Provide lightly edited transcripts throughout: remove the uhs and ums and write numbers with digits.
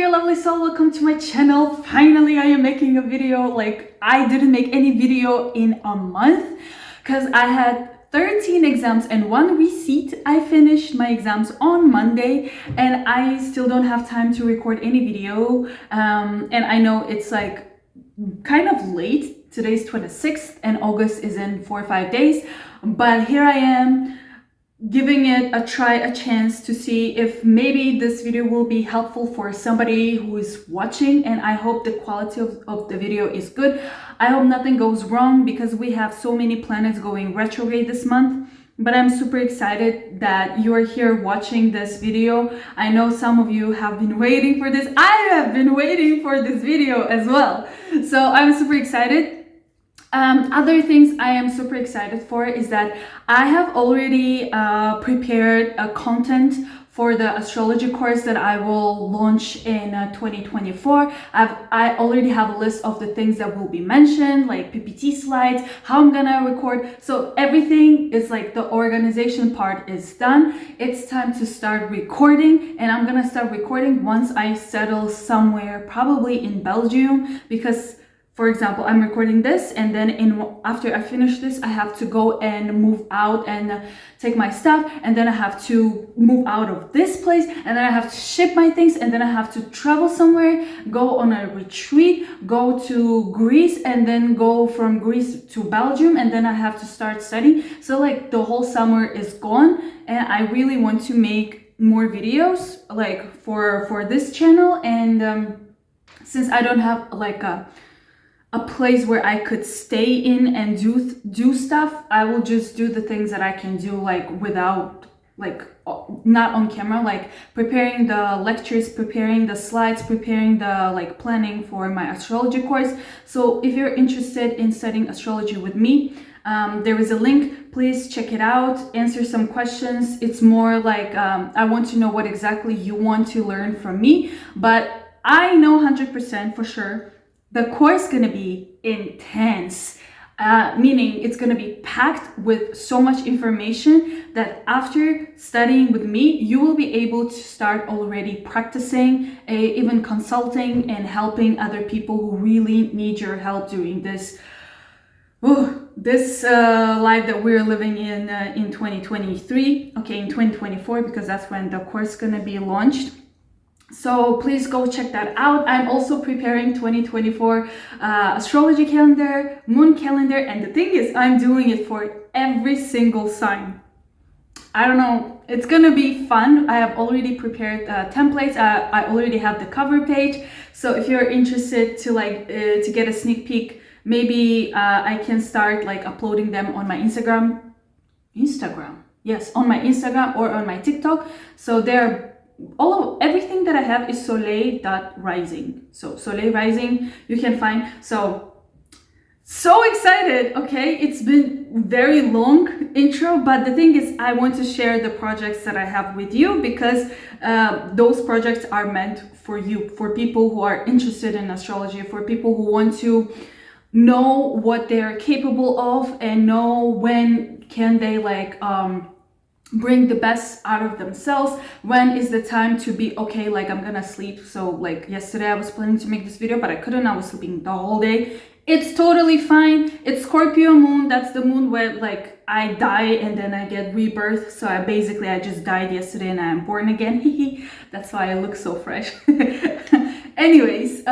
dear lovely soul, welcome to my channel. Finally I am making a video. Like, I didn't make any video in a month because I had 13 exams and 1 receipt. I finished my exams on Monday and I still don't have time to record any video, and I know it's like kind of late. Today's 26th and August is in 4 or 5 days, but here I am giving it a try, a chance to see if maybe this video will be helpful for somebody who is watching, and I hope the quality of the video is good. I hope nothing goes wrong because we have so many planets going retrograde this month, but I'm super excited that you're here watching this video. I know some of you have been waiting for this. I have been waiting for this video as well, so I'm super excited. Other things I am super excited for is that I have already prepared a content for the astrology course that I will launch in 2024. I already have a list of the things that will be mentioned, like PPT slides, how I'm gonna record. So everything is like, the organization part is done. It's time to start recording, and I'm gonna start recording once I settle somewhere, probably in Belgium, because for example, I'm recording this, and then after I finish this, I have to go and move out and take my stuff, and then I have to move out of this place, and then I have to ship my things, and then I have to travel somewhere, go on a retreat, go to Greece, and then go from Greece to Belgium, and then I have to start studying. So like the whole summer is gone, and I really want to make more videos like for this channel. And since I don't have like a place where I could stay in and do stuff, I will just do the things that I can do like without, like not on camera, like preparing the lectures, preparing the slides, preparing the like planning for my astrology course. So if you're interested in studying astrology with me, there is a link. Please check it out, answer some questions. It's more like I want to know what exactly you want to learn from me, but I know 100% for sure the course is going to be intense, meaning it's going to be packed with so much information that after studying with me, you will be able to start already practicing, even consulting and helping other people who really need your help during this life that we're living in 2023. Okay, in 2024, because that's when the course is going to be launched. So please go check that out. I'm also preparing 2024 astrology calendar, moon calendar, and the thing is, I'm doing it for every single sign. I don't know, it's gonna be fun. I have already prepared templates. I already have the cover page. So if you're interested to like to get a sneak peek, maybe I can start like uploading them on my Instagram. Yes, on my Instagram or on my TikTok. So they're everything that I have is soleil.rising. So soleil rising you can find. So excited. Okay, it's been very long intro, but the thing is, I want to share the projects that I have with you because those projects are meant for you, for people who are interested in astrology, for people who want to know what they're capable of and know when can they like bring the best out of themselves, when is the time to be okay, like I'm gonna sleep. So like yesterday I was planning to make this video, but I couldn't. I was sleeping the whole day. It's totally fine. It's Scorpio moon. That's the moon where like I die and then I get rebirth. So I just died yesterday and I'm born again. That's why I look so fresh. Anyways,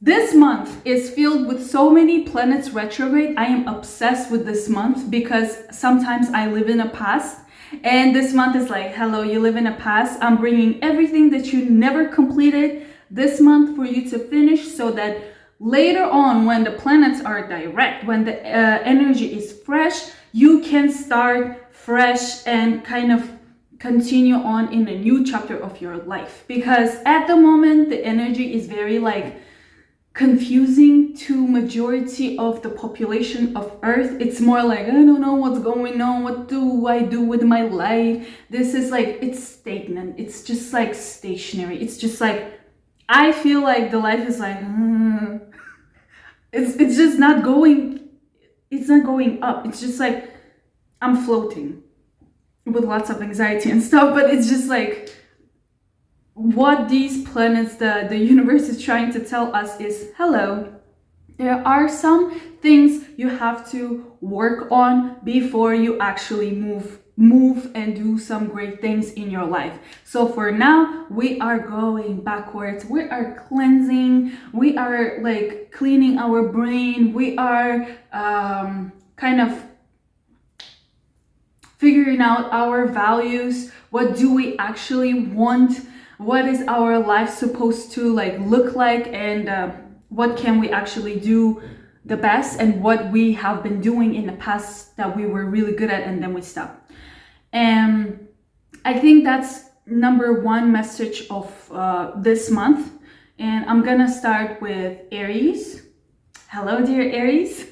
this month is filled with so many planets retrograde. I am obsessed with this month because sometimes I live in a past, and this month is like, hello, you live in a past. I'm bringing everything that you never completed this month for you to finish, so that later on, when the planets are direct, when the energy is fresh, you can start fresh and kind of continue on in a new chapter of your life. Because at the moment, the energy is very like confusing to majority of the population of Earth. It's more like, I don't know what's going on, what do I do with my life. This is like, it's stagnant, it's just like stationary. It's just like, I feel like the life is like it's just not going, it's not going up. It's just like I'm floating with lots of anxiety and stuff, but it's just like, what these planets, the universe is trying to tell us is, hello, there are some things you have to work on before you actually move and do some great things in your life. So for now, we are going backwards. We are cleansing. We are like cleaning our brain. We are kind of figuring out our values. What do we actually want? What is our life supposed to like look like? And what can we actually do the best, and what we have been doing in the past that we were really good at and then we stopped. And I think that's number one message of this month. And I'm gonna start with Aries. Hello, dear Aries.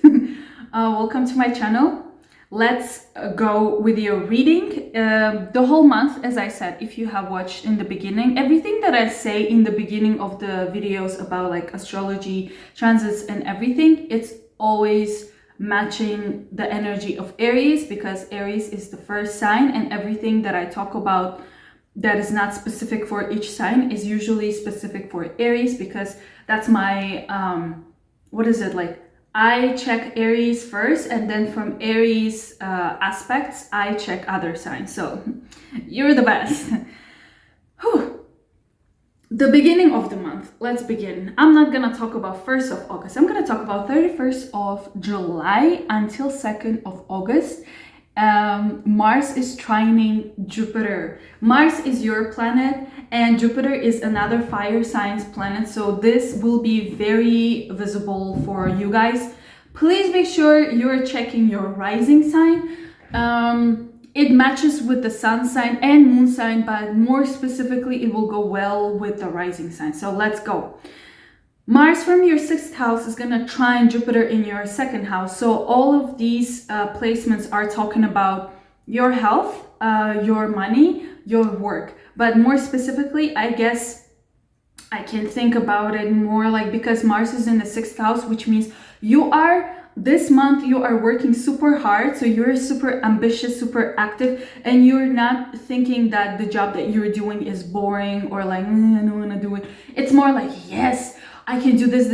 Welcome to my channel. Let's go with your reading. The whole month, as I said, if you have watched in the beginning, everything that I say in the beginning of the videos about like astrology, transits and everything, it's always matching the energy of Aries, because Aries is the first sign, and everything that I talk about that is not specific for each sign is usually specific for Aries, because that's my, what is it like? I check Aries first, and then from Aries aspects, I check other signs. So you're the best. Whew. The beginning of the month, let's begin. I'm not gonna talk about 1st of August. I'm gonna talk about 31st of July until 2nd of August. Mars is trining Jupiter. Mars is your planet and Jupiter is another fire signs planet, so this will be very visible for you guys. Please make sure you're checking your rising sign. It matches with the sun sign and moon sign, but more specifically it will go well with the rising sign. So let's go. Mars from your 6th house is going to trine Jupiter in your 2nd house. So all of these placements are talking about your health, your money, your work. But more specifically, I guess I can think about it more like, because Mars is in the 6th house, which means this month you are working super hard. So you're super ambitious, super active, and you're not thinking that the job that you're doing is boring or like, I don't want to do it. It's more like, yes, I can do this.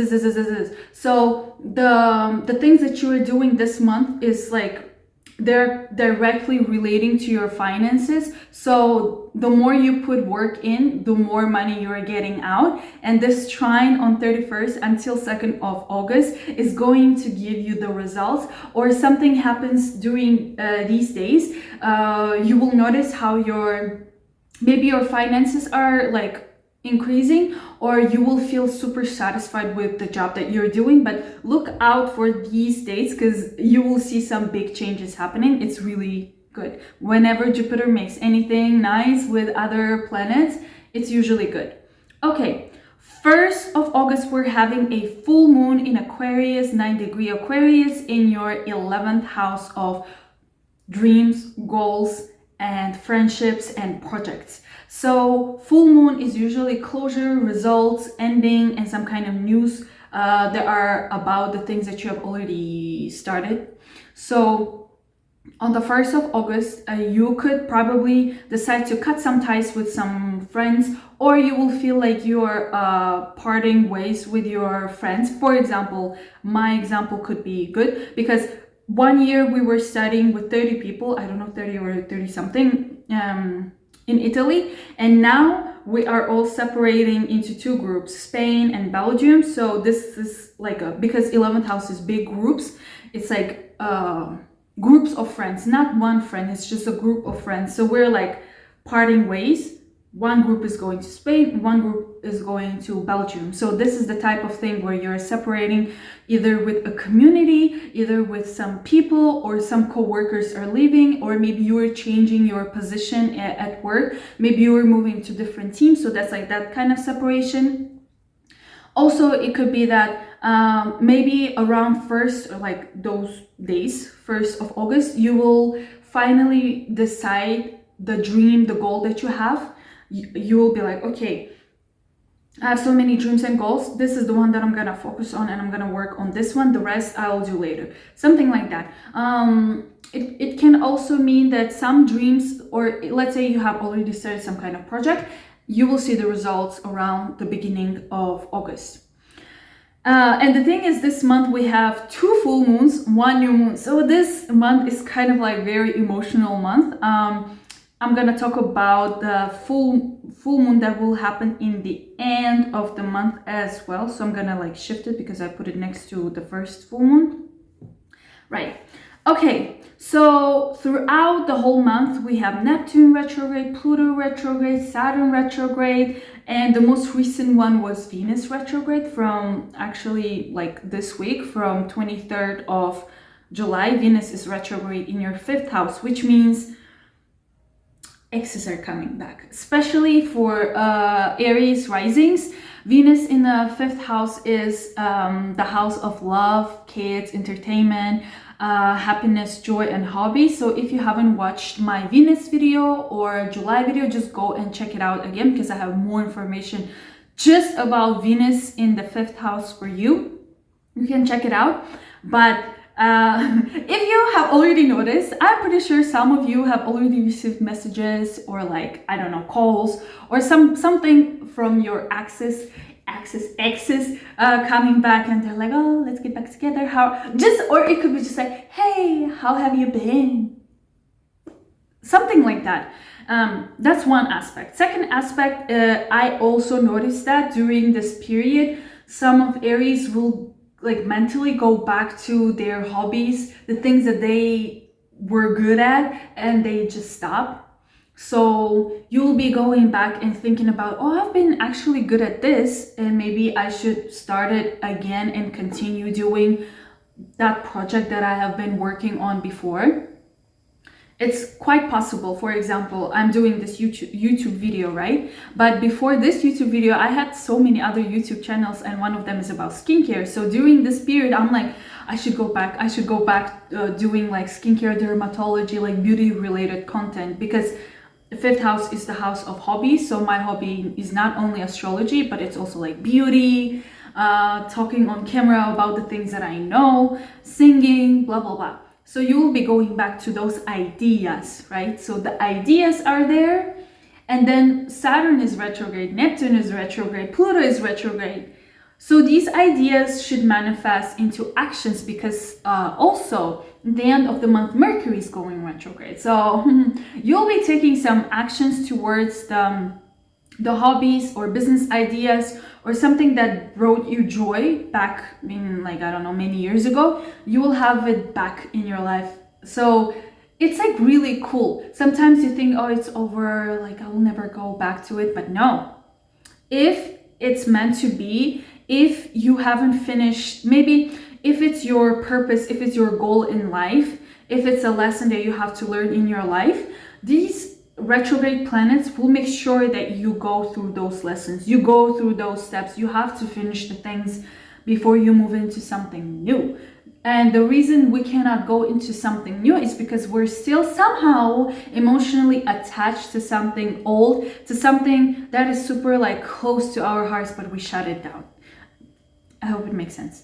So the things that you are doing this month is like, they're directly relating to your finances. So the more you put work in, the more money you're getting out. And this trine on 31st until 2nd of August is going to give you the results. Or something happens during these days. You will notice how maybe your finances are like increasing, or you will feel super satisfied with the job that you're doing. But look out for these dates, because you will see some big changes happening. It's really good. Whenever Jupiter makes anything nice with other planets, it's usually good. Okay, 1st of August, we're having a full moon in Aquarius, 9-degree Aquarius, in your 11th house of dreams, goals, and friendships and projects. So full moon is usually closure, results, ending, and some kind of news that are about the things that you have already started. So on the 1st of August, you could probably decide to cut some ties with some friends, or you will feel like you're parting ways with your friends. For example, my example could be good, because one year we were studying with 30 people, I don't know, 30 or 30 something, in Italy, and now we are all separating into 2 groups, Spain and Belgium. So this is like because 11th house is big groups, it's like groups of friends, not one friend, it's just a group of friends. So we're like parting ways. One group is going to Spain, one group is going to Belgium. So this is the type of thing where you're separating either with a community, either with some people, or some co-workers are leaving, or maybe you are changing your position at work. Maybe you are moving to different teams. So that's like that kind of separation. Also, it could be that maybe around 1st, or like those days, 1st of August, you will finally decide the dream, the goal that you have. You will be like, okay, I have so many dreams and goals. This is the one that I'm gonna focus on, and I'm gonna work on this one. The rest I'll do later. Something like that. It can also mean that some dreams, or let's say you have already started some kind of project, you will see the results around the beginning of August. And the thing is, this month we have 2 full moons, 1 new moon. So this month is kind of like very emotional month. I'm gonna talk about the full moon that will happen in the end of the month as well. So I'm gonna like shift it because I put it next to the first full moon. Right. Okay. So throughout the whole month, we have Neptune retrograde, Pluto retrograde, Saturn retrograde, and the most recent one was Venus retrograde from actually like this week, from 23rd of July. Venus is retrograde in your 5th house, which means exes are coming back, especially for Aries risings. Venus in the 5th house is the house of love, kids, entertainment, happiness, joy, and hobbies. So if you haven't watched my Venus video or July video, just go and check it out again, because I have more information just about Venus in the 5th house for you. You can check it out. But if you have already noticed, I'm pretty sure some of you have already received messages or like, I don't know, calls or something from your exes coming back, and they're like, oh, let's get back together. Or it could be just like, hey, how have you been? Something like that. That's one aspect. Second aspect, I also noticed that during this period, some of Aries will like mentally go back to their hobbies, the things that they were good at, and they just stop. So you'll be going back and thinking about, oh, I've been actually good at this, and maybe I should start it again and continue doing that project that I have been working on before. It's quite possible. For example, I'm doing this YouTube video, right? But before this YouTube video, I had so many other YouTube channels, and one of them is about skincare. So during this period, I'm like, I should go back doing like skincare, dermatology, like beauty related content, because the 5th house is the house of hobbies. So my hobby is not only astrology, but it's also like beauty, talking on camera about the things that I know, singing, blah, blah, blah. So you will be going back to those ideas, right? So the ideas are there, and then Saturn is retrograde, Neptune is retrograde, Pluto is retrograde. So these ideas should manifest into actions, because also at the end of the month, Mercury is going retrograde. So you'll be taking some actions towards the hobbies or business ideas or something that brought you joy back in, like, I don't know, many years ago. You will have it back in your life. So it's like really cool. Sometimes you think, oh, it's over, like I will never go back to it. But no, if it's meant to be, if you haven't finished, maybe if it's your purpose, if it's your goal in life, if it's a lesson that you have to learn in your life, these retrograde planets will make sure that you go through those lessons, you go through those steps. You have to finish the things before you move into something new. And the reason we cannot go into something new is because we're still somehow emotionally attached to something old, to something that is super like close to our hearts, but we shut it down. I hope it makes sense.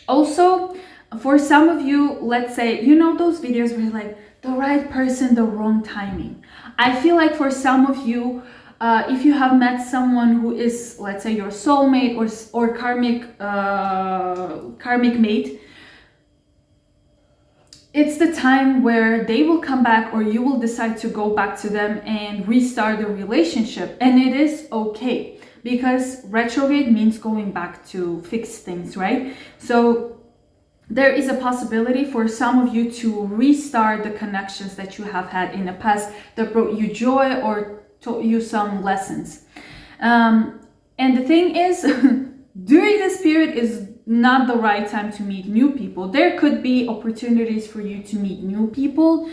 Also, for some of you, let's say, you know those videos where you're like, the right person, the wrong timing. I feel like for some of you, if you have met someone who is, let's say, your soulmate or karmic mate, it's the time where they will come back, or you will decide to go back to them and restart the relationship. And it is okay, because retrograde means going back to fix things, right? So there is a possibility for some of you to restart the connections that you have had in the past that brought you joy or taught you some lessons. And the thing is, during this period is not the right time to meet new people. There could be opportunities for you to meet new people,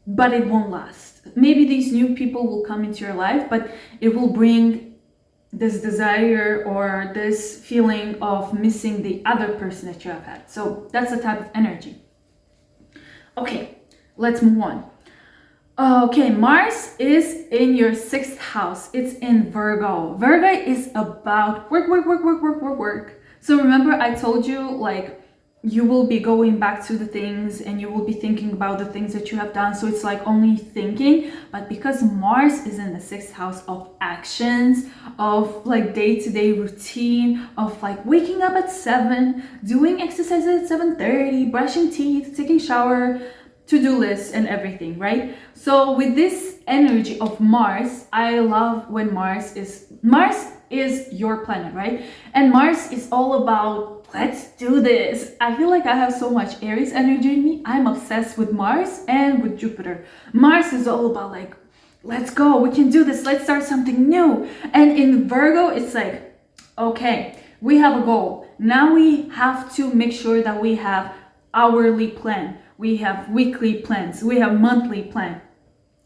but it won't last. Maybe these new people will come into your life, but it will bring this desire or this feeling of missing the other person that you have had. So that's the type of energy. Okay, let's move on. Okay, Mars is in your 6th house. It's in Virgo. Virgo is about work. So remember I told you, like, you will be going back to the things and you will be thinking about the things that you have done. So it's like only thinking. But because Mars is in the 6th house of actions, of like day-to-day routine, of like waking up at 7, doing exercises at 7:30, brushing teeth, taking shower, to-do lists and everything, right? So with this energy of Mars, I love when Mars is your planet, right? And Mars is all about, let's do this. I feel like I have so much Aries energy in me. I'm obsessed with Mars and with Jupiter. Mars is all about like, let's go, we can do this, let's start something new. And in Virgo, it's like, okay, we have a goal. Now we have to make sure that we have hourly plan, we have weekly plans, we have monthly plan.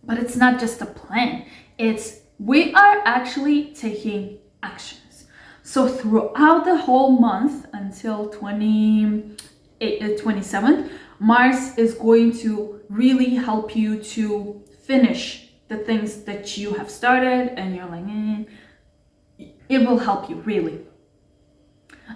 But it's not just a plan, it's we are actually taking actions. So throughout the whole month until 27th, Mars is going to really help you to finish the things that you have started and you're like, it will help you really.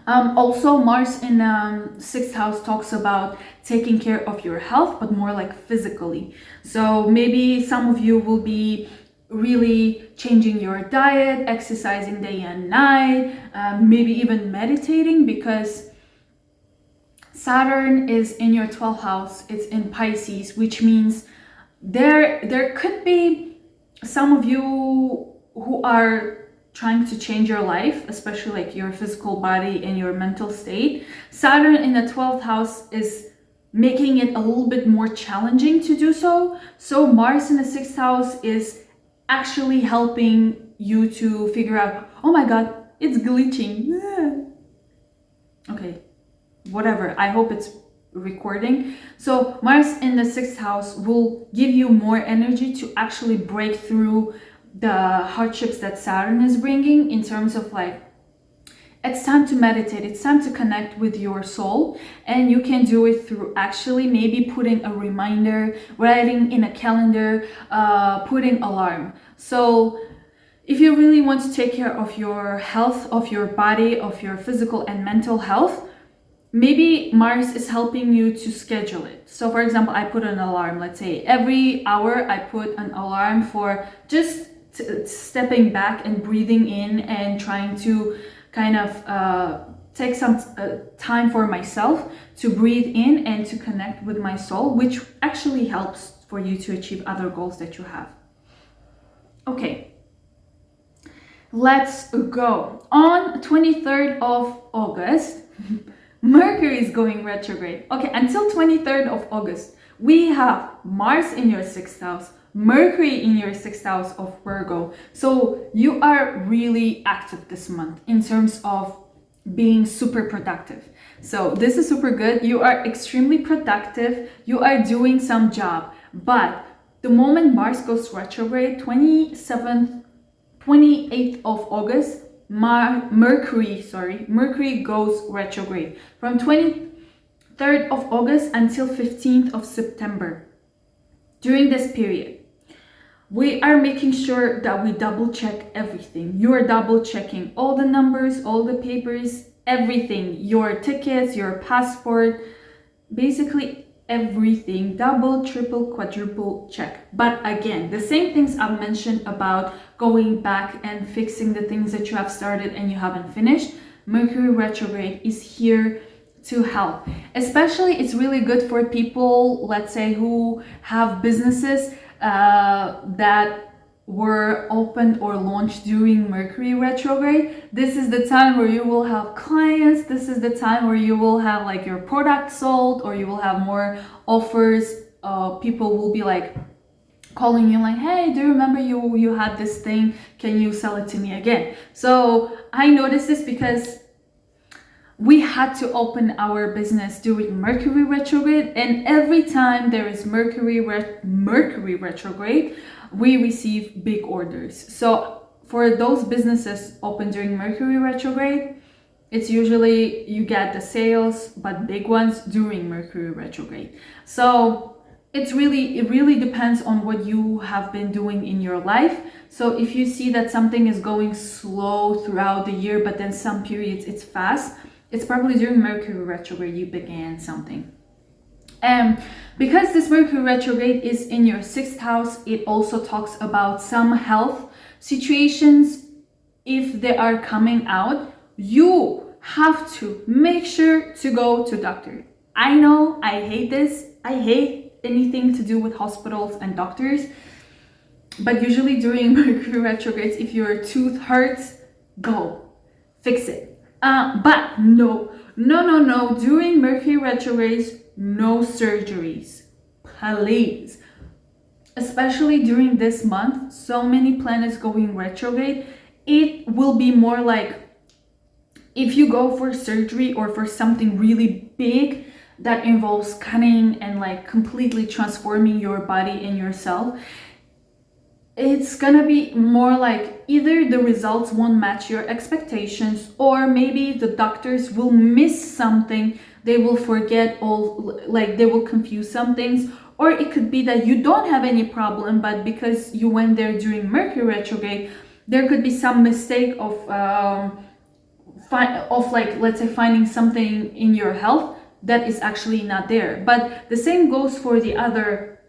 Also, Mars in 6th house talks about taking care of your health, but more like physically. So maybe some of you will be really changing your diet, exercising day and night, maybe even meditating, because Saturn is in your 12th house. It's in Pisces, which means there could be some of you who are trying to change your life, especially like your physical body and your mental state. Saturn in the 12th house is making it a little bit more challenging to do so. So Mars in the 6th house is actually helping you to figure out, oh my god, it's glitching. Okay, whatever. I hope it's recording. So Mars in the 6th house will give you more energy to actually break through the hardships that Saturn is bringing, in terms of like, it's time to meditate, it's time to connect with your soul. And you can do it through actually maybe putting a reminder, writing in a calendar, putting alarm. So if you really want to take care of your health, of your body, of your physical and mental health, maybe Mars is helping you to schedule it. So for example, I put an alarm, let's say every hour I put an alarm for just stepping back and breathing in and trying to kind of take some time for myself to breathe in and to connect with my soul, which actually helps for you to achieve other goals that you have. Okay, let's go. On 23rd of August, Mercury is going retrograde. Okay, until 23rd of August, we have Mars in your 6th house, Mercury in your 6th house of Virgo. So you are really active this month in terms of being super productive. So this is super good. You are extremely productive. You are doing some job. But the moment Mars goes retrograde, 28th of August, Mercury goes retrograde from 23rd of August until 15th of September. During this period, we are making sure that we double check everything. You are double checking all the numbers, all the papers, everything, your tickets, your passport, basically everything. Double, triple, quadruple check. But again, the same things I've mentioned about going back and fixing the things that you have started and you haven't finished. Mercury retrograde is here to help. Especially it's really good for people, let's say, who have businesses that were opened or launched during Mercury retrograde. This is the time where you will have clients. This is the time where you will have like your product sold, or you will have more offers. People will be like calling you like, hey, do you remember you had this thing? Can you sell it to me again? So I noticed this because we had to open our business during Mercury retrograde, and every time there is Mercury retrograde, we receive big orders. So for those businesses open during Mercury retrograde, it's usually you get the sales, but big ones during Mercury retrograde. So it really depends on what you have been doing in your life. So if you see that something is going slow throughout the year, but then some periods it's fast, It's probably during Mercury retrograde you began something. And because this Mercury retrograde is in your 6th house, it also talks about some health situations. If they are coming out, you have to make sure to go to doctor. I know I hate this. I hate anything to do with hospitals and doctors. But usually during Mercury retrogrades, if your tooth hurts, go fix it. But no. During Mercury retrogrades, no surgeries, please. Especially during this month, so many planets going retrograde. It will be more like if you go for surgery or for something really big that involves cutting and like completely transforming your body and yourself, it's gonna be more like either the results won't match your expectations, or maybe the doctors will miss something. They will forget all, like they will confuse some things, or it could be that you don't have any problem, but because you went there during Mercury retrograde, there could be some mistake of like, let's say, finding something in your health that is actually not there. But the same goes for the other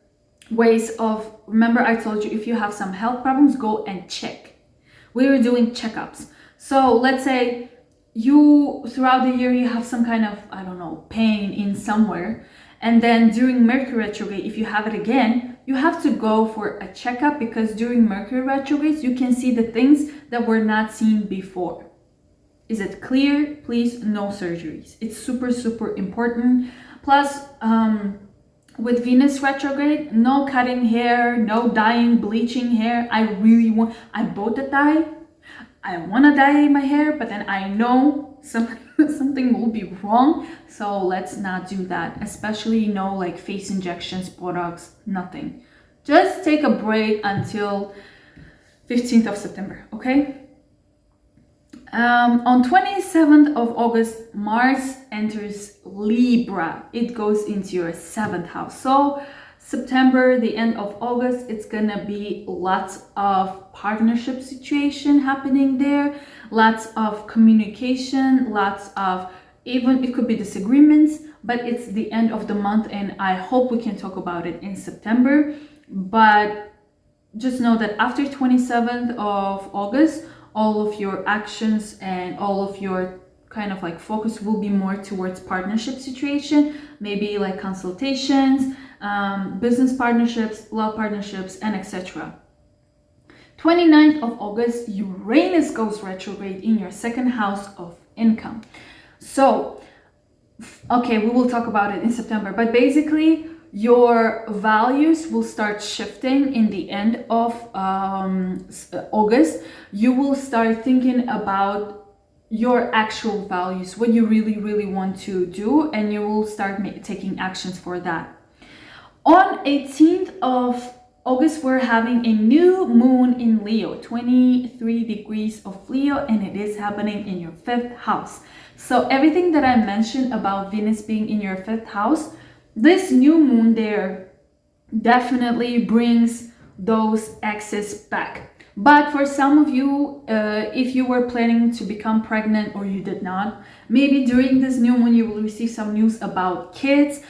ways of, remember I told you, if you have some health problems, go and check. We were doing checkups. So let's say you, throughout the year, you have some kind of, I don't know, pain in somewhere. And then during Mercury retrograde, if you have it again, you have to go for a checkup, because during Mercury retrogrades, you can see the things that were not seen before. Is it clear? Please, no surgeries. It's super, super important. Plus, with Venus retrograde, no cutting hair, no dyeing, bleaching hair. I bought the dye. I want to dye my hair, but then I know something will be wrong. So let's not do that. Especially no like face injections, Botox, nothing. Just take a break until 15th of September, okay? On 27th of August, Mars enters Libra. It goes into your 7th house. So September, the end of August, it's gonna be lots of partnership situation happening there, lots of communication, lots of, even it could be disagreements, but it's the end of the month and I hope we can talk about it in September. But just know that after 27th of August, all of your actions and all of your kind of like focus will be more towards partnership situation, maybe like consultations, business partnerships, love partnerships, and etc. 29th of August, Uranus goes retrograde in your 2nd house of income. So, okay, we will talk about it in September, but basically your values will start shifting in the end of August. You will start thinking about your actual values, what you really want to do, and you will start taking actions for that. On 18th of August, we're having a new moon in Leo, 23 degrees of Leo, and it is happening in your 5th house. So everything that I mentioned about Venus being in your 5th house, this new moon there definitely brings those exes back. But for some of you, if you were planning to become pregnant or you did not, maybe during this new moon you will receive some news about kids.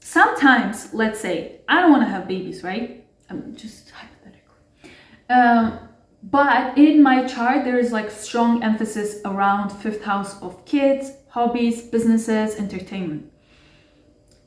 Sometimes, let's say, I don't want to have babies, right? I'm just hypothetically. But in my chart, there is like strong emphasis around 5th house of kids, hobbies, businesses, entertainment.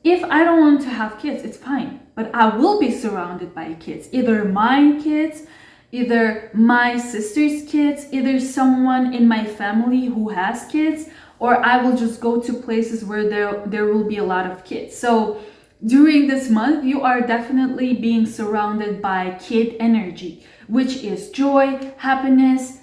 If I don't want to have kids, it's fine. But I will be surrounded by kids. Either my kids, either my sister's kids, either someone in my family who has kids, or I will just go to places where there will be a lot of kids. So during this month, you are definitely being surrounded by kid energy, which is joy, happiness,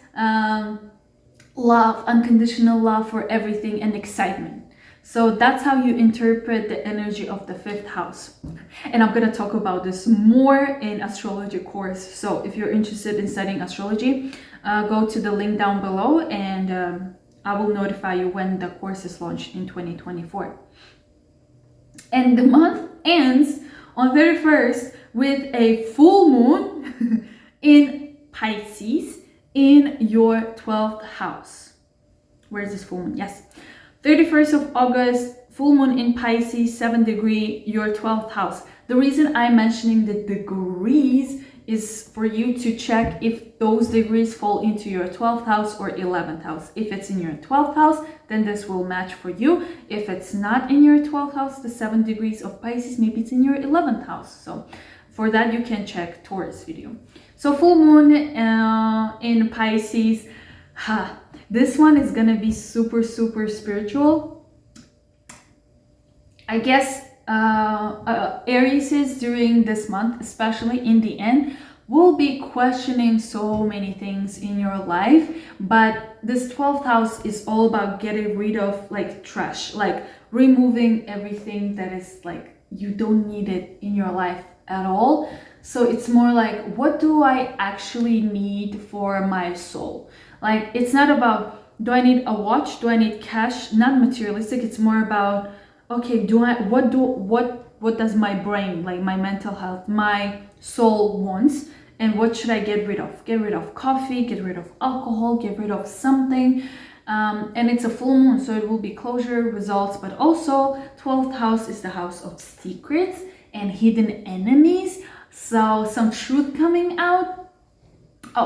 love, unconditional love for everything, and excitement. So that's how you interpret the energy of the 5th house. And I'm going to talk about this more in astrology course. So if you're interested in studying astrology, go to the link down below and I will notify you when the course is launched in 2024. And the month ends on 31st with a full moon in Pisces in your 12th house. Where is this full moon? Yes. 31st of August, full moon in Pisces, 7th degree, your 12th house. The reason I'm mentioning the degrees is for you to check if those degrees fall into your 12th house or 11th house. If it's in your 12th house, then this will match for you. If it's not in your 12th house, the 7 degrees of Pisces, maybe it's in your 11th house. So for that, you can check Taurus video. So full moon in Pisces. This one is gonna be super spiritual. I guess Aries is during this month, especially in the end, will be questioning so many things in your life. But this 12th house is all about getting rid of like trash, like removing everything that is like you don't need it in your life at all. So it's more like, what do I actually need for my soul? Like, it's not about, do I need a watch? Do I need cash? Not materialistic. It's more about, okay, what does my brain, like my mental health, my soul wants, and what should I get rid of? Get rid of coffee, get rid of alcohol, get rid of something. And it's a full moon, so it will be closure, results, but also 12th house is the house of secrets and hidden enemies. So some truth coming out.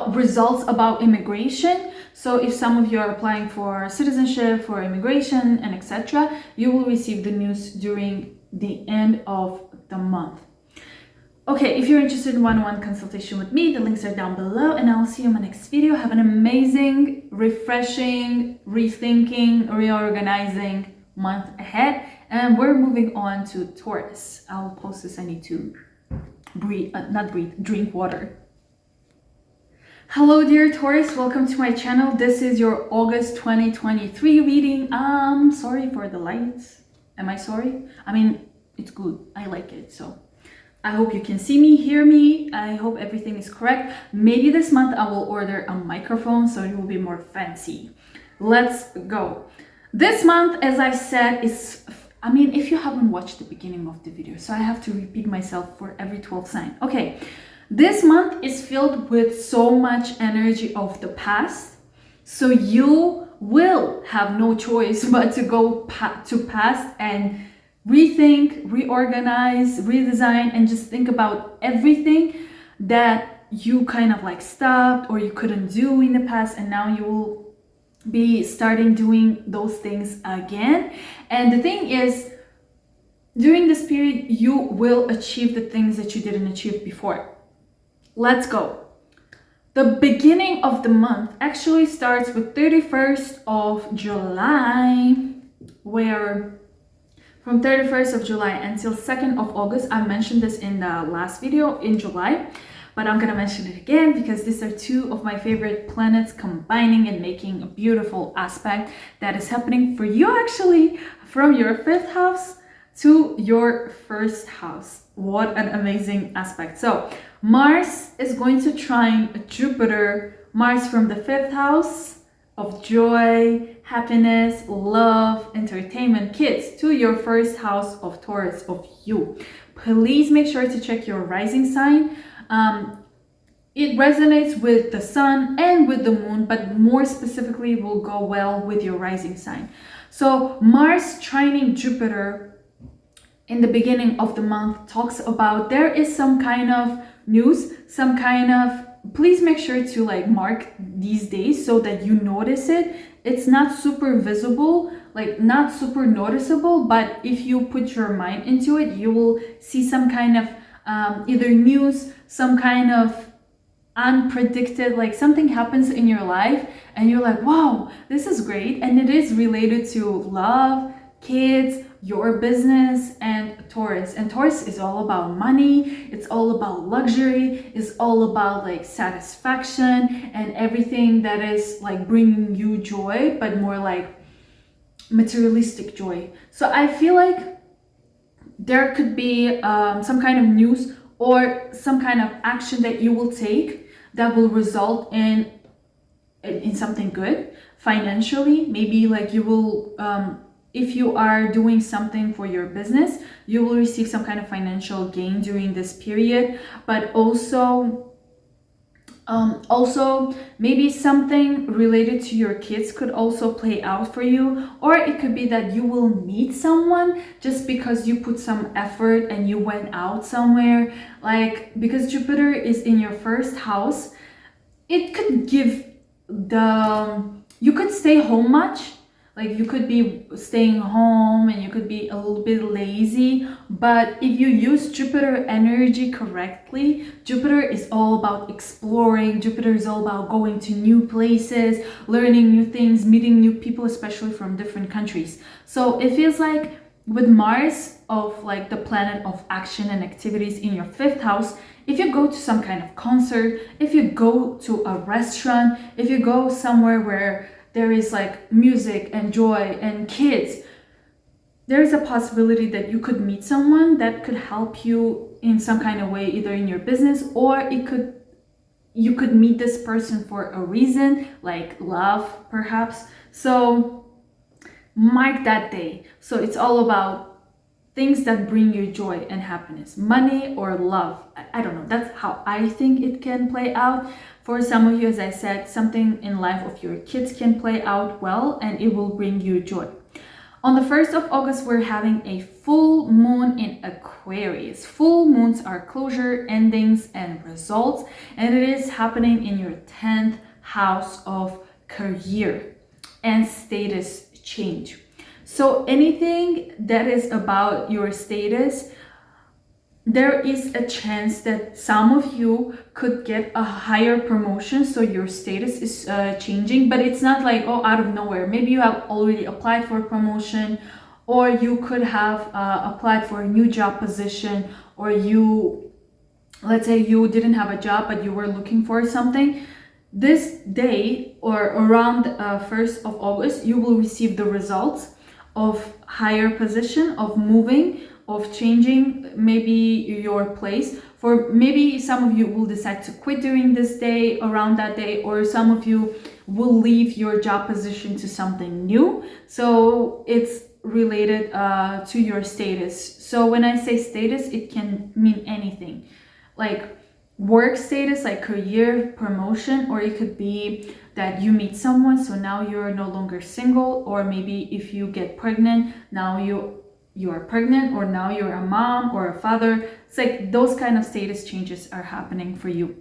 Results about immigration. So if some of you are applying for citizenship, for immigration, and etc., you will receive the news during the end of the month. Okay, if you're interested in one-on-one consultation with me, the links are down below, and I'll see you in my next video. Have an amazing, refreshing, rethinking, reorganizing month ahead, and we're moving on to Taurus. I'll post this. I need to drink water. Hello dear Taurus, welcome to my channel. This is your August 2023 reading. Sorry for the lights. Am I sorry? I mean, it's good. I like it. So I hope you can see me, hear me. I hope everything is correct. Maybe this month I will order a microphone so it will be more fancy. Let's go. This month, as I said, is, I mean, if you haven't watched the beginning of the video, so I have to repeat myself for every 12th sign. Okay. This month is filled with so much energy of the past, so you will have no choice but to go to past and rethink, reorganize, redesign, and just think about everything that you kind of like stopped or you couldn't do in the past, and now you will be starting doing those things again. And the thing is, during this period, you will achieve the things that you didn't achieve before. Let's go. The beginning of the month actually starts with 31st of July, where from 31st of July until 2nd of August, I mentioned this in the last video in July, but I'm gonna mention it again because these are two of my favorite planets combining and making a beautiful aspect that is happening for you actually from your 5th house to your 1st house. What an amazing aspect. So Mars is going to trine Jupiter. Mars from the 5th house of joy, happiness, love, entertainment, kids, to your 1st house of Taurus, of you. Please make sure to check your rising sign. It resonates with the sun and with the moon, but more specifically will go well with your rising sign. So Mars trining Jupiter in the beginning of the month talks about there is some kind of news, some kind of, please make sure to like mark these days so that you notice it. It's not super visible, like not super noticeable, but if you put your mind into it, you will see some kind of either news, some kind of unpredicted, like something happens in your life and you're like, wow, this is great. And it is related to love, kids, your business, and Taurus. And Taurus is all about money, it's all about luxury, it's all about like satisfaction and everything that is like bringing you joy, but more like materialistic joy. So I feel like there could be some kind of news or some kind of action that you will take that will result in something good financially. Maybe like you will if you are doing something for your business, you will receive some kind of financial gain during this period. But also Also, maybe something related to your kids could also play out for you, or it could be that you will meet someone just because you put some effort and you went out somewhere. Like, because Jupiter is in your first house, it could give you could stay home much. Like, you could be staying home and you could be a little bit lazy, but if you use Jupiter energy correctly, Jupiter is all about exploring. Jupiter is all about going to new places, learning new things, meeting new people, especially from different countries. So it feels like with Mars, of like the planet of action and activities in your 5th house, if you go to some kind of concert, if you go to a restaurant, if you go somewhere where there is like music and joy and kids, there is a possibility that you could meet someone that could help you in some kind of way, either in your business, or you could meet this person for a reason, like love perhaps. So mark that day. So it's all about things that bring you joy and happiness, money or love. I don't know, that's how I think it can play out. For some of you, as I said, something in life of your kids can play out well and it will bring you joy. On the 1st of August, we're having a full moon in Aquarius. Full moons are closure, endings, and results, and it is happening in your 10th house of career and status change. So anything that is about your status, there is a chance that some of you could get a higher promotion, so your status is changing, but it's not like, oh, out of nowhere. Maybe you have already applied for a promotion, or you could have applied for a new job position, or let's say you didn't have a job but you were looking for something. This day or around 1st of August, you will receive the results of higher position, of moving, of changing maybe your place. For maybe some of you will decide to quit during this day, around that day, or some of you will leave your job position to something new. So it's related to your status. So when I say status, it can mean anything, like work status, like career promotion, or it could be that you meet someone, so now you're no longer single, or maybe if you get pregnant, now you are pregnant, or now you're a mom or a father. It's like those kind of status changes are happening for you.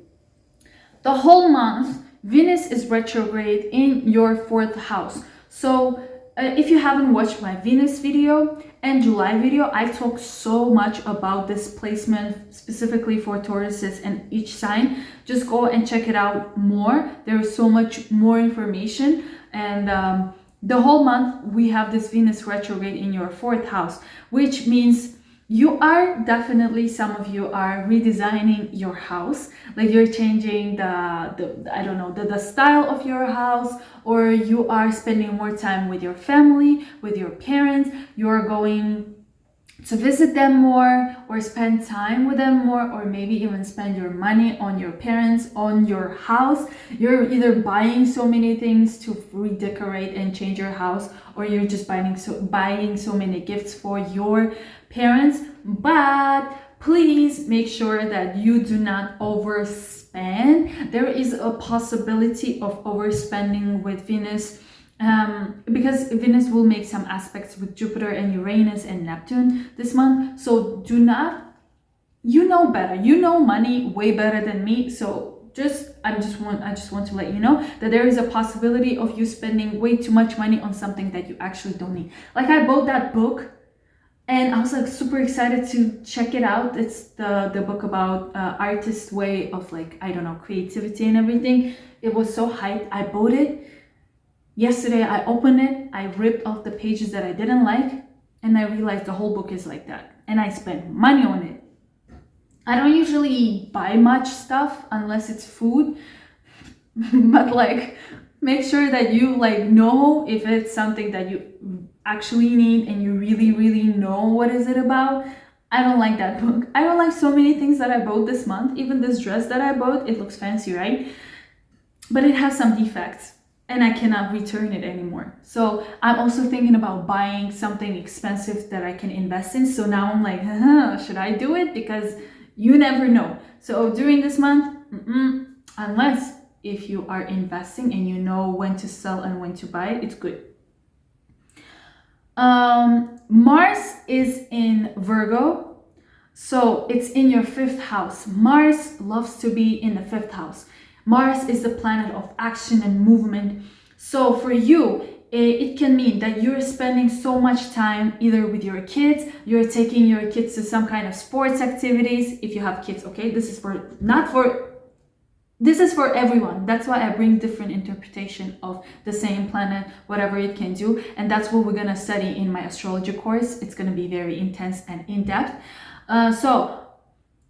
The whole month, Venus is retrograde in your 4th house. So if you haven't watched my Venus video and July video, I talk so much about this placement specifically for Tauruses and each sign. Just go and check it out more. There is so much more information. And the whole month we have this Venus retrograde in your 4th house, which means you are definitely, some of you are redesigning your house, like you're changing the style of your house, or you are spending more time with your family, with your parents. You're going to visit them more, or spend time with them more, or maybe even spend your money on your parents, on your house. You're either buying so many things to redecorate and change your house, or you're just buying so many gifts for your parents. But please make sure that you do not overspend. There is a possibility of overspending with Venus, because Venus will make some aspects with Jupiter and Uranus and Neptune this month. So do not, you know better, you know money way better than me. So I just want to let you know that there is a possibility of you spending way too much money on something that you actually don't need. Like, I bought that book and I was like super excited to check it out. It's the book about artist way of, like, I don't know, creativity and everything. It was so hyped. I bought it. Yesterday I opened it, I ripped off the pages that I didn't like, and I realized the whole book is like that, and I spent money on it. I don't usually buy much stuff unless it's food, but like, make sure that you know if it's something that you actually need and you really know what is it about. I don't like that book. I don't like so many things that I bought this month. Even this dress that I bought, it looks fancy, right? But it has some defects, and I cannot return it anymore. So I'm also thinking about buying something expensive that I can invest in. So now I'm like, should I do it? Because you never know. So during this month, Unless if you are investing and you know when to sell and when to buy, it's good. Mars is in Virgo, so it's in your 5th house. Mars loves to be in the 5th house. Mars is the planet of action and movement. So for you, it can mean that you're spending so much time either with your kids, you're taking your kids to some kind of sports activities. If you have kids, okay, this is for everyone. That's why I bring different interpretation of the same planet, whatever it can do. And that's what we're going to study in my astrology course. It's going to be very intense and in-depth. So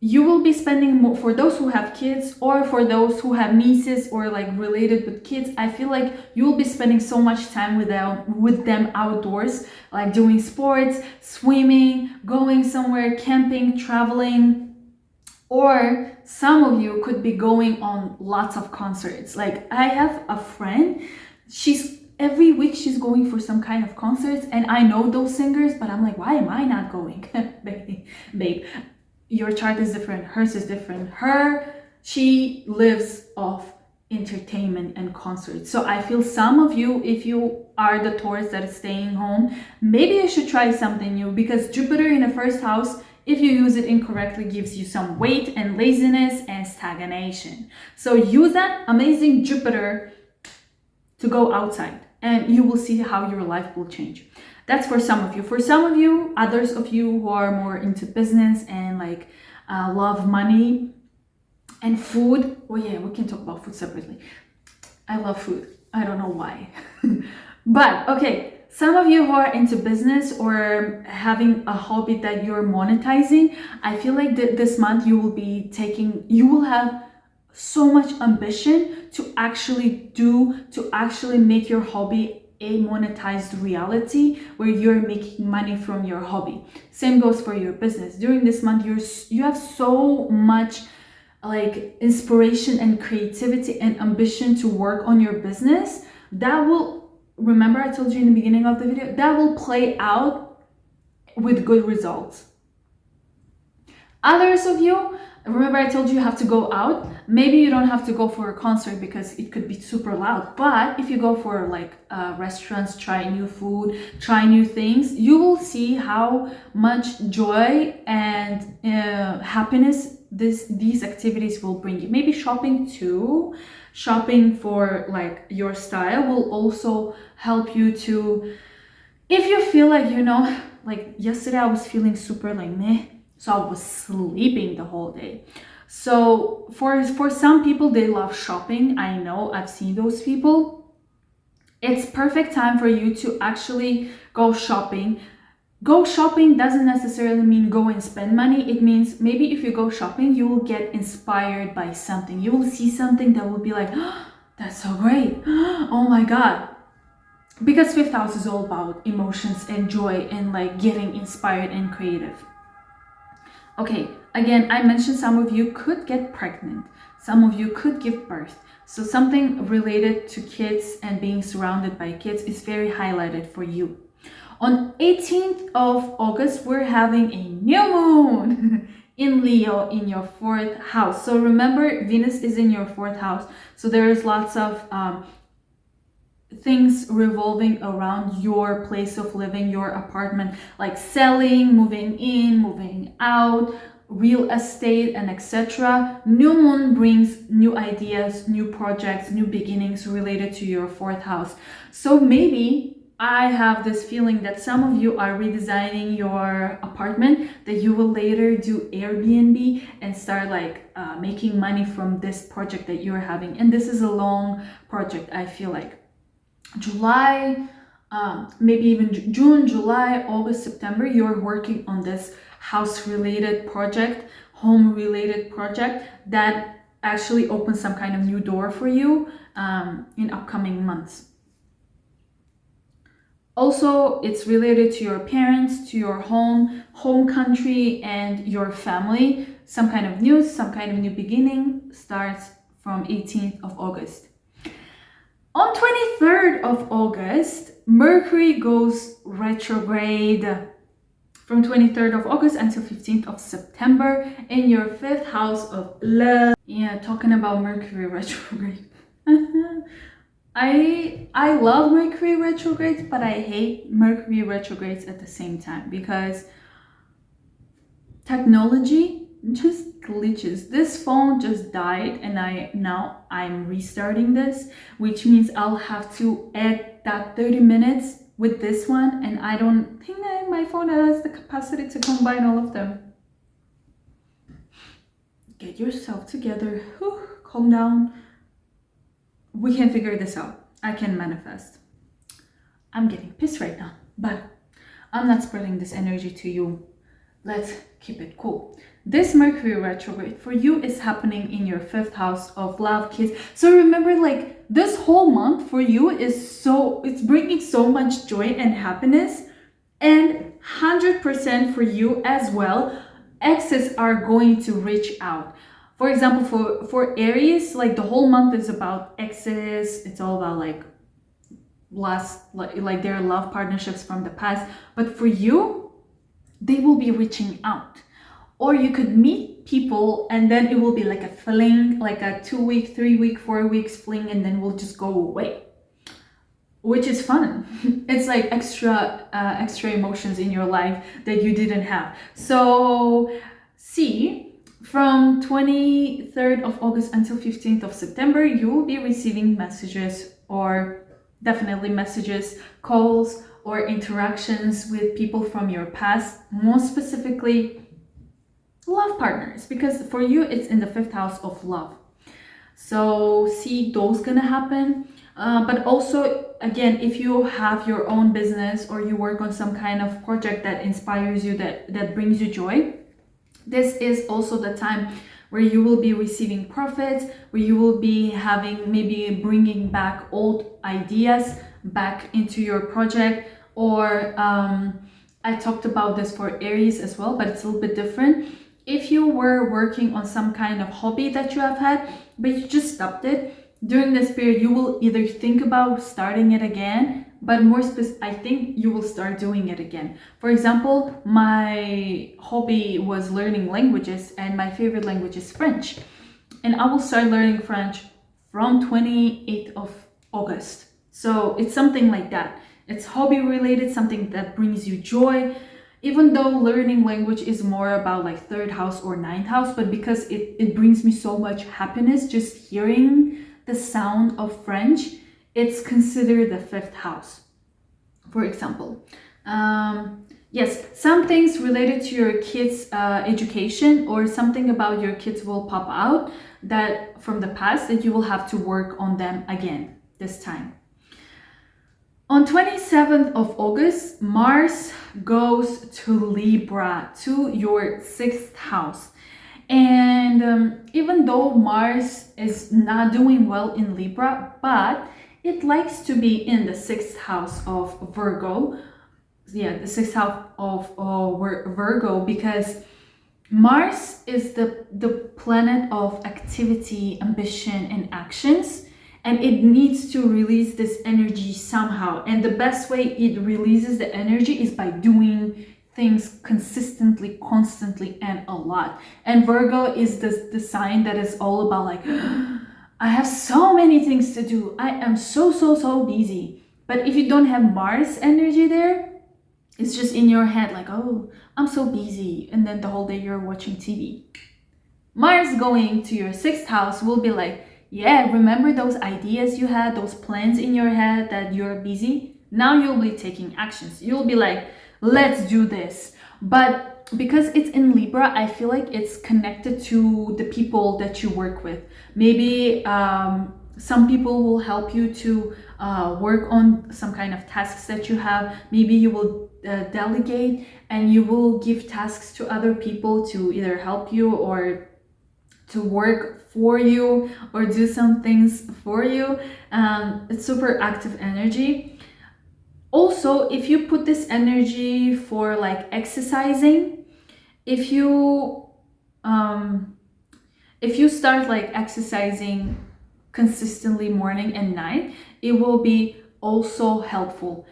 you will be spending more, for those who have kids or for those who have nieces or like related with kids, I feel like you will be spending so much time with them outdoors, like doing sports, swimming, going somewhere, camping, traveling. Or some of you could be going on lots of concerts. Like I have a friend, every week she's going for some kind of concerts, and I know those singers, but I'm like, why am I not going? Babe, your chart is different, hers is different. She lives off entertainment and concerts. So I feel some of you, if you are the Taurus that is staying home, maybe you should try something new, because Jupiter in the 1st house, if you use it incorrectly, gives you some weight and laziness and stagnation. So use that amazing Jupiter to go outside, and you will see how your life will change. That's for some of you. For some of you, others of you who are more into business and like love money and food. Oh yeah, we can talk about food separately. I love food. I don't know why. But okay. Some of you who are into business or having a hobby that you're monetizing, I feel like this month you will have so much ambition to actually make your hobby a monetized reality where you're making money from your hobby. Same goes for your business. During this month, you have so much like inspiration and creativity and ambition to work on your business that will, remember I told you in the beginning of the video, that will play out with good results. Others of you, remember I told you have to go out. Maybe you don't have to go for a concert because it could be super loud. But if you go for like restaurants, try new food, try new things, you will see how much joy and happiness these activities will bring you. Maybe shopping too. Shopping for like your style will also help you to, if you feel like, like yesterday I was feeling super like meh, so I was sleeping the whole day. So for some people, they love shopping. I know, I've seen those people. It's perfect time for you to actually go shopping. Go shopping doesn't necessarily mean go and spend money. It means maybe if you go shopping, you will get inspired by something. You will see something that will be like, oh, that's so great. Oh my God. Because 5th house is all about emotions and joy and like getting inspired and creative. Okay, again, I mentioned some of you could get pregnant. Some of you could give birth. So something related to kids and being surrounded by kids is very highlighted for you. On 18th of August, we're having a new moon in Leo in your 4th house. So remember, Venus is in your 4th house. So there's lots of things revolving around your place of living, your apartment, like selling, moving in, moving out, real estate, and etc. New moon brings new ideas, new projects, new beginnings related to your 4th house. So maybe I have this feeling that some of you are redesigning your apartment, that you will later do Airbnb and start like making money from this project that you're having. And this is a long project, I feel like. July, maybe even June, July, August, September, you're working on this house-related project, home-related project that actually opens some kind of new door for you in upcoming months. Also, it's related to your parents, to your home country, and your family. Some kind of news, some kind of new beginning starts from 18th of August. On 23rd of August, Mercury goes retrograde. from 23rd of August until 15th of September in your 5th house of love. Yeah, talking about Mercury retrograde. I love Mercury retrogrades, but I hate Mercury retrogrades at the same time because technology just glitches. This phone just died and now I'm restarting this, which means I'll have to add that 30 minutes with this one, and I don't think that my phone has the capacity to combine all of them. Get yourself together. Whew, calm down. We can figure this out. I can manifest. I'm getting pissed right now, but I'm not spreading this energy to you. Let's keep it cool. This Mercury retrograde for you is happening in your 5th house of love, kids. So remember, like, this whole month for you it's bringing so much joy and happiness, and 100% for you as well. Exes are going to reach out. For example, for Aries, like, the whole month is about exes. It's all about like their love partnerships from the past. But for you, they will be reaching out. Or you could meet people and then it will be like a fling, like a 2-week, 3-week, 4 weeks fling, and then we'll just go away, which is fun. It's like extra emotions in your life that you didn't have. So see, from 23rd of August until 15th of September, you will be receiving messages, or definitely messages, calls, or interactions with people from your past, more specifically love partners, because for you it's in the 5th house of love. So see, those gonna happen. But also, again, if you have your own business or you work on some kind of project that inspires you, that brings you joy, this is also the time where you will be receiving profits, where you will be having, maybe bringing back old ideas back into your project. Or I talked about this for Aries as well, but it's a little bit different. If you were working on some kind of hobby that you have had, but you just stopped it, during this period, you will either think about starting it again, but more I think you will start doing it again. For example, my hobby was learning languages, and my favorite language is French. And I will start learning French from 28th of August. So it's something like that. It's hobby related, something that brings you joy. Even though learning language is more about like 3rd house or 9th house, but because it brings me so much happiness just hearing the sound of French, it's considered the 5th house, for example. Yes, some things related to your kids' education or something about your kids will pop out that from the past that you will have to work on them again this time. On 27th of August, Mars goes to Libra, to your 6th house. And even though Mars is not doing well in Libra, but it likes to be in the 6th house of Virgo. Yeah, the 6th house of Virgo, because Mars is the planet of activity, ambition, and actions. And it needs to release this energy somehow. And the best way it releases the energy is by doing things consistently, constantly, and a lot. And Virgo is the sign that is all about like, I have so many things to do. I am so busy. But if you don't have Mars energy there, it's just in your head like, oh, I'm so busy. And then the whole day you're watching TV. Mars going to your 6th house will be like, yeah, remember those ideas you had, those plans in your head that you're busy? Now you'll be taking actions. You'll be like, let's do this. But because it's in Libra, I feel like it's connected to the people that you work with. Maybe some people will help you to work on some kind of tasks that you have. Maybe you will delegate and you will give tasks to other people to either help you or to work for you or do some things for you. It's super active energy. Also, if you put this energy for like exercising, if you start like exercising consistently morning and night, it will be also helpful.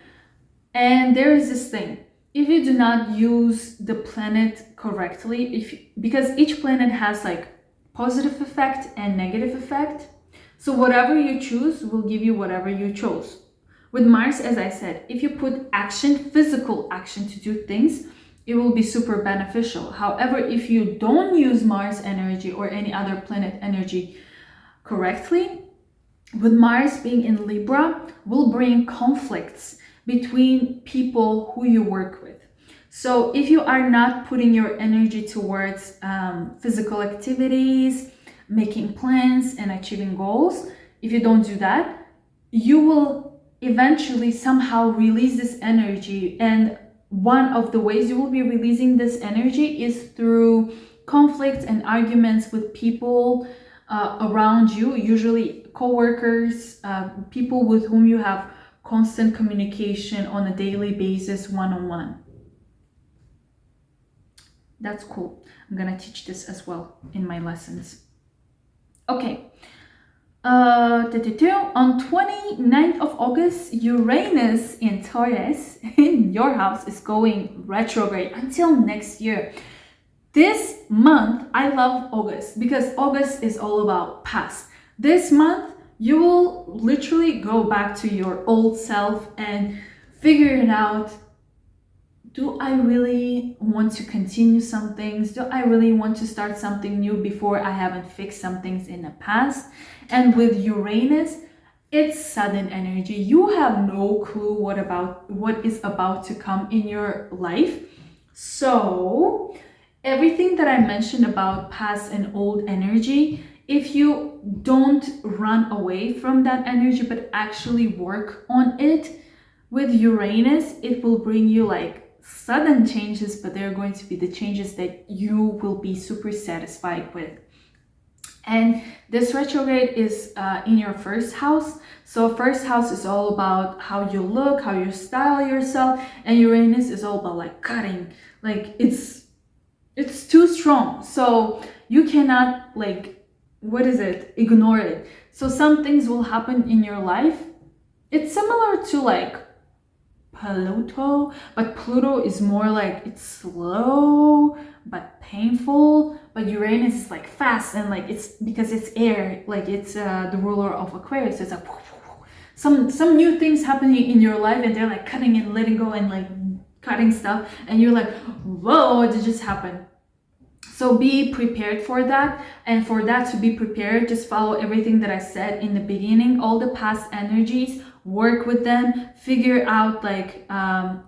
And there is this thing, if you do not use the planet correctly, because each planet has like positive effect and negative effect, so whatever you choose will give you whatever you chose. With Mars, as I said, if you put action, physical action to do things, it will be super beneficial. However, if you don't use Mars energy or any other planet energy correctly, with Mars being in Libra, will bring conflicts between people who you work with. So if you are not putting your energy towards physical activities, making plans and achieving goals, if you don't do that, you will eventually somehow release this energy. And one of the ways you will be releasing this energy is through conflicts and arguments with people around you, usually co-workers, people with whom you have constant communication on a daily basis, one-on-one. That's cool. I'm gonna teach this as well in my lessons. Okay. On 29th of August, Uranus in Taurus in your house is going retrograde until next year. This month, I love August because August is all about past. This month, you will literally go back to your old self and figure it out. Do I really want to continue some things? Do I really want to start something new before I haven't fixed some things in the past? And with Uranus, it's sudden energy. You have no clue what is about to come in your life. So everything that I mentioned about past and old energy, if you don't run away from that energy but actually work on it, with Uranus, it will bring you like sudden changes, but they're going to be the changes that you will be super satisfied with. And this retrograde is in your first house. So first house is all about how you look, how you style yourself, and Uranus is all about like cutting, like it's too strong. So you cannot like, ignore it. So some things will happen in your life. It's similar to like Pluto, but Pluto is more like it's slow but painful, but Uranus is like fast and like it's because it's air, like it's the ruler of Aquarius. So it's like some new things happening in your life and they're like cutting and letting go and like cutting stuff and you're like, whoa, what did just happen? So be prepared for that, and for that to be prepared, just follow everything that I said in the beginning. All the past energies, work with them, figure out like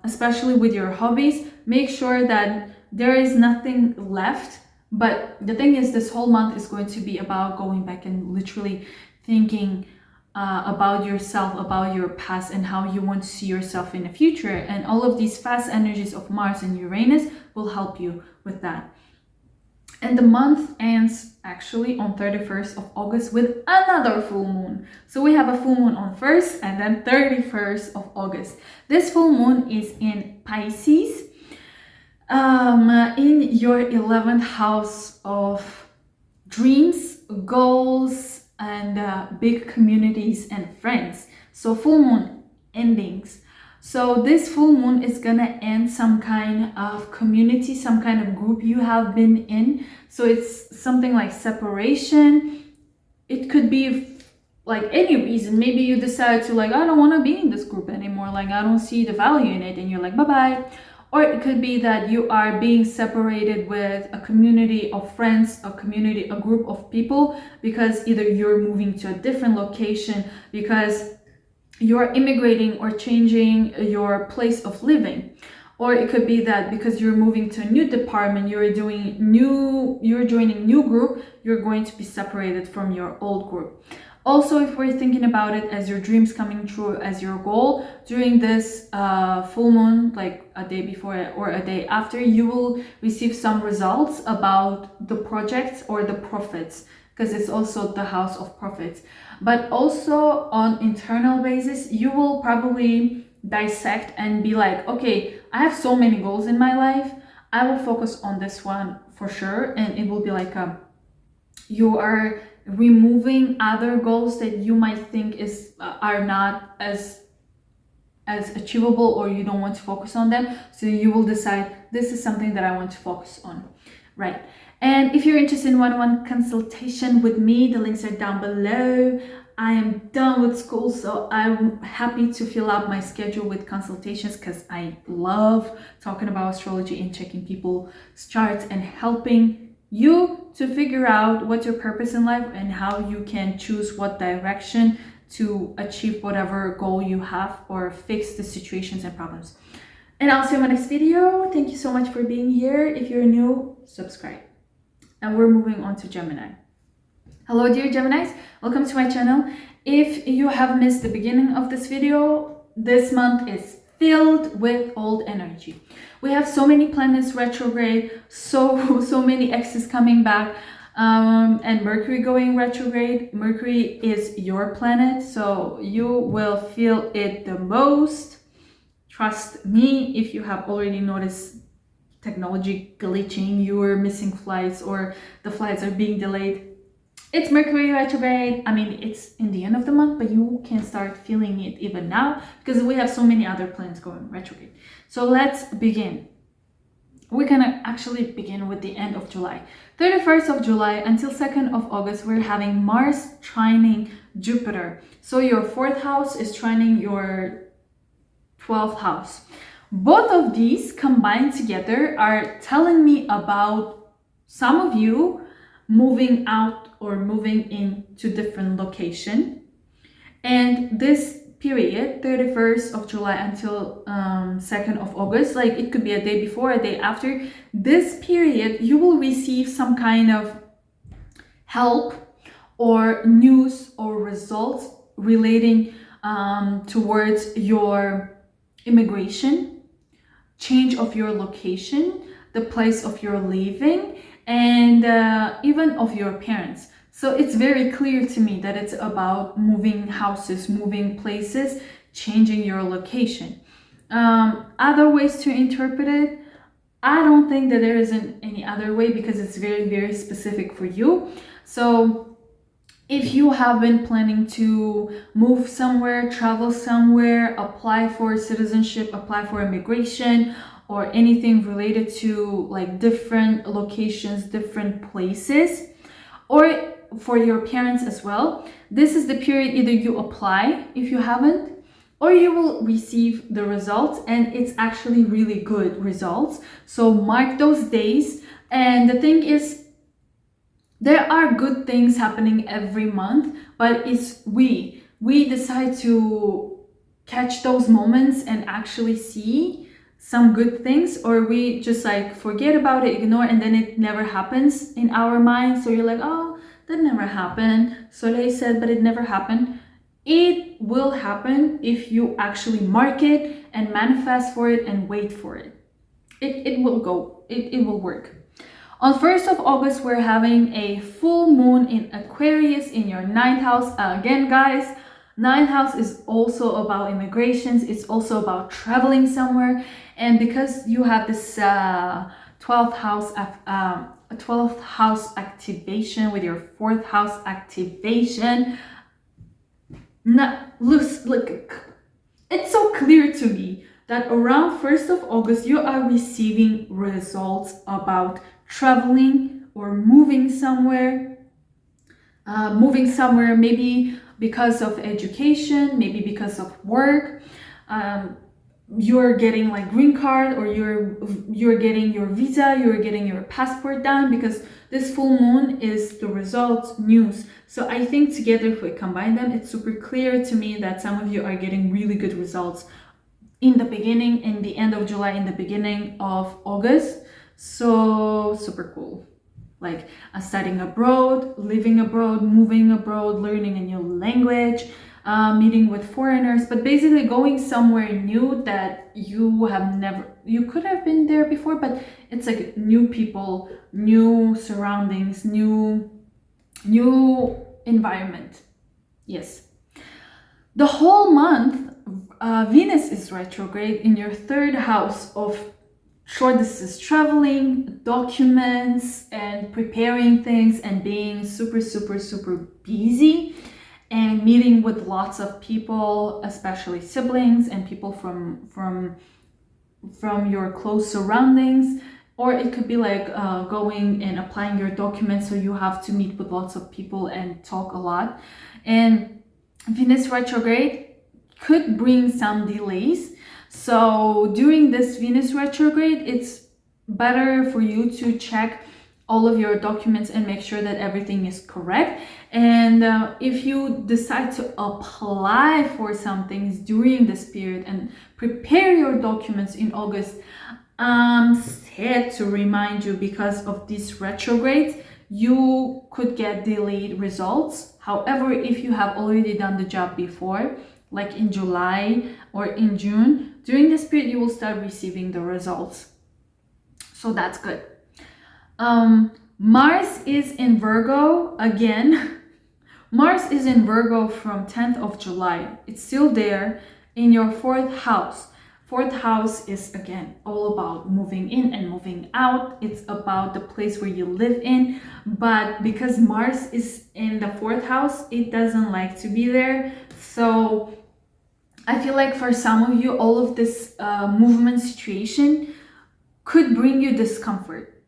especially with your hobbies, make sure that there is nothing left. But the thing is, this whole month is going to be about going back and literally thinking about yourself, about your past, and how you want to see yourself in the future. And all of these fast energies of Mars and Uranus will help you with that. And the month ends actually on 31st of August with another full moon. So we have a full moon on 1st and then 31st of August. This full moon is in Pisces, in your 11th house of dreams, goals, and big communities and friends. So full moon endings. So this full moon is gonna end some kind of community, some kind of group you have been in. So it's something like separation. It could be like any reason. Maybe you decide to like, I don't want to be in this group anymore. Like I don't see the value in it, and you're like, bye-bye. Or it could be that you are being separated with a community of friends, a group of people, because either you're moving to a different location, because you're immigrating or changing your place of living. Or it could be that because you're moving to a new department, you're joining new group, you're going to be separated from your old group. Also, if we're thinking about it as your dreams coming true as your goal, during this full moon, like a day before or a day after, you will receive some results about the projects or the profits, because it's also the house of profits. But also on internal basis, you will probably dissect and be like, okay, I have so many goals in my life, I will focus on this one for sure. And it will be like you are removing other goals that you might think are not as as achievable, or you don't want to focus on them. So you will decide, this is something that I want to focus on, right? And if you're interested in one-on-one consultation with me, the links are down below. I am done with school, so I'm happy to fill out my schedule with consultations, because I love talking about astrology and checking people's charts and helping you to figure out what's your purpose in life and how you can choose what direction to achieve whatever goal you have, or fix the situations and problems. And I'll see you in my next video. Thank you so much for being here. If you're new, subscribe. And we're moving on to Gemini. Hello dear Geminis, welcome to my channel. If you have missed the beginning of this video, this month is filled with old energy. We have so many planets retrograde, so many exes coming back, and Mercury going retrograde. Mercury is your planet, so you will feel it the most. Trust me, if you have already noticed technology glitching, you are missing flights, or the flights are being delayed. It's Mercury retrograde. I mean, it's in the end of the month, but you can start feeling it even now, because we have so many other planets going retrograde. So let's begin. We're gonna actually begin with the end of July. 31st of July until 2nd of August, we're having Mars trining Jupiter. So your 4th house is trining your 12th house. Both of these combined together are telling me about some of you moving out or moving into different location. And this period, 31st of July until 2nd of August, like it could be a day before, a day after, this period you will receive some kind of help or news or results relating towards your immigration, change of your location, the place of your living, and even of your parents. So it's very clear to me that it's about moving houses, moving places, changing your location. Other ways to interpret it, I don't think that there isn't any other way, because it's very specific for you. So if you have been planning to move somewhere, travel somewhere, apply for citizenship, apply for immigration, or anything related to like different locations, different places, or for your parents as well, this is the period either you apply if you haven't, or you will receive the results, and it's actually really good results. So mark those days. And the thing is, there are good things happening every month, but it's we decide to catch those moments and actually see some good things, or we just like forget about it, ignore, and then it never happens in our mind. So you're like, oh, that never happened. So they said, but it never happened. It will happen if you actually mark it and manifest for it and wait for it. It will go, it will work. On 1st of August, we're having a full moon in Aquarius in your 9th house. Again, guys, 9th house is also about immigrations. It's also about traveling somewhere. And because you have this 12th house activation with your 4th house activation, look, it's so clear to me that around 1st of August, you are receiving results about traveling or moving somewhere, maybe because of education, maybe because of work. You're getting like green card, or you're getting your visa, you're getting your passport done, because this full moon is the results news. So I think together, if we combine them, it's super clear to me that some of you are getting really good results in the beginning, in the end of July, in the beginning of August. So super cool. Like studying abroad, living abroad, moving abroad, learning a new language, meeting with foreigners, but basically going somewhere new that you could have been there before, but it's like new people, new surroundings, new environment. Yes. The whole month, Venus is retrograde in your 3rd house of short distance traveling, documents, and preparing things, and being super busy. and meeting with lots of people, especially siblings and people from your close surroundings. Or it could be like going and applying your documents, so you have to meet with lots of people and talk a lot. And Venus retrograde could bring some delays. So during this Venus retrograde, it's better for you to check all of your documents and make sure that everything is correct. And if you decide to apply for some things during this period and prepare your documents in August, I'm sad to remind you, because of these retrogrades, you could get delayed results. However, if you have already done the job before, like in July or in June, during this period you will start receiving the results. So that's good. Mars is in Virgo again. Mars is in Virgo from 10th of July. It's still there in your 4th house. 4th house is again all about moving in and moving out. It's about the place where you live in. But because Mars is in the 4th house, it doesn't like to be there. So I feel like for some of you, all of this movement situation could bring you discomfort.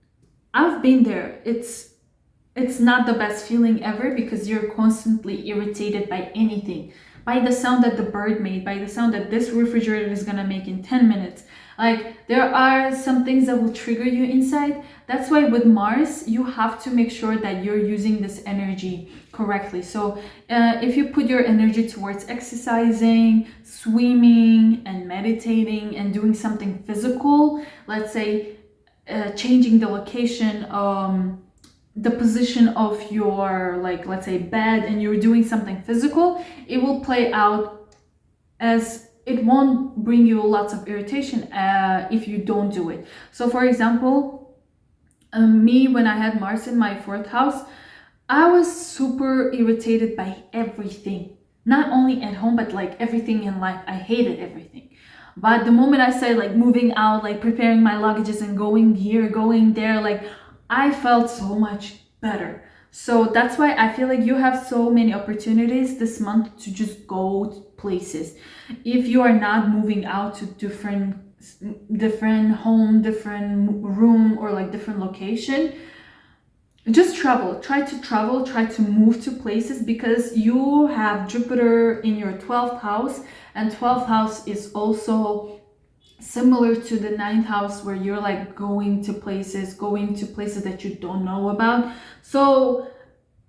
I've been there. It's not the best feeling ever, because you're constantly irritated by anything, by the sound that the bird made, by the sound that this refrigerator is gonna make in 10 minutes. Like, there are some things that will trigger you inside. That's why with Mars, you have to make sure that you're using this energy correctly. So if you put your energy towards exercising, swimming, and meditating, and doing something physical, let's say changing the location, the position of your, like, let's say bed, and you're doing something physical, it will play out as, it won't bring you lots of irritation if you don't do it. So for example, me, when I had Mars in my 4th house, I was super irritated by everything, not only at home, but like everything in life. I hated everything. But the moment I started like moving out, like preparing my luggages and going here, going there, like I felt so much better. So that's why I feel like you have so many opportunities this month to just go places. If you are not moving out to different home, different room, or like different location, just travel. Try to move to places, because you have Jupiter in your 12th house, and 12th house is also similar to the 9th house, where you're like going to places that you don't know about. So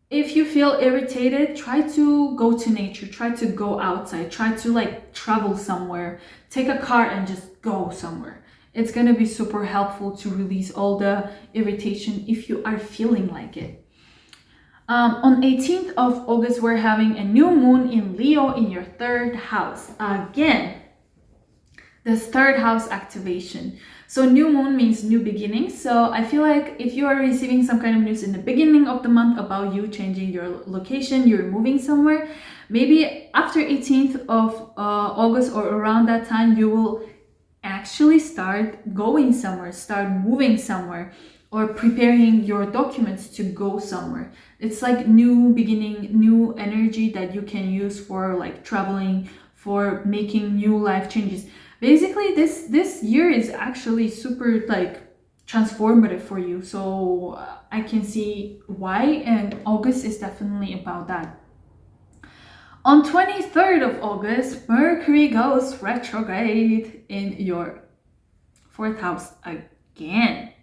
if you feel irritated, try to go to nature, try to go outside, try to like travel somewhere, take a car and just go somewhere. It's going to be super helpful to release all the irritation if you are feeling like it. On 18th of August, we're having a new moon in Leo in your 3rd house. Again, this 3rd house activation. So new moon means new beginnings. So I feel like if you are receiving some kind of news in the beginning of the month about you changing your location, you're moving somewhere, maybe after 18th of August or around that time, you will actually start going somewhere, start moving somewhere, or preparing your documents to go somewhere. It's like new beginning, new energy that you can use for like traveling, for making new life changes. Basically, this year is actually super like transformative for you. So I can see why, and August is definitely about that. On 23rd of August, Mercury goes retrograde in your 4th house again.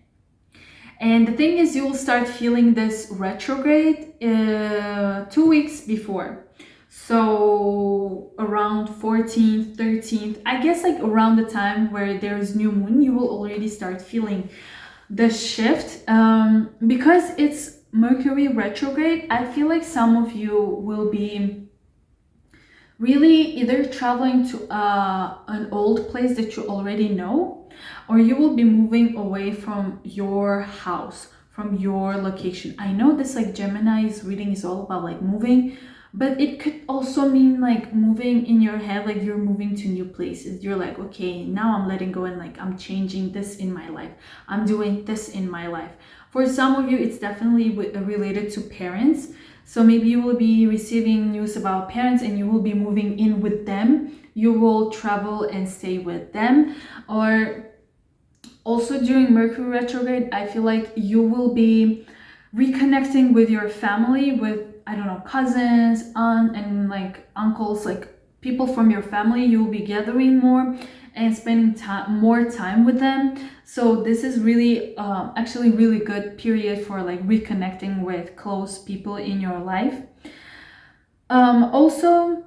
And the thing is, you will start feeling this retrograde 2 weeks before. So around 14th, 13th, I guess like around the time where there is new moon, you will already start feeling the shift. Because it's Mercury retrograde, I feel like some of you will be really either traveling to an old place that you already know, or you will be moving away from your house, from your location. I know this like Gemini's reading is all about like moving, but it could also mean like moving in your head, like you're moving to new places. You're like, okay, now I'm letting go and like I'm changing this in my life. I'm doing this in my life. For some of you, it's definitely related to parents. So maybe you will be receiving news about parents and you will be moving in with them. You will travel and stay with them. Or also during Mercury retrograde, I feel like you will be reconnecting with your family, with, I don't know, cousins, aunt, and like uncles, like people from your family. You will be gathering more and spending more time with them. So this is really actually really good period for like reconnecting with close people in your life. Also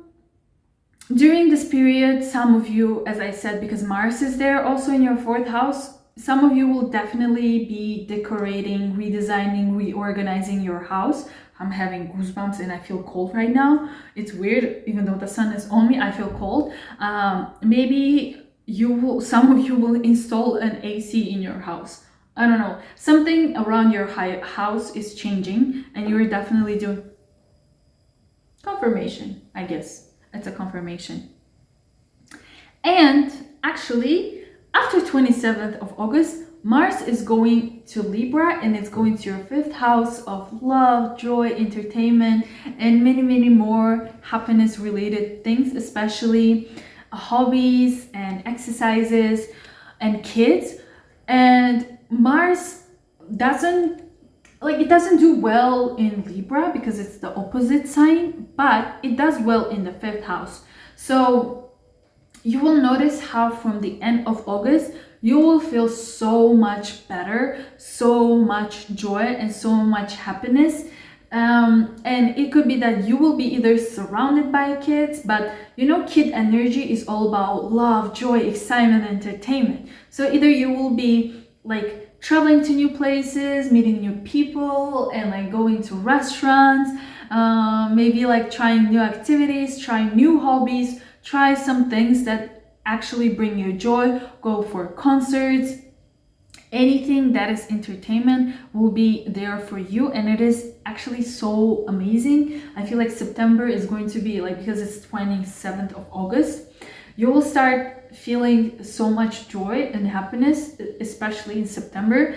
during this period, some of you, as I said, because Mars is there also in your 4th house, some of you will definitely be decorating, redesigning, reorganizing your house. I'm having goosebumps and I feel cold right now. It's weird, even though the sun is on me, I feel cold. Maybe some of you will install an AC in your house. I don't know, something around your house is changing and you're definitely doing confirmation. I guess it's a confirmation. And actually after 27th of August, Mars is going to Libra and it's going to your 5th house of love, joy, entertainment, and many more happiness related things, especially hobbies and exercises and kids. And Mars doesn't do well in Libra because it's the opposite sign, but it does well in the 5th house. So you will notice how from the end of August you will feel so much better, so much joy, and so much happiness. And it could be that you will be either surrounded by kids, but you know, kid energy is all about love, joy, excitement, entertainment. So either you will be like traveling to new places, meeting new people, and like going to restaurants, maybe like trying new activities, trying new hobbies, try some things that actually bring you joy, go for concerts. Anything that is entertainment will be there for you, and it is actually so amazing. I feel like September is going to be like, because it's 27th of August, you will start feeling so much joy and happiness, especially in September.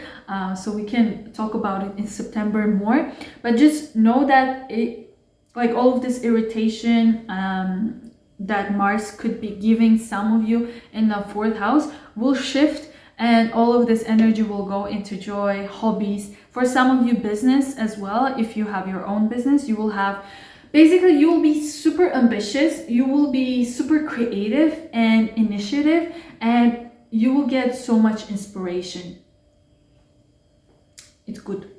So we can talk about it in September more, but just know that it, like all of this irritation that Mars could be giving some of you in the 4th house will shift, and all of this energy will go into joy, hobbies. For some of you, business as well. If you have your own business, you will have, basically you will be super ambitious, you will be super creative and initiative, and you will get so much inspiration. It's good.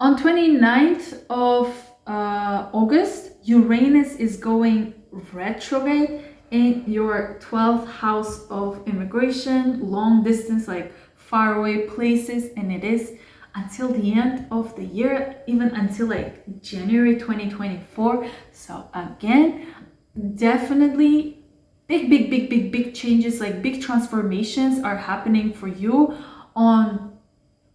On 29th of August, Uranus is going retrograde in your 12th house of immigration, long distance, like far away places, and it is until the end of the year, even until like January 2024. So again, definitely big changes, like big transformations are happening for you on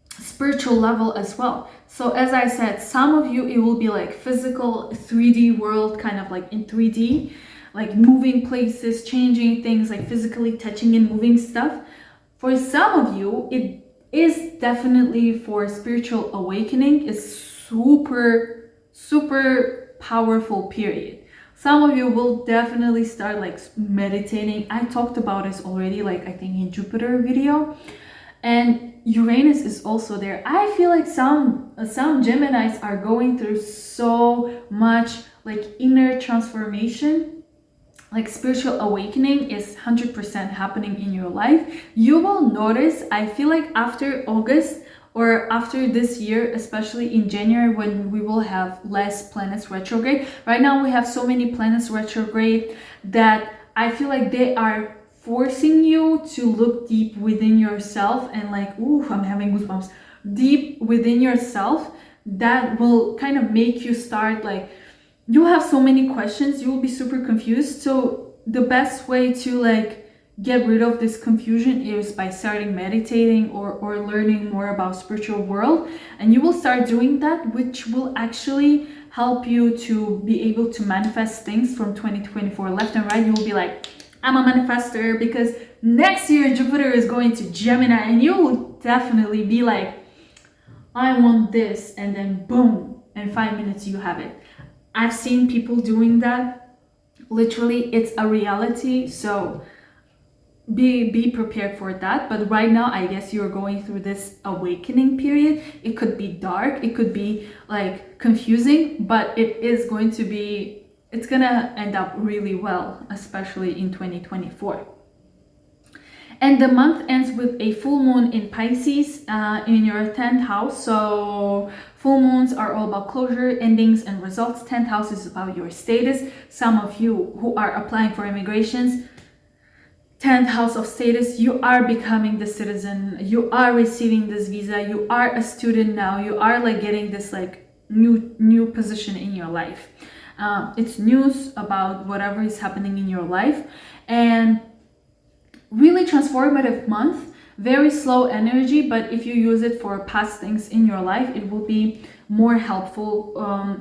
spiritual level as well. So as I said, some of you, it will be like physical 3D world, kind of like in 3D, like moving places, changing things, like physically touching and moving stuff. For some of you, it is definitely for spiritual awakening. It's super powerful period. Some of you will definitely start like meditating. I talked about this already, like I think in Jupiter video. And Uranus is also there. I feel like some Geminis are going through so much like inner transformation, like spiritual awakening is 100% happening in your life. You will notice, I feel like after August or after this year, especially in January, when we will have less planets retrograde. Right now we have so many planets retrograde that I feel like they are forcing you to look deep within yourself, and like, ooh, I'm having goosebumps, deep within yourself. That will kind of make you start like, you have so many questions, you will be super confused. So the best way to like get rid of this confusion is by starting meditating or learning more about spiritual world, and you will start doing that, which will actually help you to be able to manifest things from 2024 left and right. You will be like, I'm a manifester, because next year Jupiter is going to Gemini, and you will definitely be like, I want this, and then boom, in 5 minutes you have it. I've seen people doing that. Literally, it's a reality. So be prepared for that. But right now, I guess you're going through this awakening period. It could be dark, it could be like confusing, but it is going to be, it's gonna end up really well, especially in 2024. And the month ends with a full moon in Pisces in your 10th house. So full moons are all about closure, endings, and results. 10th house is about your status. Some of you who are applying for immigrations, 10th house of status, you are becoming the citizen, you are receiving this visa, you are a student now, you are like getting this like new position in your life. It's news about whatever is happening in your life, and really transformative month. Very slow energy, but if you use it for past things in your life, it will be more helpful.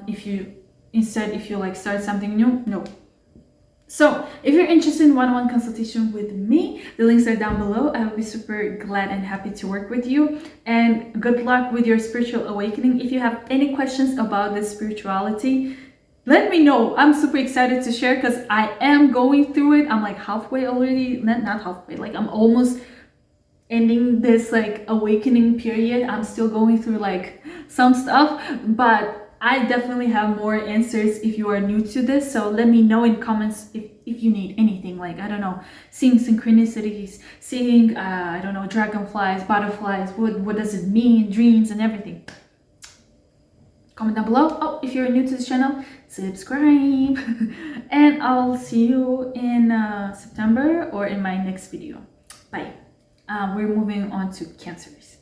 If you like start something new. No. So if you're interested in one-on-one consultation with me, the links are down below. I will be super glad and happy to work with you, and good luck with your spiritual awakening. If you have any questions about this spirituality, let me know. I'm super excited to share because I am going through it. I'm like halfway already, not halfway, like I'm almost ending this like awakening period. I'm still going through like some stuff, but I definitely have more answers if you are new to this. So let me know in comments if you need anything, like, I don't know, seeing synchronicities, seeing, I don't know, dragonflies, butterflies, what does it mean, dreams and everything. Comment down below. Oh, if you're new to this channel, subscribe. And I'll see you in September or in my next video. Bye. We're moving on to Cancers.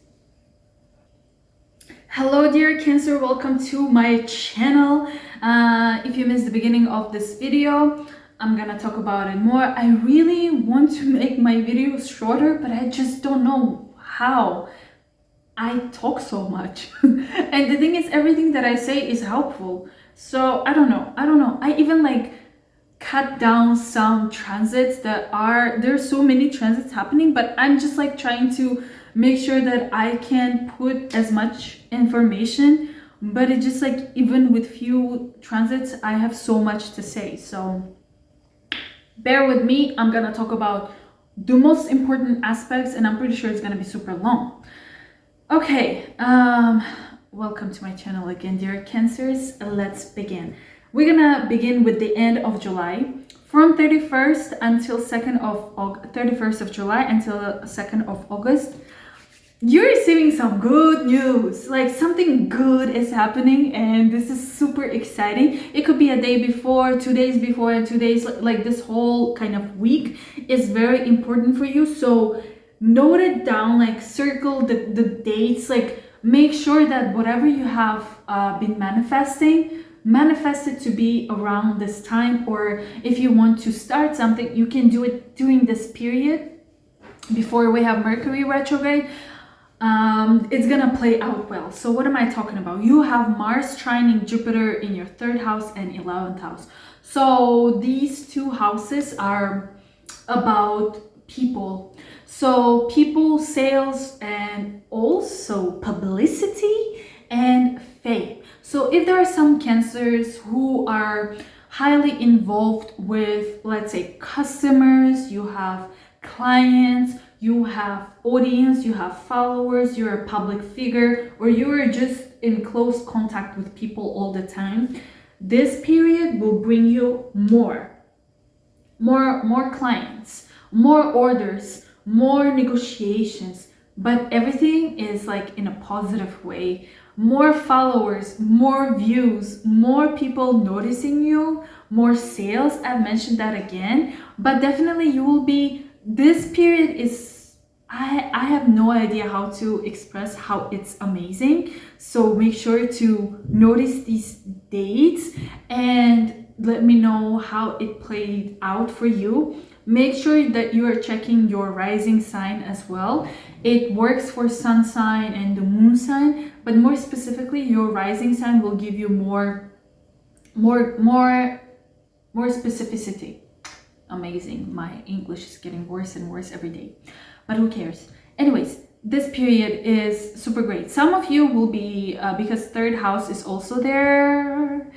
Hello dear Cancer, welcome to my channel. If you missed the beginning of this video, I'm gonna talk about it more. I really want to make my videos shorter, but I just don't know how. I talk so much. And the thing is, everything that I say is helpful. So I don't know. I even like cut down some transits there's so many transits happening, but I'm just like trying to make sure that I can put as much information, but it just like, even with few transits, I have so much to say. So bear with me. I'm gonna talk about the most important aspects, and I'm pretty sure it's gonna be super long. Okay, welcome to my channel again, dear Cancers. Let's begin. We're gonna begin with the end of July, from 31st until 31st of July until 2nd of August. You're receiving some good news, like something good is happening, and this is super exciting. It could be a day before, 2 days before, and 2 days, like this whole kind of week is very important for you. So note it down, like circle the dates, like make sure that whatever you have been manifesting, manifest it to be around this time, or if you want to start something, you can do it during this period before we have Mercury retrograde. It's gonna play out well. So what am I talking about? You have Mars trining Jupiter in your 3rd house and 11th house. So these two houses are about people. So people, sales, and also publicity and faith. So if there are some Cancers who are highly involved with, let's say, customers, you have clients, you have audience, you have followers, you're a public figure, or you're just in close contact with people all the time, this period will bring you more clients, more orders, more negotiations, but everything is like in a positive way. More followers, more views, more people noticing you, more sales. I've mentioned that again, but definitely you will be, this period is, I have no idea how to express how it's amazing. So make sure to notice these dates and let me know how it played out for you. Make sure that you are checking your rising sign as well. It works for sun sign and the moon sign, but more specifically, your rising sign will give you more specificity. Amazing. My English is getting worse and worse every day, but who cares? Anyways, this period is super great. Some of you will be, because 3rd house is also there,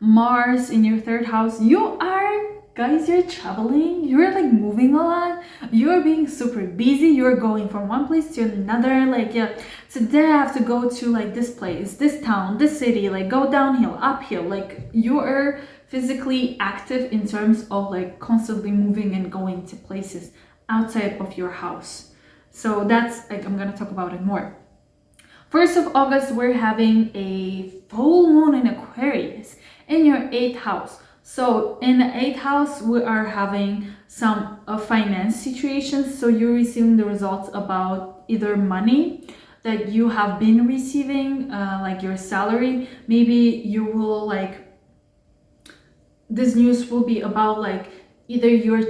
Mars in your third house. You are, guys, you're traveling, you're like moving a lot, you're being super busy, you're going from one place to another. Like, yeah, today I have to go to like this place, this town, this city, like go downhill, uphill. Like, you are physically active in terms of like constantly moving and going to places outside of your house. So that's like, I'm gonna talk about it more. 1st of August, we're having a full moon in Aquarius in your 8th house. So in the 8th house, we are having some finance situations. So you're receiving the results about either money that you have been receiving, like your salary. Maybe you will like, this news will be about like either your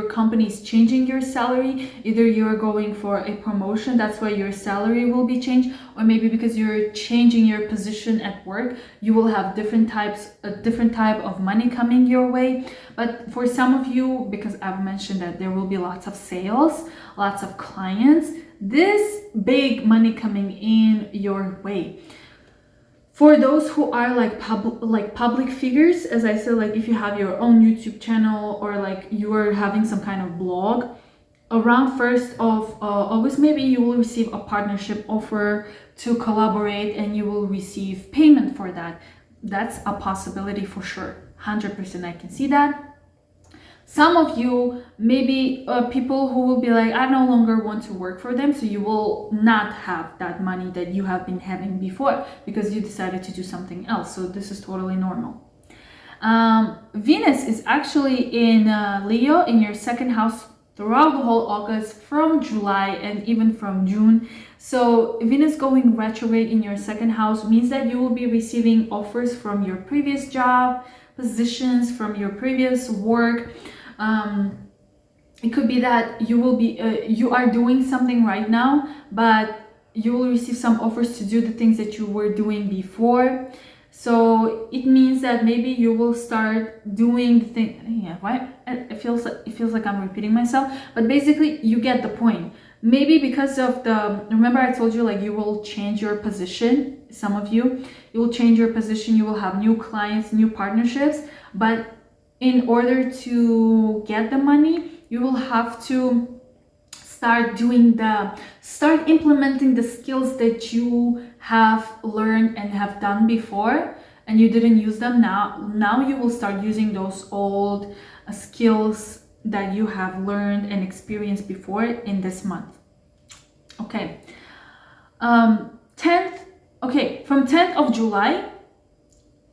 company is changing your salary, either you're going for a promotion, that's why your salary will be changed, or maybe because you're changing your position at work, you will have a different type of money coming your way. But for some of you, because I've mentioned that there will be lots of sales, lots of clients, this big money coming in your way. For those who are like public figures, as I said, like if you have your own YouTube channel or like you are having some kind of blog, around 1st of August, maybe you will receive a partnership offer to collaborate and you will receive payment for that. That's a possibility for sure. 100% I can see that. Some of you, maybe people who will be like, I no longer want to work for them. So you will not have that money that you have been having before because you decided to do something else. So this is totally normal. Venus is actually in Leo in your 2nd house throughout the whole August, from July and even from June. So Venus going retrograde in your 2nd house means that you will be receiving offers from your previous job, positions from your previous work. It could be that you are doing something right now, but you will receive some offers to do the things that you were doing before. So it means that maybe you will start doing the thing. Yeah, why? It feels like I'm repeating myself, but basically you get the point. Maybe because of remember I told you like you will change your position. Some of you will change your position. You will have new clients, new partnerships, but in order to get the money, you will have to start implementing the skills that you have learned and have done before, and you didn't use them. Now you will start using those old skills that you have learned and experienced before in this month. Okay. 10th, okay, from 10th of July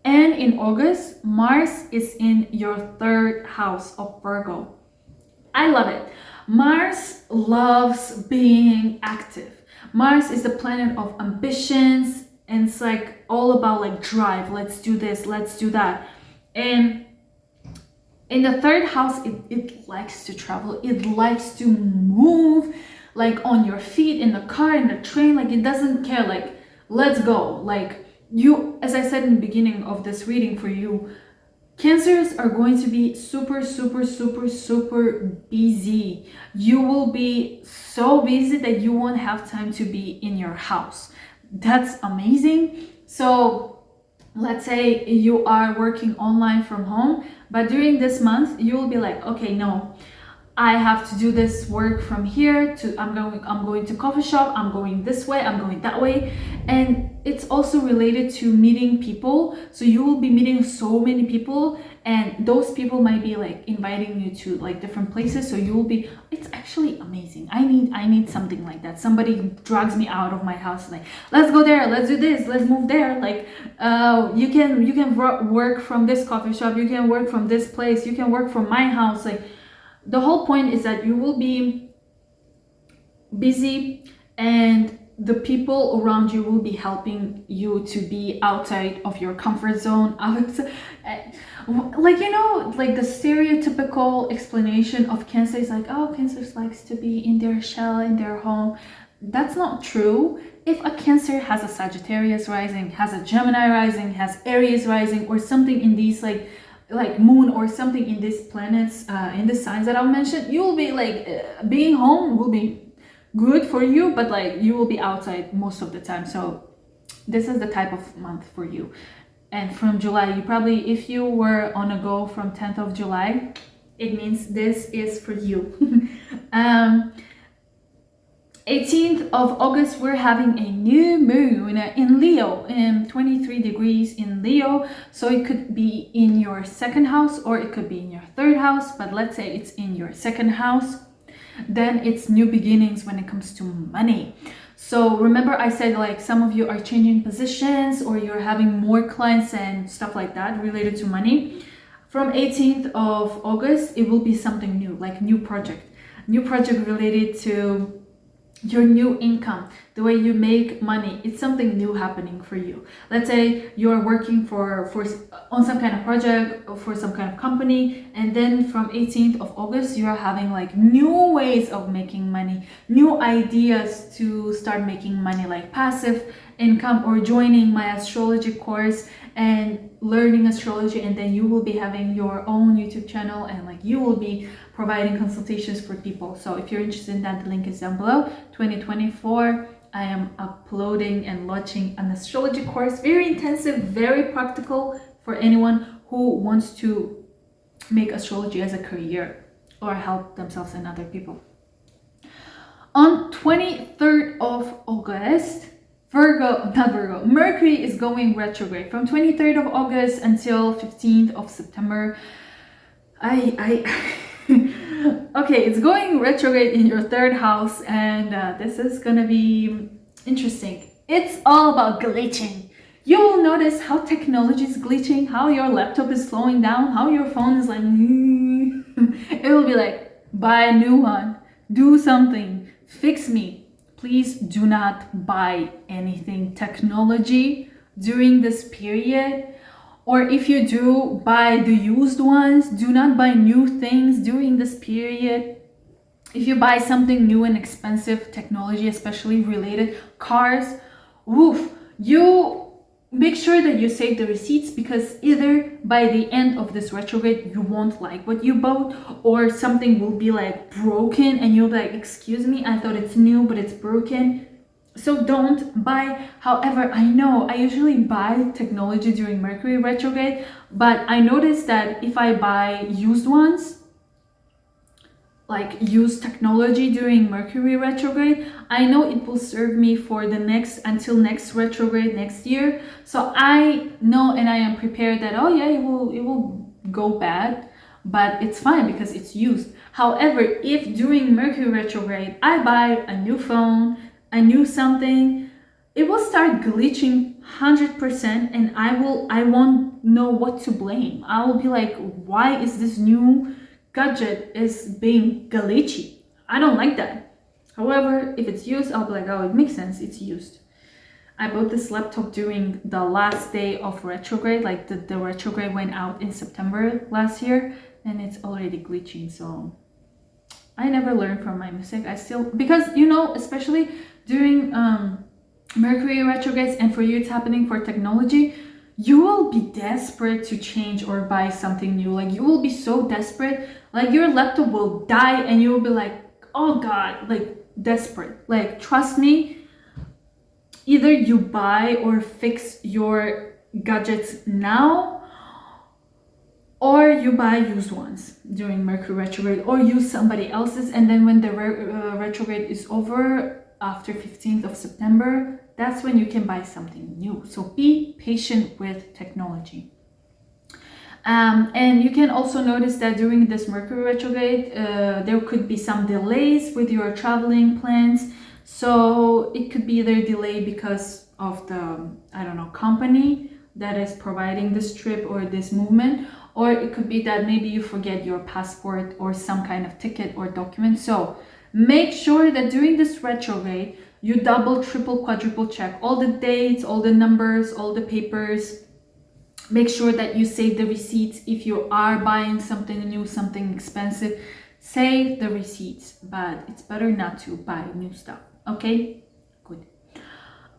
and in August, Mars is in your 3rd house of Virgo. I love it. Mars loves being active. Mars is the planet of ambitions, and it's like all about like drive. Let's do this, let's do that. And in the 3rd house, it likes to travel. It likes to move, like on your feet, in the car, in the train. Like it doesn't care. Like, let's go. Like you, as I said in the beginning of this reading for you, Cancers are going to be super, super, super, super busy. You will be so busy that you won't have time to be in your house. That's amazing. So let's say you are working online from home, but during this month, you will be like, okay, no, I have to do this work from here to, I'm going to coffee shop, I'm going this way, I'm going that way. And it's also related to meeting people. So you will be meeting so many people, and those people might be like inviting you to like different places. So you will be, it's actually amazing. I need something like that. Somebody drags me out of my house, like, let's go there, let's do this, let's move there. Like, you can work from this coffee shop, you can work from this place, you can work from my house. Like, the whole point is that you will be busy, and the people around you will be helping you to be outside of your comfort zone. Like, you know, like the stereotypical explanation of Cancer is like, oh, Cancer likes to be in their shell, in their home. That's not true. If a Cancer has a Sagittarius rising, has a Gemini rising, has Aries rising, or something in these like moon or something in these planets, in the signs that I'll mention, you will be like, being home will be good for you, but like you will be outside most of the time. So this is the type of month for you. And from July, you probably, if you were on a go from 10th of July, it means this is for you. 18th of August, we're having a new moon in Leo, in 23 degrees in Leo. So it could be in your second house or it could be in your third house, but let's say it's in your second house. Then it's new beginnings when it comes to money. So remember I said like some of you are changing positions or you're having more clients and stuff like that related to money. From 18th of August, it will be something new, like new project related to your new income, the way you make money. It's something new happening for you. Let's say you're working on some kind of project or for some kind of company, and then from 18th of August you're having like new ways of making money, new ideas to start making money, like passive income, or joining my astrology course and learning astrology, and then you will be having your own YouTube channel and like you will be providing consultations for people. So if you're interested in that, the link is down below. 2024, I am uploading and launching an astrology course, very intensive, very practical for anyone who wants to make astrology as a career or help themselves and other people. On 23rd of August, Mercury is going retrograde from 23rd of August until 15th of September. Okay, it's going retrograde in your third house, and this is gonna be interesting. It's all about glitching. You will notice how technology is glitching, how your laptop is slowing down, how your phone is like it will be like, buy a new one, do something, fix me. Please do not buy anything technology during this period. Or if you do, buy the used ones. Do not buy new things during this period. If you buy something new and expensive technology, especially related cars, you make sure that you save the receipts, because either by the end of this retrograde you won't like what you bought, or something will be like broken and you'll be like, excuse me, I thought it's new but it's broken. So don't buy. However, I know I usually buy technology during Mercury retrograde, but I noticed that if I buy used ones, like used technology during Mercury retrograde, I know it will serve me for the until next retrograde next year. So I know and I am prepared that, oh yeah, it will go bad, but it's fine because it's used. However, if during Mercury retrograde I buy a new phone, a new something, it will start glitching 100%, and I won't know what to blame. I will be like, why is this new gadget is being glitchy? I don't like that. However, if it's used, I'll be like, oh, it makes sense, it's used. I bought this laptop during the last day of retrograde, like the retrograde went out in September last year, and it's already glitching. So I never learned from my mistake. I still, because you know, especially during Mercury retrogrades, and for you it's happening for technology, you will be desperate to change or buy something new. Like you will be so desperate, like your laptop will die and you will be like, oh god, like desperate. Like trust me, either you buy or fix your gadgets now, or you buy used ones during Mercury retrograde, or use somebody else's, and then when the retrograde is over after 15th of September, that's when you can buy something new. So be patient with technology. And you can also notice that during this Mercury retrograde, there could be some delays with your traveling plans. So it could be either delay because of the, I don't know, company that is providing this trip or this movement, or it could be that maybe you forget your passport or some kind of ticket or document. So make sure that during this retrograde, you double, triple, quadruple check all the dates, all the numbers, all the papers. Make sure that you save the receipts. If you are buying something new, something expensive, save the receipts, but it's better not to buy new stuff. Okay, good.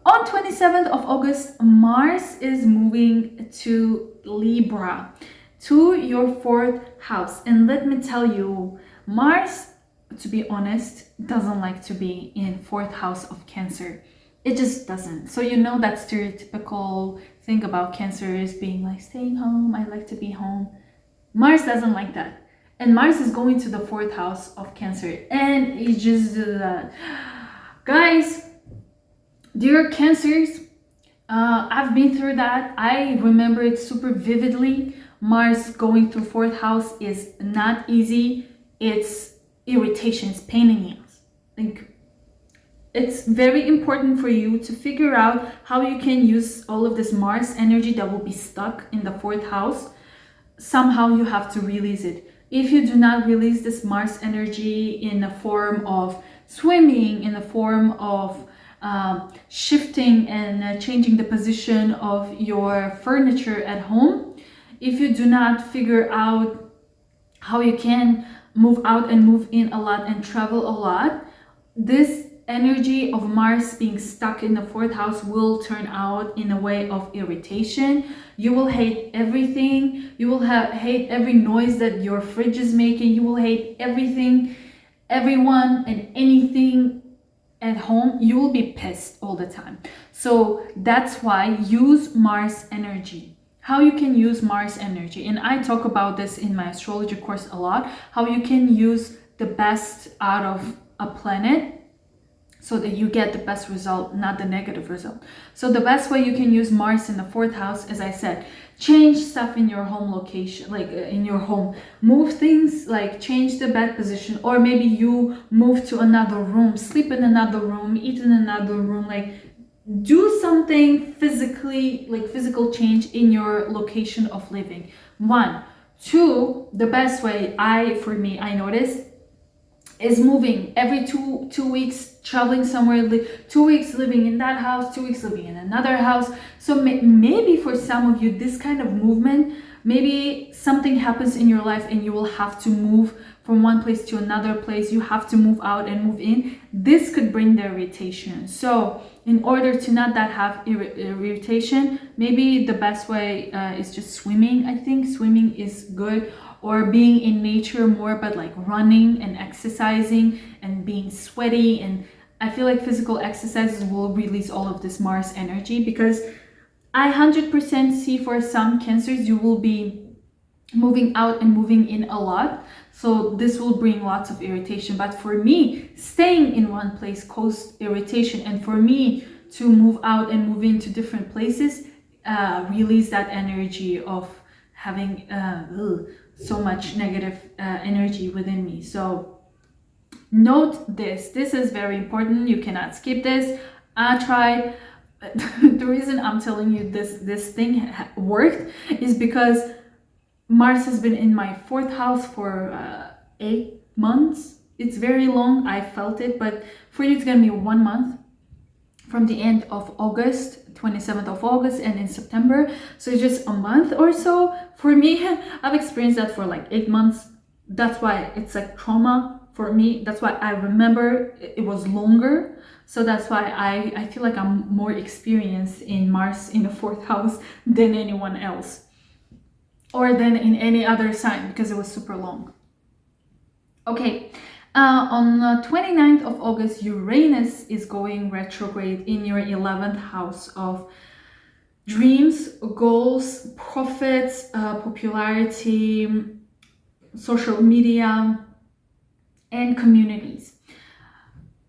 On 27th of August, Mars is moving to Libra, to your fourth house. And let me tell you, Mars, to be honest, doesn't like to be in fourth house of Cancer. It just doesn't. So you know that stereotypical thing about Cancer is being like staying home, I like to be home. Mars doesn't like that. And Mars is going to the 4th house of Cancer, and it just guys, dear Cancers, I've been through that. I remember it super vividly. Mars going through 4th house is not easy. It's irritation, it's pain in the ass. Like, it's very important for you to figure out how you can use all of this Mars energy that will be stuck in the 4th house. Somehow you have to release it. If you do not release this Mars energy in the form of swimming, in the form of shifting and changing the position of your furniture at home, if you do not figure out how you can move out and move in a lot and travel a lot, this energy of Mars being stuck in the 4th house will turn out in a way of irritation. You will hate everything. You will hate every noise that your fridge is making. You will hate everything, everyone, and anything at home. You will be pissed all the time. So that's why use Mars energy. How you can use Mars energy, and I talk about this in my astrology course a lot, how you can use the best out of a planet so that you get the best result, not the negative result. So the best way you can use Mars in the 4th house, as I said, change stuff in your home location, like in your home, move things, like change the bed position, or maybe you move to another room, sleep in another room, eat in another room, like do something physically, like physical change in your location of living. 1. 2, the best way for me I noticed is moving every two weeks, traveling somewhere, 2 weeks living in that house, 2 weeks living in another house. So maybe for some of you, this kind of movement, maybe something happens in your life and you will have to move from one place to another place. You have to move out and move in. This could bring the irritation. So in order to not have irritation, maybe the best way is just swimming. I think swimming is good, or being in nature more, but like running and exercising and being sweaty. And I feel like physical exercises will release all of this Mars energy, because I 100% see for some Cancers you will be moving out and moving in a lot, so this will bring lots of irritation. But for me, staying in one place causes irritation, and for me to move out and move into different places release that energy of having so much negative energy within me. So note this is very important. You cannot skip this. I tried. The reason I'm telling you this thing worked is because Mars has been in my 4th house for 8 months. It's very long. I felt it, but for you it's gonna be 1 month from the end of August, 27th of August, and in September. So it's just a month or so. For me, I've experienced that for like 8 months. That's why it's like trauma for me. That's why I remember it was longer. So that's why I feel like I'm more experienced in Mars in the 4th house than anyone else, or than in any other sign, because it was super long. Okay, on 29th of August, Uranus is going retrograde in your 11th house of dreams, goals, profits, popularity, social media, and communities.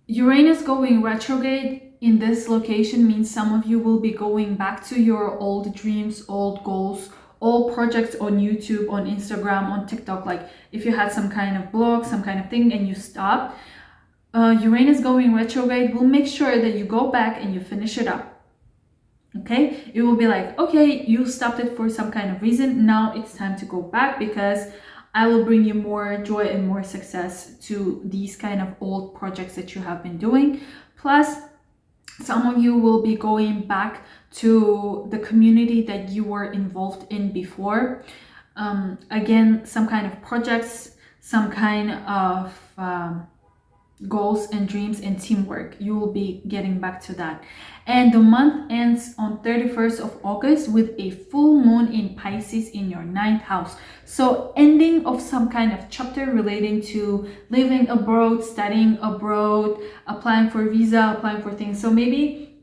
Uranus going retrograde in this location means some of you will be going back to your old dreams, old goals, all projects on YouTube, on Instagram, on TikTok. Like if you had some kind of blog, some kind of thing, and you stopped, Uranus going retrograde will make sure that you go back and you finish it up. Okay, it will be like, okay, you stopped it for some kind of reason, now it's time to go back, because I will bring you more joy and more success to these kind of old projects that you have been doing. Plus, some of you will be going back to the community that you were involved in before. Again, some kind of projects, some kind of goals and dreams and teamwork. You will be getting back to that. And the month ends on 31st of August with a full moon in Pisces in your 9th house. So ending of some kind of chapter relating to living abroad, studying abroad, applying for visa, applying for things. So maybe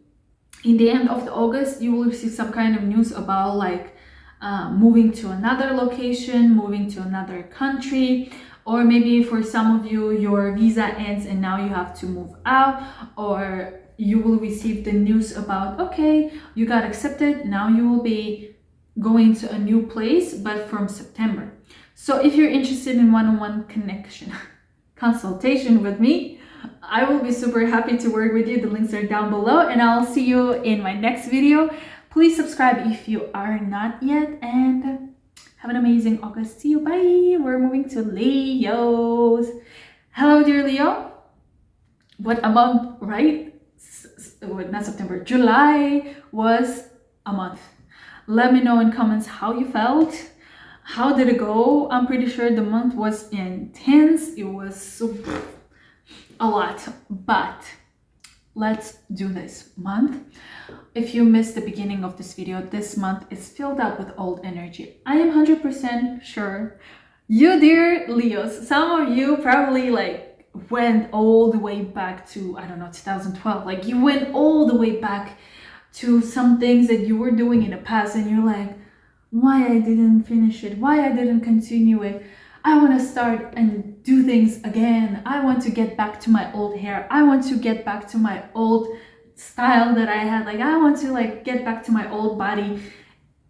in the end of the August, you will receive some kind of news about like moving to another location, moving to another country, or maybe for some of you, your visa ends and now you have to move out, or you will receive the news about, okay, you got accepted, now you will be going to a new place, but from September. So if you're interested in one-on-one connection, consultation with me, I will be super happy to work with you. The links are down below, and I'll see you in my next video. Please subscribe if you are not yet, and have an amazing August. See you, bye. We're moving to Leos. Hello, dear Leo. What a month, right? Not September, July was a month. Let me know in comments how you felt. How did it go? I'm pretty sure the month was intense. It was super, a lot, but let's do this month. If you missed the beginning of this video, this month is filled up with old energy. I am 100% sure you, dear Leos, some of you probably like went all the way back to, I don't know, 2012. Like you went all the way back to some things that you were doing in the past, and you're like, why I didn't finish it, why I didn't continue it. I want to start and do things again. I want to get back to my old hair. I want to get back to my old style that I had. Like I want to like get back to my old body.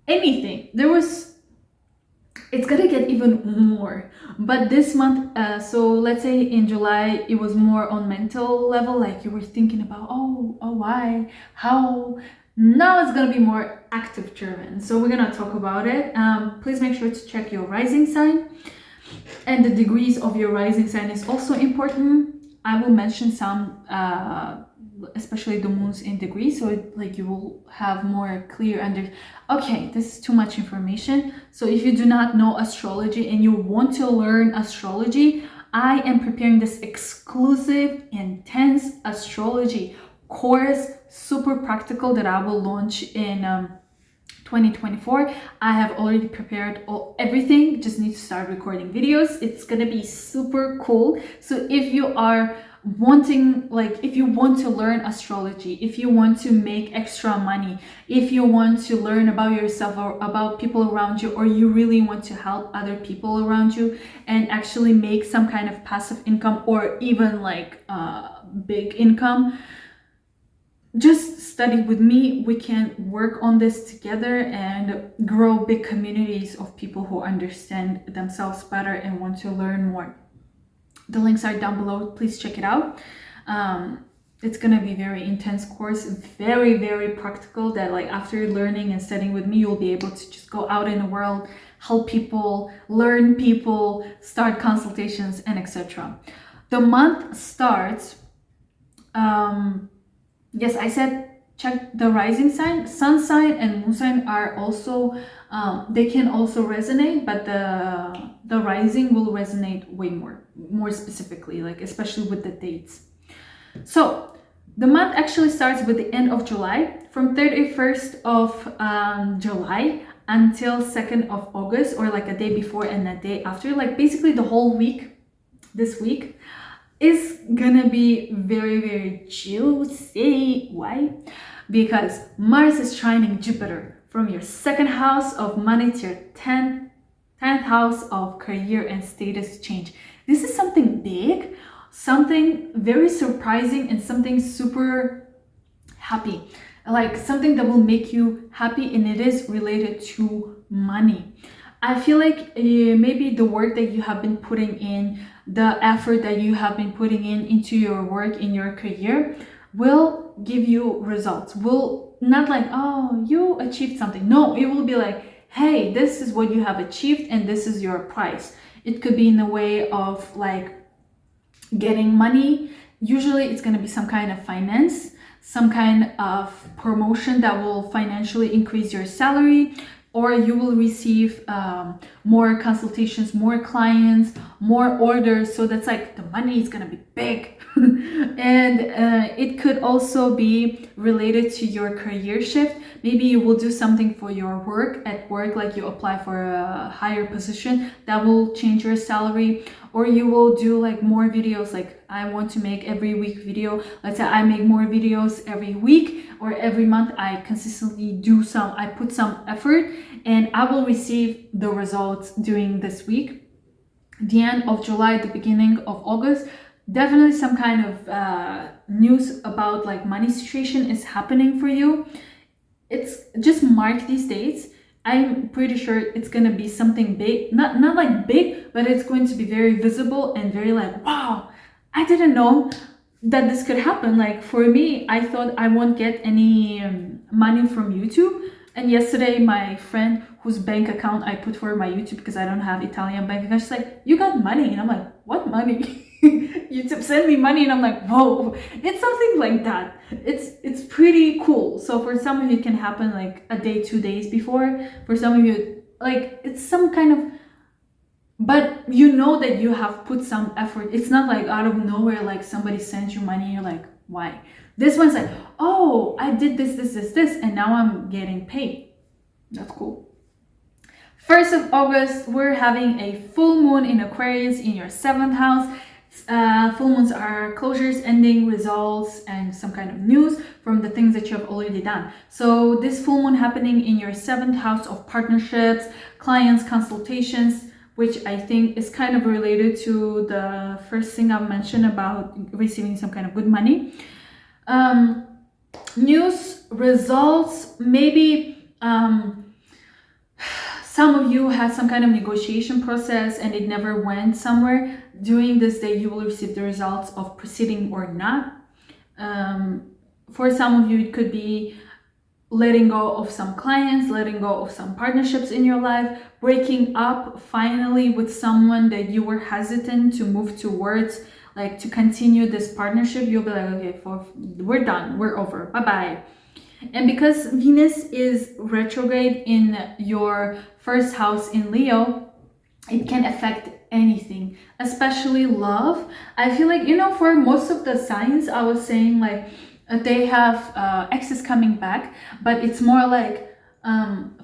Anything. It's gonna get even more. But this month, so let's say in July, it was more on mental level. Like you were thinking about, oh, why, how. Now it's gonna be more active driven. So we're gonna talk about it. Please make sure to check your rising sign. And the degrees of your rising sign is also important. I will mention some, especially the moons in degrees, so like you will have more clear okay, this is too much information. So if you do not know astrology and you want to learn astrology, I am preparing this exclusive, intense astrology course, super practical, that I will launch in 2024. I have already prepared everything, just need to start recording videos. It's gonna be super cool. So if you are wanting, like if you want to learn astrology, if you want to make extra money, if you want to learn about yourself or about people around you, or you really want to help other people around you and actually make some kind of passive income, or even like big income, just study with me. We can work on this together and grow big communities of people who understand themselves better and want to learn more. The links are down below. Please check it out. It's gonna be very intense course, very, very practical, that like after learning and studying with me, you'll be able to just go out in the world, help people, learn people, start consultations, and etc. The month starts, yes, I said check the rising sign. Sun sign and moon sign are also, they can also resonate, but the rising will resonate way more specifically, like especially with the dates. So the month actually starts with the end of July, from 31st of July until 2nd of August, or like a day before and a day after. Like basically the whole week, this week, is gonna be very, very juicy. Why? Because Mars is trining Jupiter from your 2nd house of money to your 10th house of career and status change. This is something big, something very surprising, and something super happy, like something that will make you happy, and it is related to money. I feel like maybe the work that you have been putting in, the effort that you have been putting into your work, in your career, will give you results. Will not like, oh, you achieved something. No, it will be like, hey, this is what you have achieved and this is your price. It could be in the way of like getting money. Usually it's going to be some kind of finance, some kind of promotion that will financially increase your salary, or you will receive more consultations, more clients, more orders. So that's like the money is going to be big. And it could also be related to your career shift. Maybe you will do something for your work at work, like you apply for a higher position that will change your salary, or you will do like more videos, like I want to make every week video. Let's say I make more videos every week or every month. I consistently I put some effort, and I will receive the results during this week, the end of July, the beginning of August. Definitely some kind of news about like money situation is happening for you. It's just mark these dates. I'm pretty sure it's gonna be something big, not like big, but it's going to be very visible and very like, wow, I didn't know that this could happen. Like for me, I thought I won't get any money from YouTube. And yesterday, my friend whose bank account I put for my YouTube, because I don't have Italian bank account, she's like, you got money. And I'm like, what money? YouTube sent me money, and I'm like, whoa, it's something like that. It's pretty cool. So for some of you, it can happen like a day, 2 days before. For some of you, like it's some kind of, but you know that you have put some effort. It's not like out of nowhere, like somebody sends you money, you're like, why? This one's like, oh, I did this, and now I'm getting paid. That's cool. 1st of August, we're having a full moon in Aquarius in your 7th house. Full moons are closures, ending, results, and some kind of news from the things that you have already done. So this full moon happening in your 7th house of partnerships, clients, consultations, which I think is kind of related to the first thing I mentioned about receiving some kind of good money. News, results, maybe some of you had some kind of negotiation process and it never went somewhere. During this day, you will receive the results of proceeding or not. For some of you, it could be letting go of some clients, letting go of some partnerships in your life, breaking up finally with someone that you were hesitant to move towards, like to continue this partnership. You'll be like, okay, we're done, we're over, bye-bye. And because Venus is retrograde in your 1st house in Leo, it can affect anything, especially love. I feel like, you know, for most of the signs, I was saying like they have exes coming back, but it's more like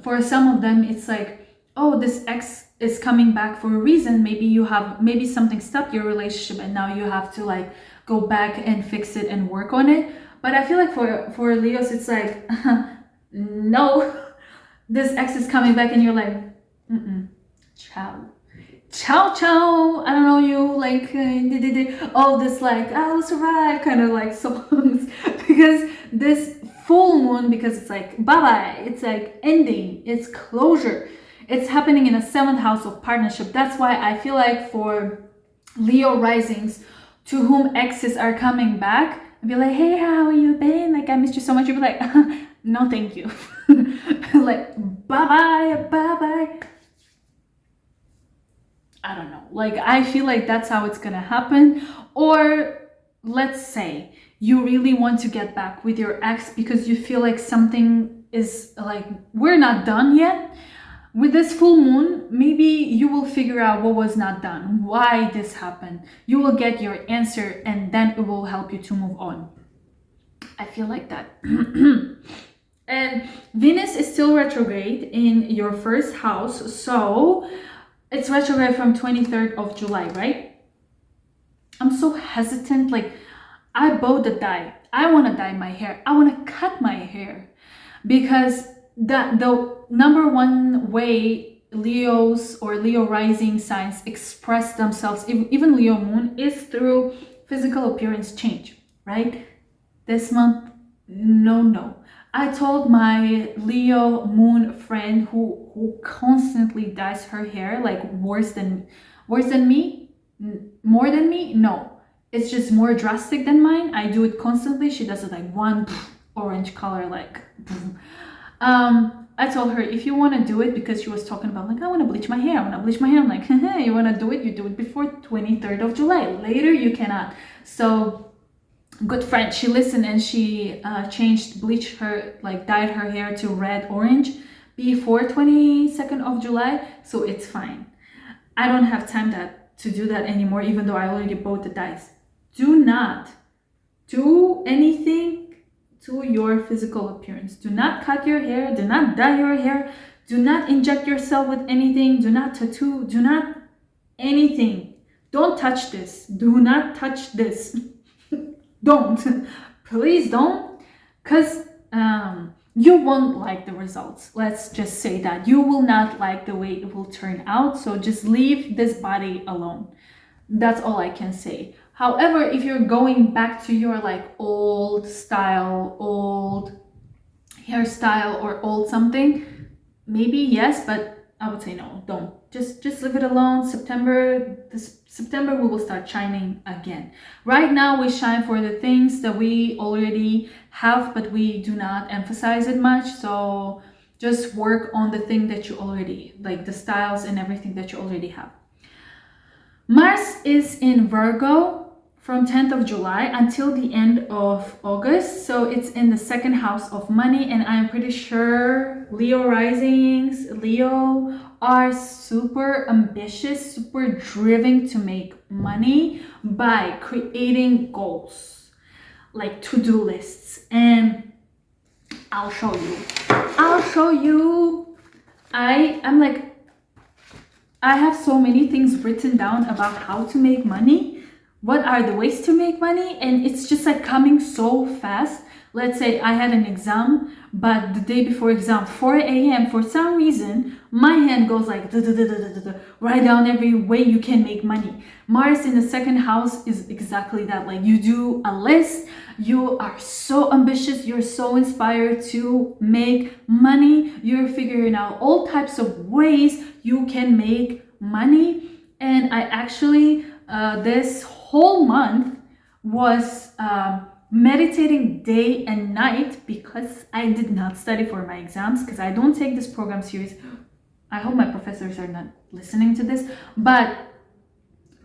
for some of them, it's like, oh, this ex is coming back for a reason. Maybe something stopped your relationship and now you have to like go back and fix it and work on it. But I feel like for Leos, it's like, no, this ex is coming back and you're like, ciao. Ciao, ciao. I don't know you, like, all this like, I'll survive kind of like songs. Because this full moon, because it's like, bye-bye. It's like ending. It's closure. It's happening in a 7th house of partnership. That's why I feel like for Leo risings to whom exes are coming back, and be like, hey, how you been? Like, I missed you so much. You'll be like, no, thank you. Like, bye-bye, bye-bye. I don't know. Like, I feel like that's how it's gonna happen. Or let's say you really want to get back with your ex because you feel like something is like, we're not done yet. With this full moon, maybe you will figure out what was not done, why this happened. You will get your answer and then it will help you to move on. I feel like that. And Venus is still retrograde in your 1st house. So it's retrograde from 23rd of July, right? I'm so hesitant. Like, I bought the dye. I want to dye my hair. I want to cut my hair. Because the number one way Leos or Leo rising signs express themselves, even Leo moon, is through physical appearance change, right? This month, no. I told my Leo moon friend who constantly dyes her hair, like worse than me, more than me. No, it's just more drastic than mine. I do it constantly. She does it like one orange color, like. I told her, if you want to do it, because she was talking about like, I want to bleach my hair. I'm like, you want to do it? You do it before 23rd of July. Later, you cannot. So, good friend, she listened and she bleached her, like dyed her hair to red orange before 22nd of July. So it's fine. I don't have time to do that anymore, even though I already bought the dyes. Do not do anything to your physical appearance. Do not cut your hair. Do not dye your hair. Do not inject yourself with anything. Do not tattoo. Do not anything. Don't touch this. Do not touch this. Don't. Please don't. Because you won't like the results. Let's just say that. You will not like the way it will turn out. So just leave this body alone. That's all I can say. However, if you're going back to your like old style, old hairstyle or old something, maybe yes, but I would say no, don't. Just leave it alone. This September we will start shining again. Right now we shine for the things that we already have, but we do not emphasize it much. So just work on the thing that you already, like the styles and everything that you already have. Mars is in Virgo from 10th of July until the end of August. So it's in the second house of money, and I'm pretty sure Leo risings, Leo are super ambitious, super driven to make money by creating goals, like to-do lists. And I'll show you. I'm like, I have so many things written down about how to make money. What are the ways to make money? And it's just like coming so fast. Let's say I had an exam, but the day before exam, 4 a.m., for some reason, my hand goes like, write down every way you can make money. Mars in the second house is exactly that. Like you do a list, you are so ambitious, you're so inspired to make money. You're figuring out all types of ways you can make money. And I actually, this whole month was meditating day and night because I did not study for my exams, because I don't take this program serious. I hope my professors are not listening to this, but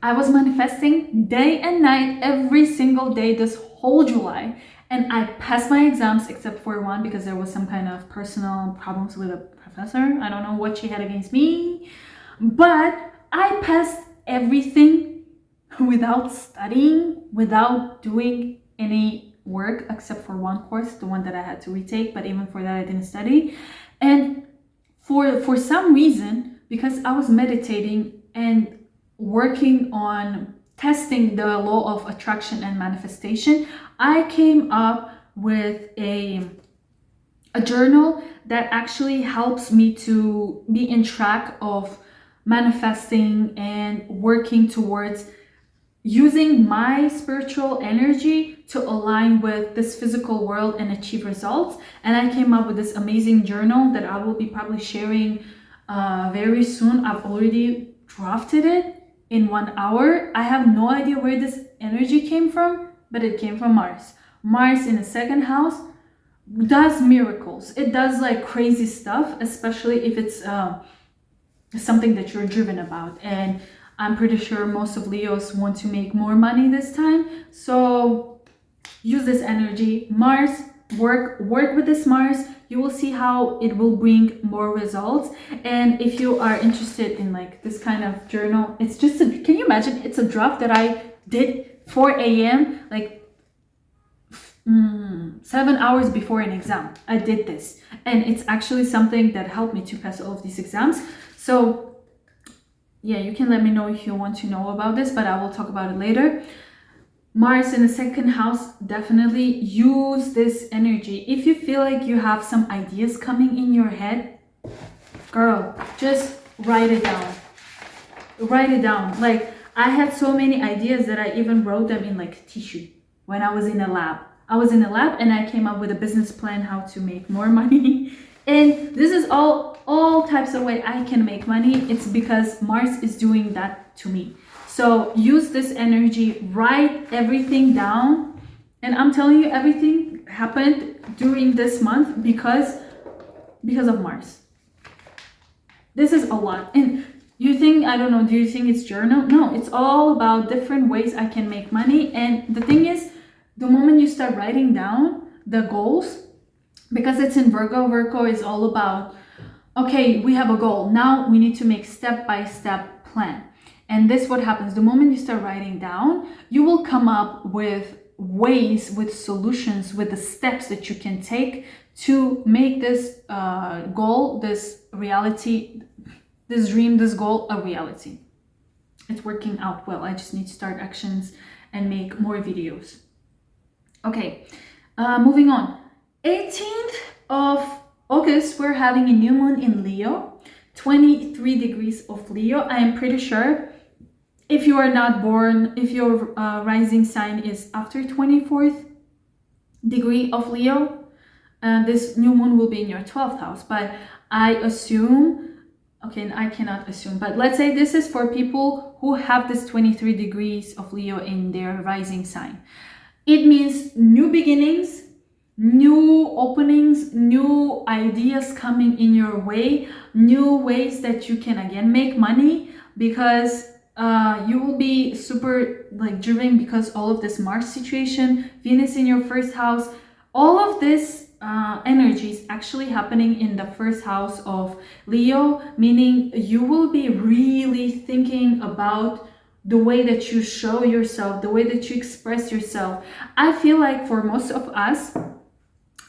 I was manifesting day and night every single day this whole July, and I passed my exams except for one because there was some kind of personal problems with a professor. I don't know what she had against me, but I passed everything without studying, without doing any work except for one course, the one that I had to retake, but even for that I didn't study. And for some reason, because I was meditating and working on testing the law of attraction and manifestation, I came up with a journal that actually helps me to be in track of manifesting and working towards using my spiritual energy to align with this physical world and achieve results. And I came up with this amazing journal that I will be probably sharing very soon. I've already drafted it in 1 hour. I have no idea where this energy came from, but it came from Mars. Mars in the second house does miracles. It does like crazy stuff, especially if it's something that you're driven about. And I'm pretty sure most of Leos want to make more money this time. So use this energy. Mars, work with this Mars. You will see how it will bring more results. And if you are interested in like this kind of journal, it's just can you imagine? It's a draft that I did 4 a.m. like 7 hours before an exam. I did this, and it's actually something that helped me to pass all of these exams. So yeah, you can let me know if you want to know about this, but I will talk about it later. Mars in the second house, definitely use this energy. If you feel like you have some ideas coming in your head, girl, just write it down. Write it down. Like I had so many ideas that I even wrote them in like tissue when I was in a lab. I was in a lab and I came up with a business plan how to make more money. And this is all types of way I can make money. It's because Mars is doing that to me. So use this energy, write everything down. And I'm telling you, everything happened during this month because of Mars. This is a lot. And you think, I don't know, do you think it's journal? No, it's all about different ways I can make money. And the thing is, the moment you start writing down the goals, because it's in Virgo, Virgo is all about, okay, we have a goal. Now we need to make step-by-step plan. And this what happens. The moment you start writing down, you will come up with ways, with solutions, with the steps that you can take to make this goal, this reality, this dream, this goal a reality. it's working out well. I just need to start actions and make more videos. Okay, moving on. 18th of August, we're having a new moon in Leo, 23 degrees of Leo. I am pretty sure if you are not born, if your rising sign is after 24th degree of Leo, this new moon will be in your 12th house. But I assume, okay, I cannot assume, but let's say this is for people who have this 23 degrees of Leo in their rising sign. It means new beginnings, new openings, new ideas coming in your way, new ways that you can again make money, because you will be super like driven because all of this Mars situation, Venus in your first house, all of this energy is actually happening in the first house of Leo, meaning you will be really thinking about the way that you show yourself, the way that you express yourself. I feel like for most of us,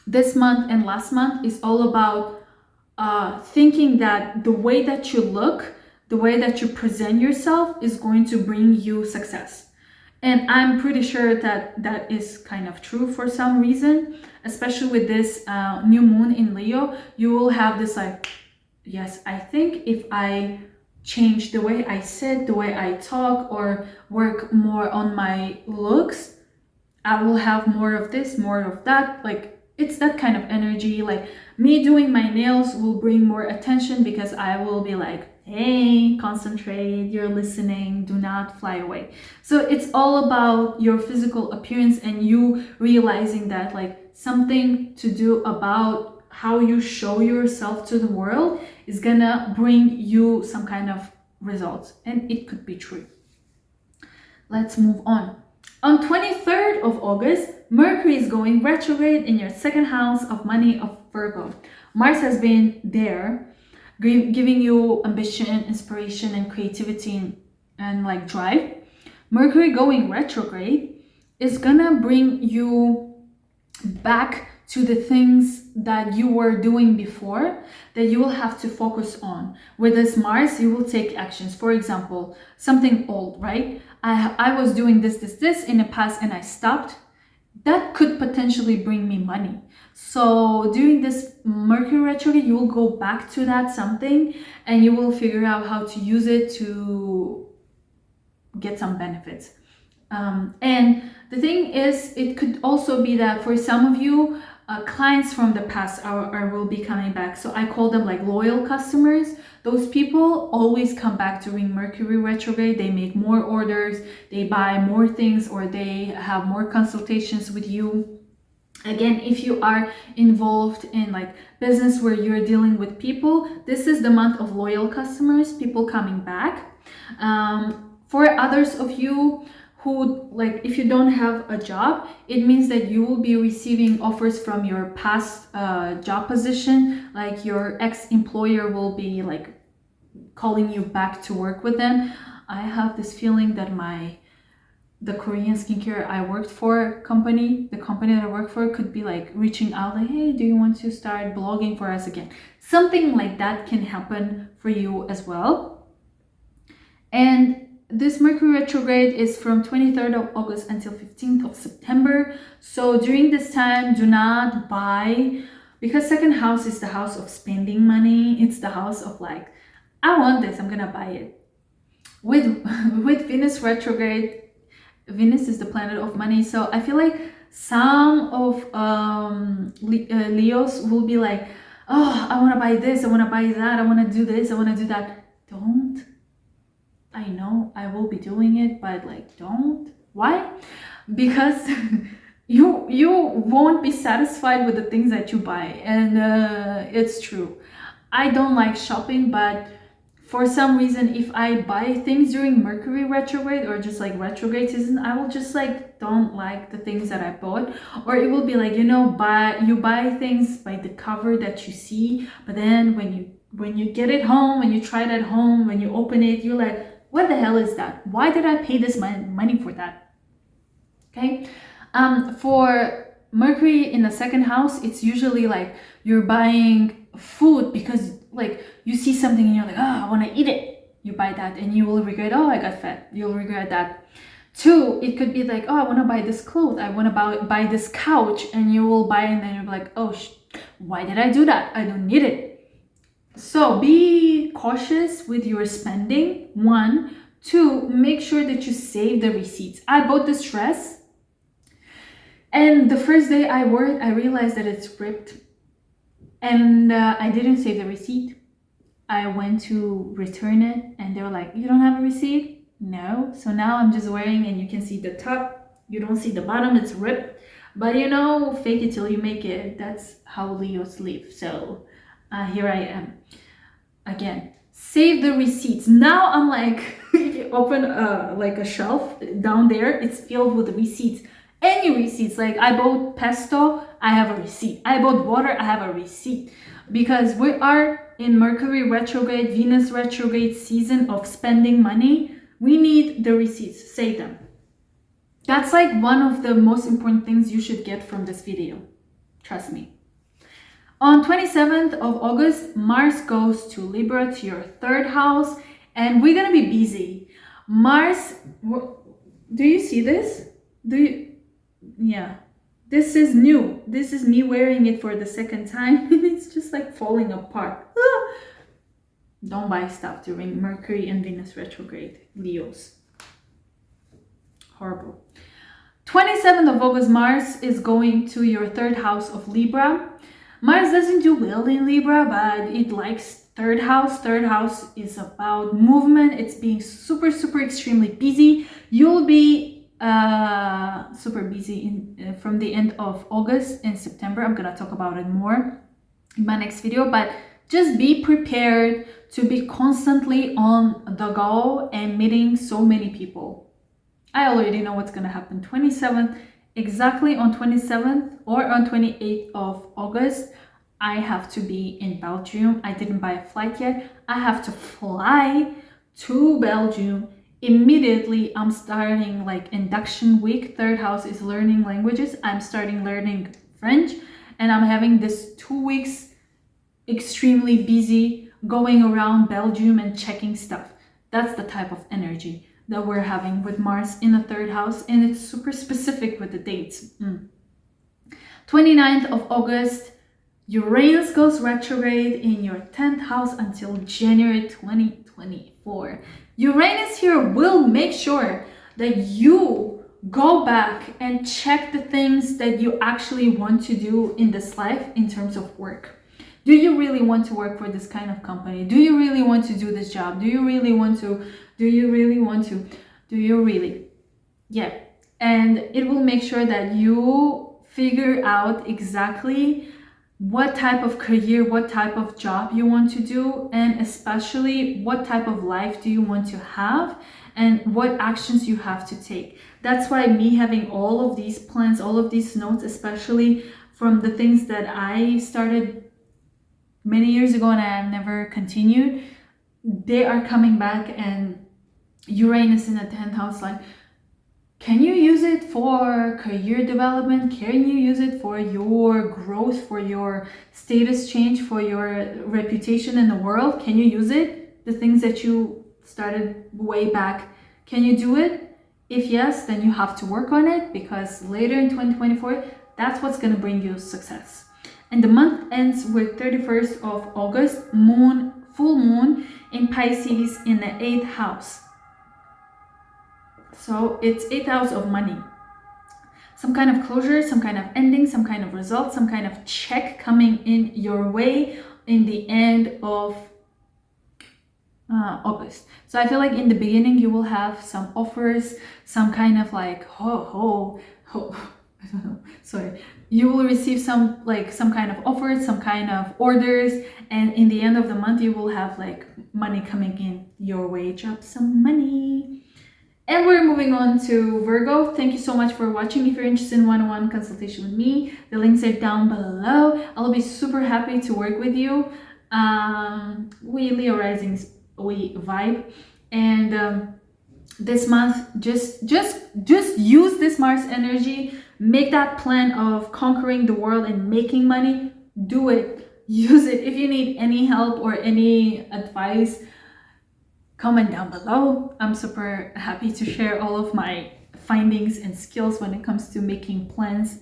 this month and last month is all about thinking that the way that you look, the way that you present yourself is going to bring you success. And I'm pretty sure that that is kind of true for some reason, especially with this new moon in Leo. You will have this like, yes, I think if I change the way I sit, the way I talk, or work more on my looks, I will have more of this, more of that. Like, it's that kind of energy. Like, me doing my nails will bring more attention because I will be like, hey, concentrate, you're listening, do not fly away. So it's all about your physical appearance and you realizing that like something to do about how you show yourself to the world is gonna bring you some kind of results, and it could be true. Let's move on. On 23rd of August, Mercury is going retrograde in your second house of money of Virgo. Mars has been there giving you ambition, inspiration, and creativity and like drive. Mercury going retrograde is gonna bring you back to the things that you were doing before that you will have to focus on. With this Mars, you will take actions. For example, something old, right? I was doing this in the past and I stopped. That could potentially bring me money. So during this Mercury retrograde, you will go back to that something and you will figure out how to use it to get some benefits. And the thing is, it could also be that for some of you, clients from the past will be coming back. So I call them like loyal customers. Those people always come back during Mercury retrograde. They make more orders, they buy more things, or they have more consultations with you. Again, if you are involved in like business where you're dealing with people, this is the month of loyal customers, people coming back. For others of you who, like, if you don't have a job, it means that you will be receiving offers from your past job position. Like your ex-employer will be like calling you back to work with them. I have this feeling that the Korean skincare I worked for the company that I work for could be like reaching out like, hey, do you want to start blogging for us again? Something like that can happen for you as well. And this Mercury retrograde is from 23rd of August until 15th of September. So during this time, do not buy, because second house is the house of spending money. It's the house of like, I want this, I'm gonna buy it. With Venus retrograde, Venus is the planet of money. So I feel like some of Leos will be like, oh, I want to buy this, I want to buy that, I want to do this, I want to do that. Don't. I know I will be doing it, but like, don't. Why? Because you won't be satisfied with the things that you buy. And it's true. I don't like shopping, but for some reason, if I buy things during Mercury retrograde or just like retrograde season, I will just like don't like the things that I bought. Or it will be like, you know, you buy things by the cover that you see, but then when you get it home, when you try it at home, when you open it, you're like, what the hell is that? Why did I pay this money for that? Okay. For Mercury in the second house, it's usually like you're buying food because like you see something and you're like, oh, I want to eat it. You buy that and you will regret, oh, I got fat. You'll regret that. 2, it could be like, oh, I want to buy this clothes. I want to buy this couch, and you will buy it and then you're like, oh, why did I do that? I don't need it. So be cautious with your spending. 1. 2, make sure that you save the receipts. I bought this dress, and the first day I wore it, I realized that it's ripped, and I didn't save the receipt. I went to return it, and they were like, you don't have a receipt? No. So now I'm just wearing, and you can see the top, you don't see the bottom, it's ripped. But you know, fake it till you make it. That's how Leos live. So here I am. Again, save the receipts. Now I'm like, if you open like a shelf down there, it's filled with receipts. Any receipts. Like I bought pesto, I have a receipt. I bought water, I have a receipt. Because we are in Mercury retrograde, Venus retrograde season of spending money. We need the receipts. Save them. That's like one of the most important things you should get from this video. Trust me. On 27th of August, Mars goes to Libra, to your 3rd house, and we're gonna be busy. Mars, do you see this? Yeah, this is new. This is me wearing it for the 2nd time. It's just like falling apart. Don't buy stuff during Mercury and Venus retrograde, Leos. Horrible. 27th of August, Mars is going to your 3rd house of Libra. Mars doesn't do well in Libra, but it likes 3rd house. 3rd house is about movement. It's being super extremely busy. You'll be super busy from the end of August and September. I'm gonna talk about it more in my next video, but just be prepared to be constantly on the go and meeting so many people. I already know what's gonna happen. 27th, exactly on 27th or on 28th of August, I have to be in Belgium. I didn't buy a flight yet. I have to fly to Belgium. Immediately, I'm starting like induction week. 3rd house is learning languages. I'm starting learning French, and I'm having this 2 weeks extremely busy going around Belgium and checking stuff. That's the type of energy that we're having with Mars in the 3rd house, and it's super specific with the dates. 29th of August, Uranus goes retrograde in your 10th house until January 2024. Uranus here will make sure that you go back and check the things that you actually want to do in this life in terms of work. Do you really want to work for this kind of company? Do you really want to do this job? Do you really want to? Do you really want to? Do you really? Yeah. And it will make sure that you figure out exactly what type of career, what type of job you want to do, and especially what type of life do you want to have and what actions you have to take. That's why me having all of these plans, all of these notes, especially from the things that I started many years ago and I never continued, they are coming back. And Uranus in the 10th house, like, can you use it for career development? Can you use it for your growth, for your status change, for your reputation in the world? Can you use it? The things that you started way back, can you do it? If yes, then you have to work on it, because later in 2024, that's what's going to bring you success. And the month ends with 31st of August, full moon in Pisces in the 8th house. So it's 8th house of money. Some kind of closure, some kind of ending, some kind of result, some kind of check coming in your way in the end of August. So I feel like in the beginning you will have some offers, some kind of like I don't know, sorry. You will receive some kind of offers, some kind of orders, and in the end of the month you will have like money coming in your way. Drop some money. And we're moving on to Virgo. Thank you so much for watching. If you're interested in one-on-one consultation with me, the links are down below. I'll be super happy to work with you. We Leo risings, we vibe, and this month just use this Mars energy. Make that plan of conquering the world and making money. Do it. Use it. If you need any help or any advice, comment down below. I'm super happy to share all of my findings and skills when it comes to making plans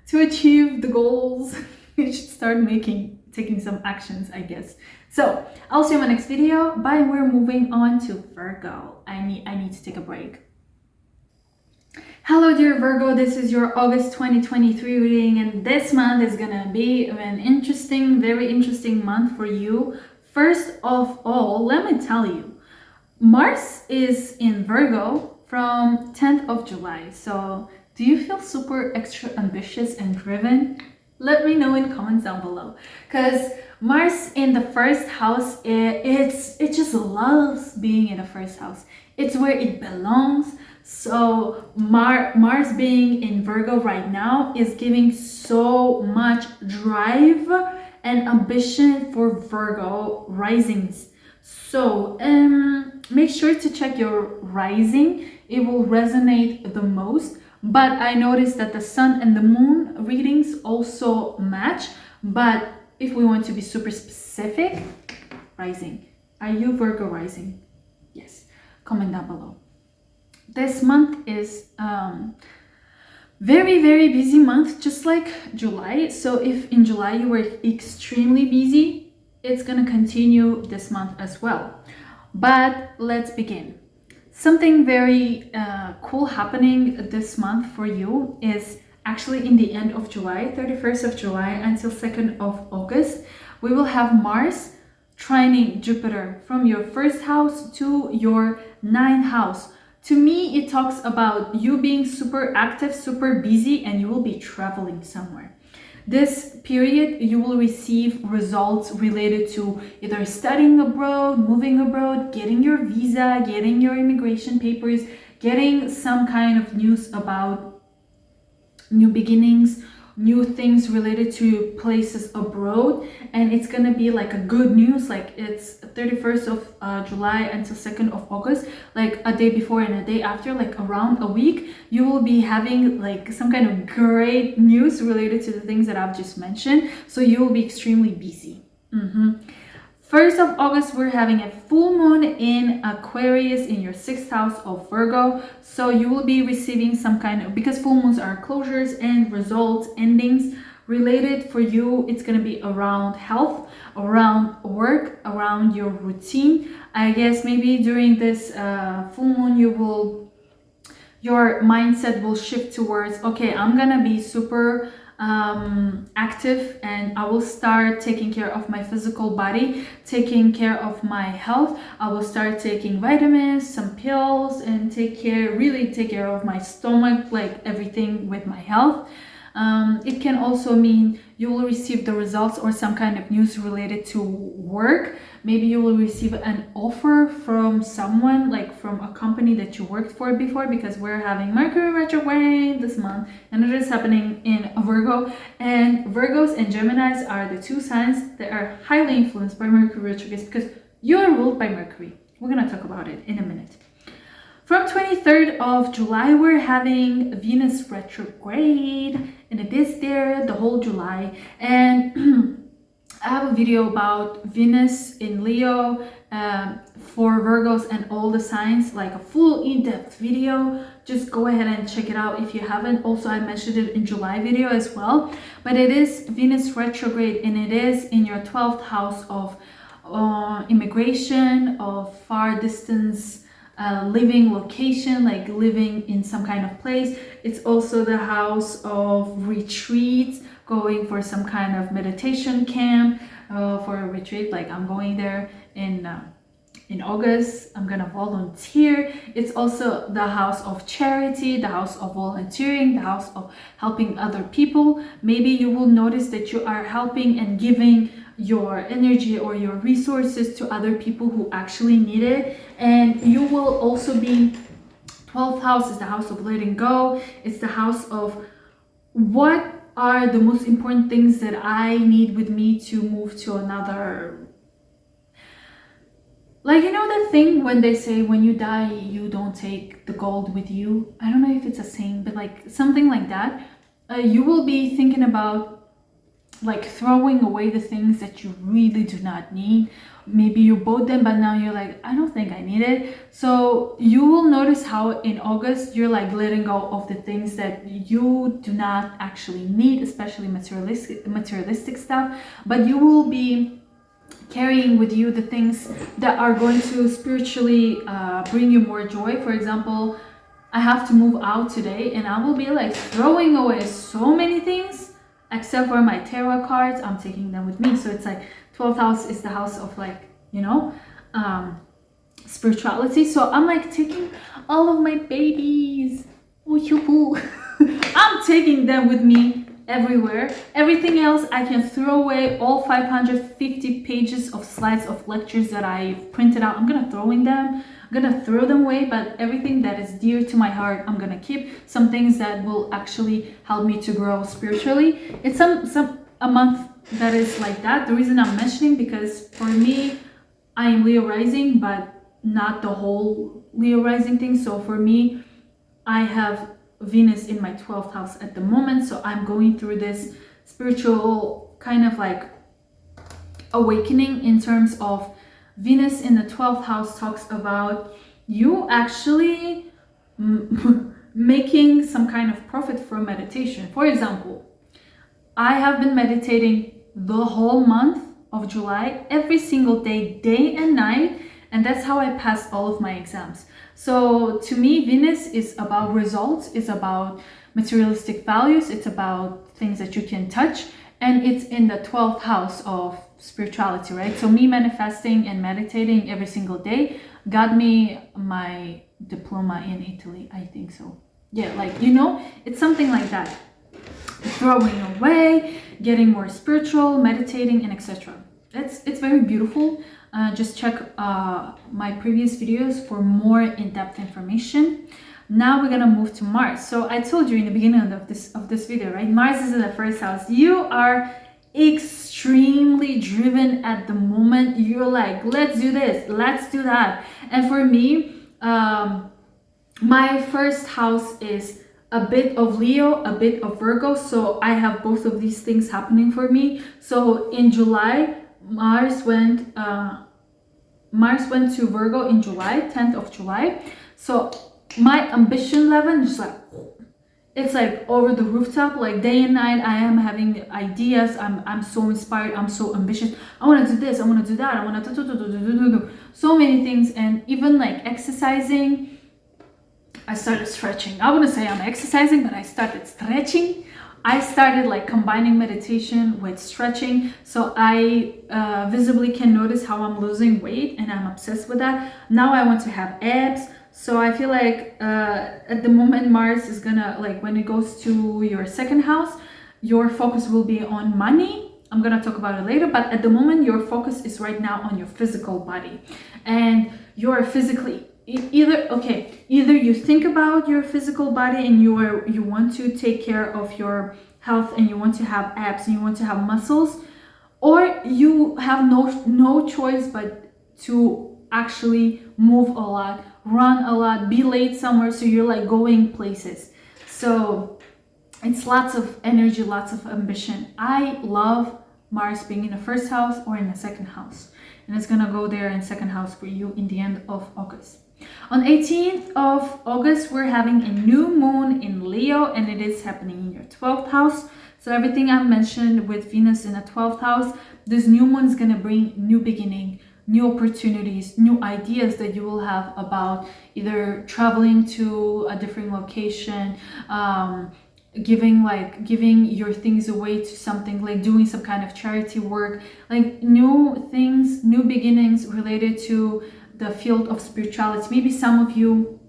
to achieve the goals. You should start taking some actions, I guess. So I'll see you in my next video. Bye. We're moving on to Virgo. I need to take a break. Hello dear Virgo, this is your August 2023 reading, and this month is gonna be an interesting, very interesting month for you. First of all, let me tell you, Mars is in Virgo from 10th of July. So do you feel super extra ambitious and driven? Let me know in comments down below, because Mars in the first house, it just loves being in the first house. It's where it belongs. So Mars being in Virgo right now is giving so much drive and ambition for Virgo risings. So make sure to check your rising. It will resonate the most. But I noticed that the sun and the moon readings also match. But if we want to be super specific, rising. Are you Virgo rising? Yes. Comment down below. This month is very, very busy month, just like July. So if in July you were extremely busy, it's going to continue this month as well. But let's begin. Something very cool happening this month for you is actually in the end of July, 31st of July until 2nd of August. We will have Mars trining Jupiter from your first house to your ninth house. To me, it talks about you being super active, super busy, and you will be traveling somewhere. This period, you will receive results related to either studying abroad, moving abroad, getting your visa, getting your immigration papers, getting some kind of news about new beginnings, new things related to places abroad. And it's gonna be like a good news, like it's 31st of July until 2nd of August, like a day before and a day after, like around a week, you will be having like some kind of great news related to the things that I've just mentioned. So you will be extremely busy. 1st of August, we're having a full moon in Aquarius in your 6th house of Virgo. So you will be receiving some kind of, because full moons are closures and results, endings related for you. It's going to be around health, around work, around your routine. I guess maybe during this full moon, your mindset will shift towards, okay, I'm going to be super active, and I will start taking care of my physical body, taking care of my health. I will start taking vitamins, some pills, and really take care of my stomach, like everything with my health. It can also mean you will receive the results or some kind of news related to work. Maybe you will receive an offer from someone, like from a company that you worked for before, because we're having Mercury retrograde this month, and it is happening in Virgo. And Virgos and Geminis are the two signs that are highly influenced by Mercury retrograde, because you are ruled by Mercury. We're going to talk about it in a minute. From 23rd of July, we're having Venus retrograde, and it is there the whole July. And I have a video about Venus in Leo for Virgos and all the signs, like a full in-depth video. Just go ahead and check it out if you haven't. Also, I mentioned it in July video as well. But it is Venus retrograde, and it is in your 12th house of immigration, of far distance living location, like living in some kind of place. It's also the house of retreats, going for some kind of meditation camp, for a retreat. Like I'm going there in August. I'm gonna volunteer. It's also the house of charity, the house of volunteering, the house of helping other people. Maybe you will notice that you are helping and giving your energy or your resources to other people who actually need it. And you will also be, 12th house is the house of letting go. It's the house of what are the most important things that I need with me to move to another. Like, you know the thing when they say when you die you don't take the gold with you? I don't know if it's a saying, but like something like that. You will be thinking about like throwing away the things that you really do not need. Maybe you bought them, but now you're like, I don't think I need it. So you will notice how in August you're like letting go of the things that you do not actually need, especially materialistic stuff, but you will be carrying with you the things that are going to spiritually bring you more joy. For example, I have to move out today, and I will be like throwing away so many things, except for my tarot cards. I'm taking them with me. So it's like 12th house is the house of like, you know, spirituality. So I'm like taking all of my babies. I'm taking them with me everywhere. Everything else I can throw away. All 550 pages of slides of lectures that I've printed out, I'm gonna throw them away. But everything that is dear to my heart, I'm gonna keep. Some things that will actually help me to grow spiritually. It's a month that is like that. The reason I'm mentioning, because for me, I am Leo rising, but not the whole Leo rising thing. So for me, I have Venus in my 12th house at the moment. So I'm going through this spiritual kind of like awakening in terms of Venus in the 12th house talks about you actually making some kind of profit from meditation. For example, I have been meditating the whole month of July, every single day, day and night, and that's how I passed all of my exams. So to me, Venus is about results, it's about materialistic values, it's about things that you can touch, and it's in the 12th house of spirituality, right? So me manifesting and meditating every single day got me my diploma in Italy, I think so. Yeah, like, you know, it's something like that. Throwing away, getting more spiritual, meditating, and etc. It's very beautiful. Just check my previous videos for more in-depth information. Now we're gonna move to Mars. So I told you in the beginning of this video, right? Mars is in the first house. You are extremely driven at the moment. You're like, let's do this, let's do that. And for me, my first house is a bit of Leo, a bit of Virgo. So I have both of these things happening for me. So in July, Mars went to Virgo in July, 10th of July. So my ambition level is like, it's like over the rooftop, like day and night. I am having ideas. I'm so inspired. I'm so ambitious. I want to do this. I want to do that. I want to do so many things. And even like exercising, I started stretching. I wouldn't say I'm exercising, but I started stretching. I started like combining meditation with stretching. So I visibly can notice how I'm losing weight, and I'm obsessed with that. Now I want to have abs. So I feel like at the moment Mars is gonna, like when it goes to your second house, your focus will be on money. I'm gonna talk about it later, but at the moment your focus is right now on your physical body, and you're physically either you think about your physical body and you want to take care of your health and you want to have abs and you want to have muscles, or you have no choice but to actually move a lot, run a lot, be late somewhere, so you're like going places. So it's lots of energy, lots of ambition. I love Mars being in the first house or in the second house, and it's gonna go there in second house for you in the end of August. On 18th of August, we're having a new moon in Leo, and it is happening in your 12th house. So everything I've mentioned with Venus in the 12th house, this new moon is going to bring new beginning, new opportunities, new ideas that you will have about either traveling to a different location, giving your things away to something, like doing some kind of charity work, like new things, new beginnings related to the field of spirituality. Maybe some of you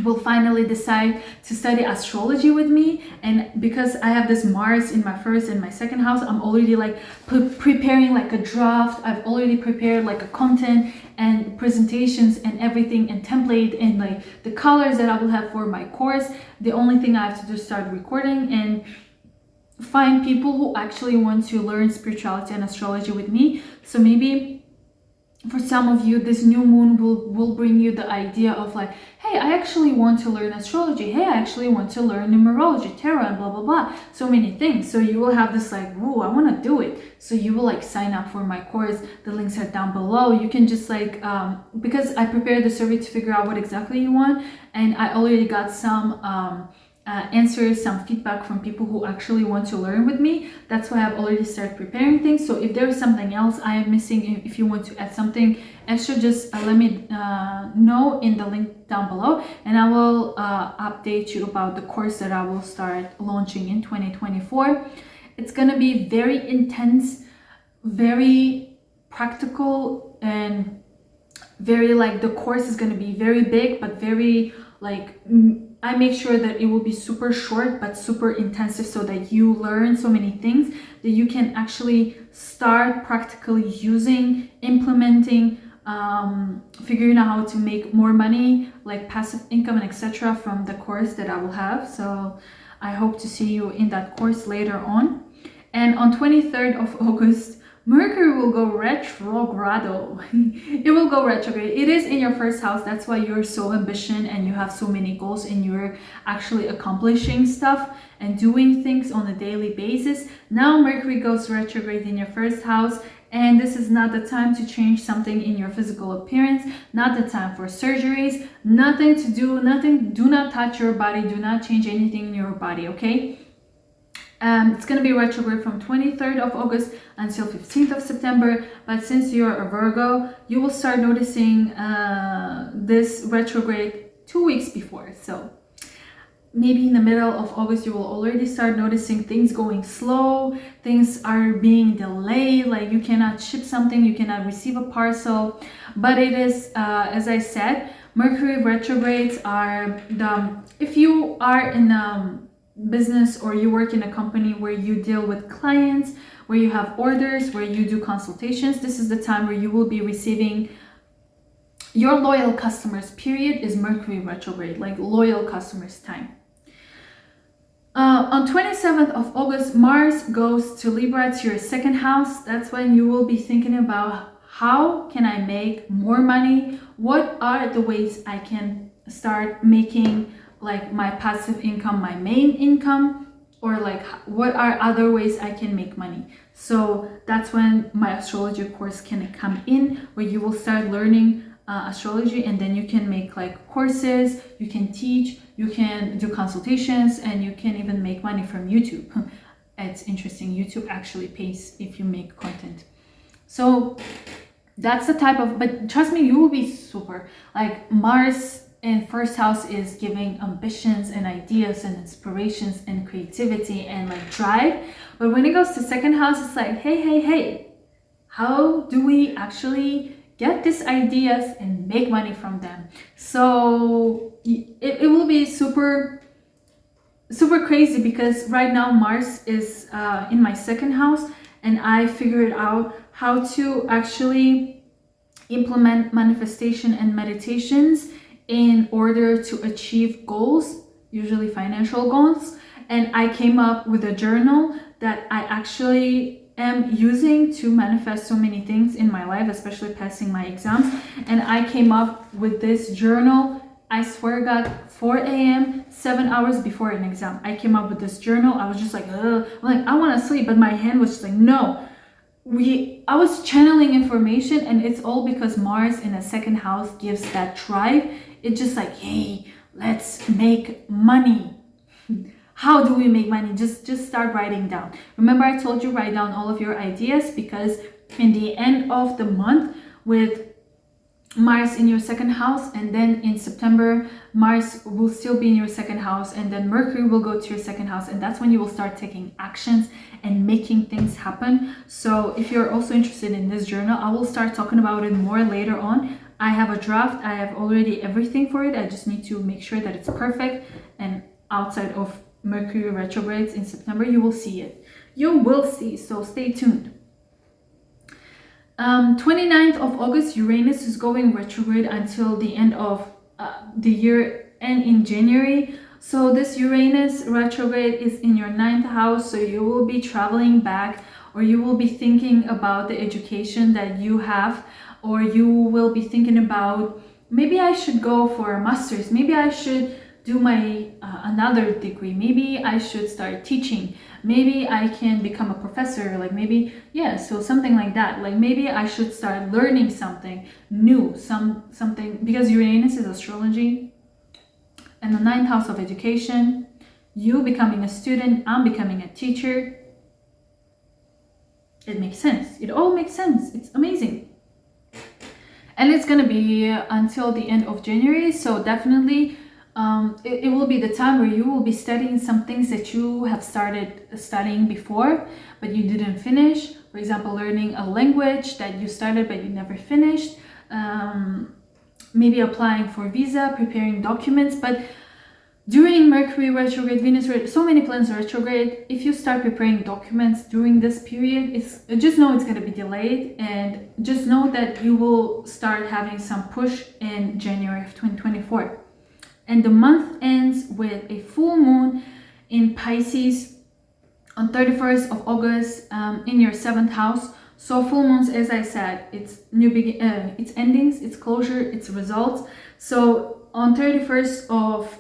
will finally decide to study astrology with me, and because I have this Mars in my first and my second house, I'm already like preparing like a draft. I've already prepared like a content and presentations and everything and template and like the colors that I will have for my course. The only thing I have to do is start recording and find people who actually want to learn spirituality and astrology with me. So maybe for some of you, this new moon will bring you the idea of like, hey, I actually want to learn astrology. Hey, I actually want to learn numerology, tarot, and blah, blah, blah. So many things. So you will have this like, whoa, I want to do it. So you will like sign up for my course. The links are down below. You can just like, because I prepared the survey to figure out what exactly you want. And I already got some answers, some feedback from people who actually want to learn with me. That's why I've already started preparing things. So if there is something else I am missing, if you want to add something extra, just let me know in the link down below, and I will update you about the course that I will start launching in 2024. It's gonna be very intense, very practical, and very like, the course is gonna be very big, but very like, I make sure that it will be super short but super intensive, so that you learn so many things that you can actually start practically using, implementing, figuring out how to make more money, like passive income and etc. from the course that I will have. So I hope to see you in that course later on. And on 23rd of August, Mercury will go retrogrado. It will go retrograde. It is in your first house. That's why you're so ambitious and you have so many goals, and you're actually accomplishing stuff and doing things on a daily basis. Now Mercury goes retrograde in your first house, and this is not the time to change something in your physical appearance, not the time for surgeries, nothing to do, nothing. Do not touch your body. Do not change anything in your body, okay? It's going to be retrograde from 23rd of August until 15th of September. But since you're a Virgo, you will start noticing this retrograde 2 weeks before. So maybe in the middle of August, you will already start noticing things going slow. Things are being delayed. Like you cannot ship something, you cannot receive a parcel. But it is, as I said, Mercury retrogrades are if you are in business or you work in a company where you deal with clients, where you have orders, where you do consultations, this is the time where you will be receiving your loyal customers. Period is Mercury retrograde, like loyal customers time. On 27th of August, Mars goes to Libra, to your second house. That's when you will be thinking about, how can I make more money? What are the ways I can start making like my passive income my main income, or like what are other ways I can make money? So that's when my astrology course can come in, where you will start learning astrology, and then you can make like courses, you can teach, you can do consultations, and you can even make money from YouTube. It's interesting, YouTube actually pays if you make content. So that's the type of, but trust me, you will be super, like Mars in first house is giving ambitions and ideas and inspirations and creativity and like drive. But when it goes to second house, it's like, hey, how do we actually get these ideas and make money from them? So it will be super crazy, because right now Mars is in my second house, and I figured out how to actually implement manifestation and meditations in order to achieve goals, usually financial goals. And I came up with a journal that I actually am using to manifest so many things in my life, especially passing my exams. And I came up with this journal, I swear God, 4 a.m., 7 hours before an exam. I came up with this journal. I was just like, ugh. I'm like, I want to sleep, but my hand was just like, no. I was channeling information, and it's all because Mars in a second house gives that drive. It's just like, hey, let's make money. How do we make money? Just start writing down. Remember, I told you, write down all of your ideas, because in the end of the month, with Mars in your second house, and then in September Mars will still be in your second house, and then Mercury will go to your second house, and that's when you will start taking actions and making things happen. So if you're also interested in this journal, I will start talking about it more later on. I have a draft, I have already everything for it. I just need to make sure that it's perfect, and outside of Mercury retrogrades in September, you will see it. You will see, so stay tuned. 29th of August, Uranus is going retrograde until the end of the year, and in January. So this Uranus retrograde is in your 9th house, so you will be traveling back, or you will be thinking about the education that you have or you will be thinking about, maybe I should go for a master's, maybe I should do my another degree, maybe I should start teaching, maybe I can become a professor, like maybe, yeah, so something like that. Like maybe I should start learning something new, something, because Uranus is astrology and the ninth house of education, you becoming a student, I'm becoming a teacher. It makes sense. It all makes sense. It's amazing. And it's gonna be until the end of January, so definitely it will be the time where you will be studying some things that you have started studying before but you didn't finish. For example, learning a language that you started but you never finished, maybe applying for visa, preparing documents. But during Mercury retrograde, Venus so many planets retrograde, if you start preparing documents during this period, just know it's going to be delayed, and just know that you will start having some push in January of 2024. And the month ends with a full moon in Pisces on 31st of August in your 7th house. So full moons, as I said, it's it's endings, it's closure, it's results. So on 31st of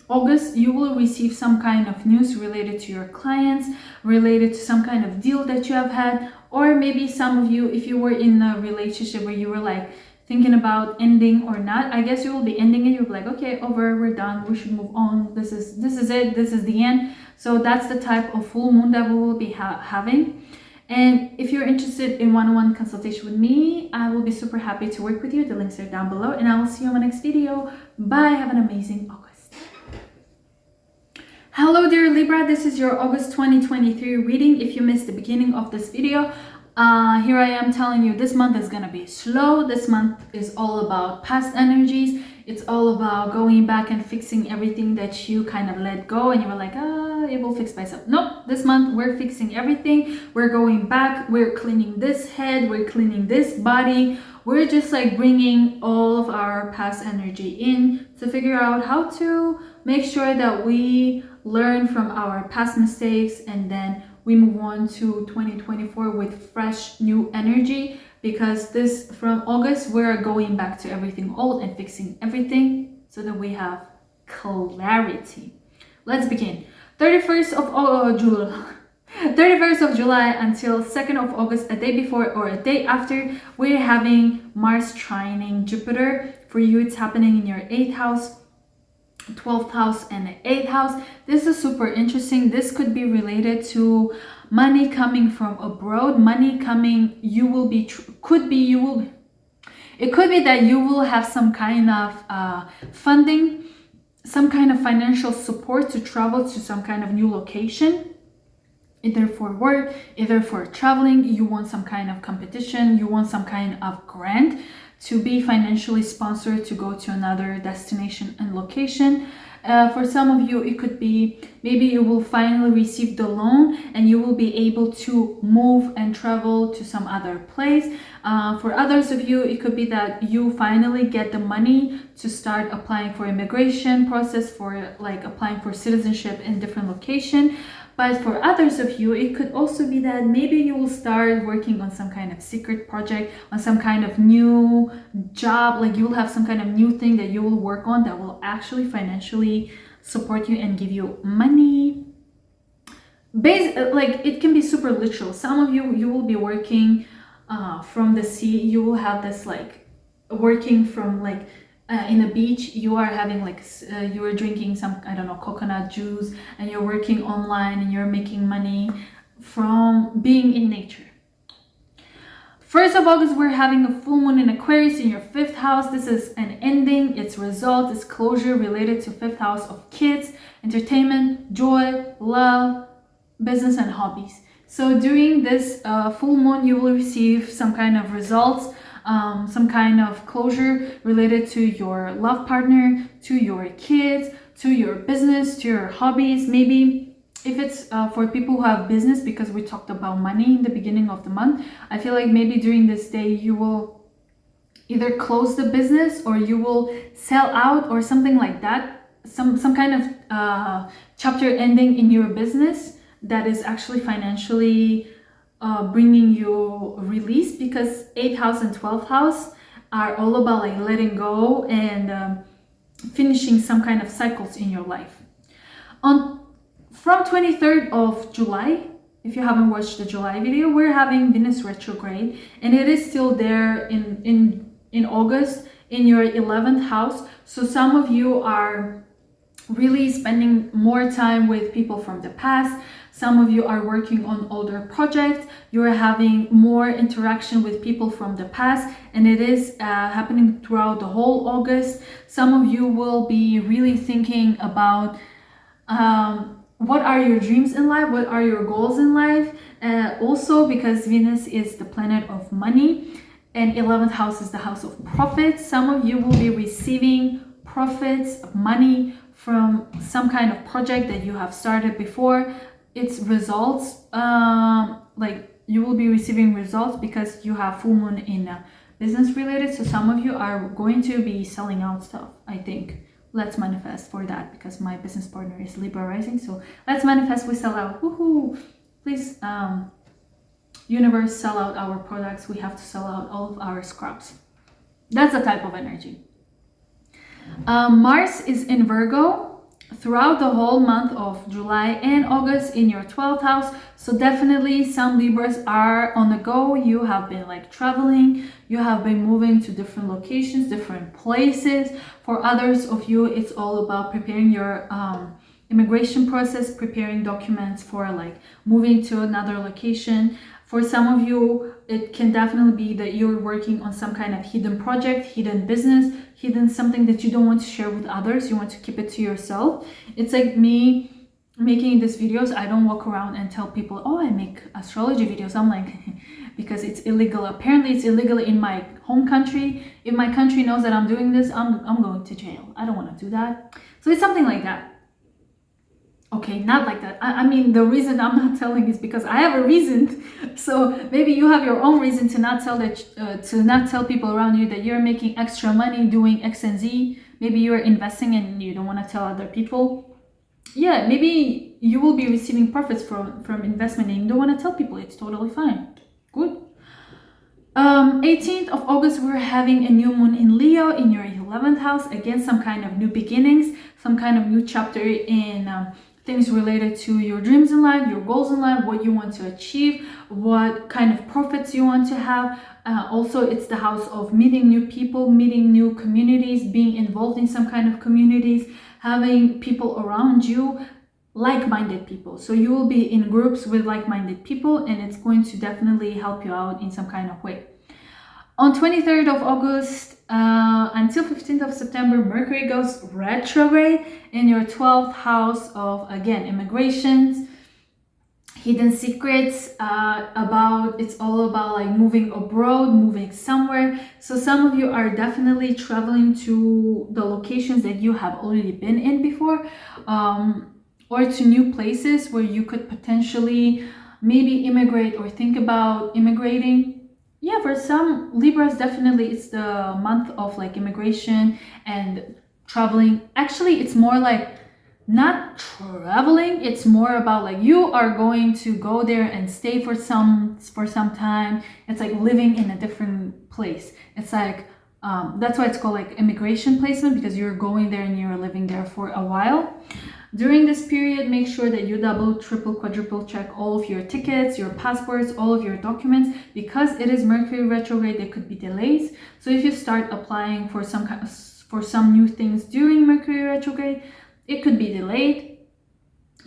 August, you will receive some kind of news related to your clients, related to some kind of deal that you have had, or maybe some of you, if you were in a relationship where you were like thinking about ending or not, I guess you will be ending it. You'll be like, okay, over, we're done, we should move on, this is it, this is the end. So that's the type of full moon that we will be having. And if you're interested in one-on-one consultation with me, I will be super happy to work with you. The links are down below, and I will see you in my next video. Bye, have an amazing August. Hello dear Libra, this is your August 2023 reading. If you missed the beginning of this video, here I am telling you this month is gonna be slow. This month is all about past energies. It's all about going back and fixing everything that you kind of let go and you were like, it will fix by itself. Nope, this month we're fixing everything. We're going back, we're cleaning this head, we're cleaning this body. We're just like bringing all of our past energy in to figure out how to make sure that we learn from our past mistakes, and then we move on to 2024 with fresh new energy, because this from August we're going back to everything old and fixing everything so that we have clarity. Let's begin. 31st of July until 2nd of August, a day before or a day after, we're having Mars trining Jupiter. For you, it's happening in your 8th house, 12th house, and the 8th house. This is super interesting. This could be related to money coming from abroad, money coming, it could be that you will have some kind of funding, some kind of financial support to travel to some kind of new location, either for work, either for traveling. You want some kind of competition, you want some kind of grant to be financially sponsored to go to another destination and location. For some of you, it could be maybe you will finally receive the loan and you will be able to move and travel to some other place. For others of you, it could be that you finally get the money to start applying for immigration process, for like applying for citizenship in different location. But for others of you, it could also be that maybe you will start working on some kind of secret project, on some kind of new job, like you will have some kind of new thing that you will work on that will actually financially support you and give you money. Like it can be super literal. Some of you will be working from the sea. You will have this like working from like in a beach. You are having like you are drinking some, I don't know, coconut juice, and you're working online and you're making money from being in nature. 1st of August, we're having a full moon in Aquarius in your 5th house. This is an ending, it's result, it's closure related to 5th house of kids, entertainment, joy, love, business, and hobbies. So during this full moon, you will receive some kind of results, some kind of closure related to your love partner, to your kids, to your business, to your hobbies. Maybe if it's for people who have business, because we talked about money in the beginning of the month, I feel like maybe during this day you will either close the business or you will sell out or something like that. Some kind of chapter ending in your business that is actually financially bringing you release, because 8th house and 12th house are all about like letting go and finishing some kind of cycles in your life. From 23rd of July, if you haven't watched the July video, we're having Venus retrograde, and it is still there in August in your 11th house. So some of you are really spending more time with people from the past. Some of you are working on older projects. You're having more interaction with people from the past, and it is happening throughout the whole August. Some of you will be really thinking about what are your dreams in life, what are your goals in life. Also, because Venus is the planet of money and 11th house is the house of profits, some of you will be receiving profits, money from some kind of project that you have started before. It's results, like you will be receiving results because you have full moon in business related. So some of you are going to be selling out stuff, I think. Let's manifest for that, because my business partner is Libra rising. So let's manifest we sell out. Woohoo! Please, universe, sell out our products. We have to sell out all of our scraps. That's the type of energy. Mars is in Virgo throughout the whole month of July and August in your 12th house. So definitely some Libras are on the go. You have been like traveling, you have been moving to different locations, different places. For others of you, it's all about preparing your immigration process, preparing documents for like moving to another location. For some of you, it can definitely be that you're working on some kind of hidden project, hidden business, hidden something that you don't want to share with others. You want to keep it to yourself. It's like me making these videos. I don't walk around and tell people, oh, I make astrology videos. I'm like, because it's illegal. Apparently it's illegal in my home country. If my country knows that I'm doing this, I'm going to jail. I don't want to do that. So it's something like that. Okay, not like that. I mean, the reason I'm not telling is because I have a reason. So maybe you have your own reason to not tell that, to not tell people around you that you're making extra money doing X and Z. Maybe you're investing and you don't want to tell other people. Yeah, maybe you will be receiving profits from investment and you don't want to tell people. It's totally fine. Good. 18th of August, we're having a new moon in Leo in your 11th house. Again, some kind of new beginnings, some kind of new chapter in things related to your dreams in life, your goals in life, what you want to achieve, what kind of profits you want to have. Also, it's the house of meeting new people, meeting new communities, being involved in some kind of communities, having people around you, like-minded people. So you will be in groups with like-minded people, and it's going to definitely help you out in some kind of way. On 23rd of August until 15th of September, Mercury goes retrograde in your 12th house of, again, immigrations, hidden secrets, it's all about like moving abroad, moving somewhere. So some of you are definitely traveling to the locations that you have already been in before, or to new places where you could potentially maybe immigrate or think about immigrating. Yeah, for some Libras, definitely it's the month of like immigration and traveling. Actually, it's more like not traveling, it's more about like you are going to go there and stay for some time. It's like living in a different place. It's like that's why it's called like immigration placement, because you're going there and you're living there for a while. During this period, make sure that you double, triple, quadruple check all of your tickets, your passports, all of your documents, because it is Mercury retrograde. There could be delays. So if you start applying for some new things during Mercury retrograde, it could be delayed.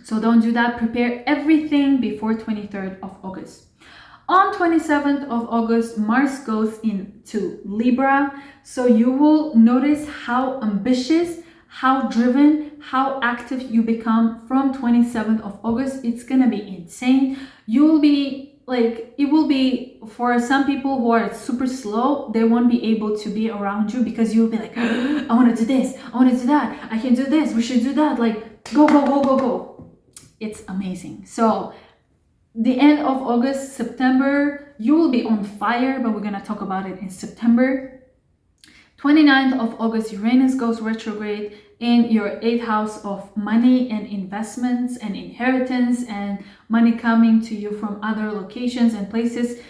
So don't do that. Prepare everything before 23rd of August. On 27th of August, Mars goes into Libra. So you will notice how ambitious, how driven, how active you become from 27th of August. It's gonna be insane. You will be like, it will be, for some people who are super slow, they won't be able to be around you, because you'll be like, I want to do this, I want to do that, I can do this, we should do that, like go, go, go, go, go. It's amazing. So the end of August, September, you will be on fire, but we're gonna talk about it in September. 29th of August, Uranus goes retrograde in your 8th house of money and investments and inheritance and money coming to you from other locations and places.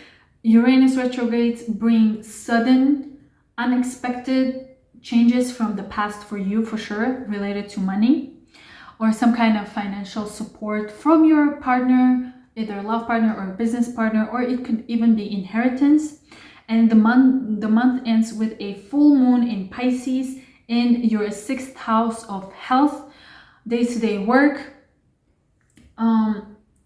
Uranus retrogrades bring sudden, unexpected changes from the past for you, for sure, related to money or some kind of financial support from your partner, either a love partner or a business partner, or it could even be inheritance. And the month ends with a full moon in Pisces in your 6th house of health, day-to-day work,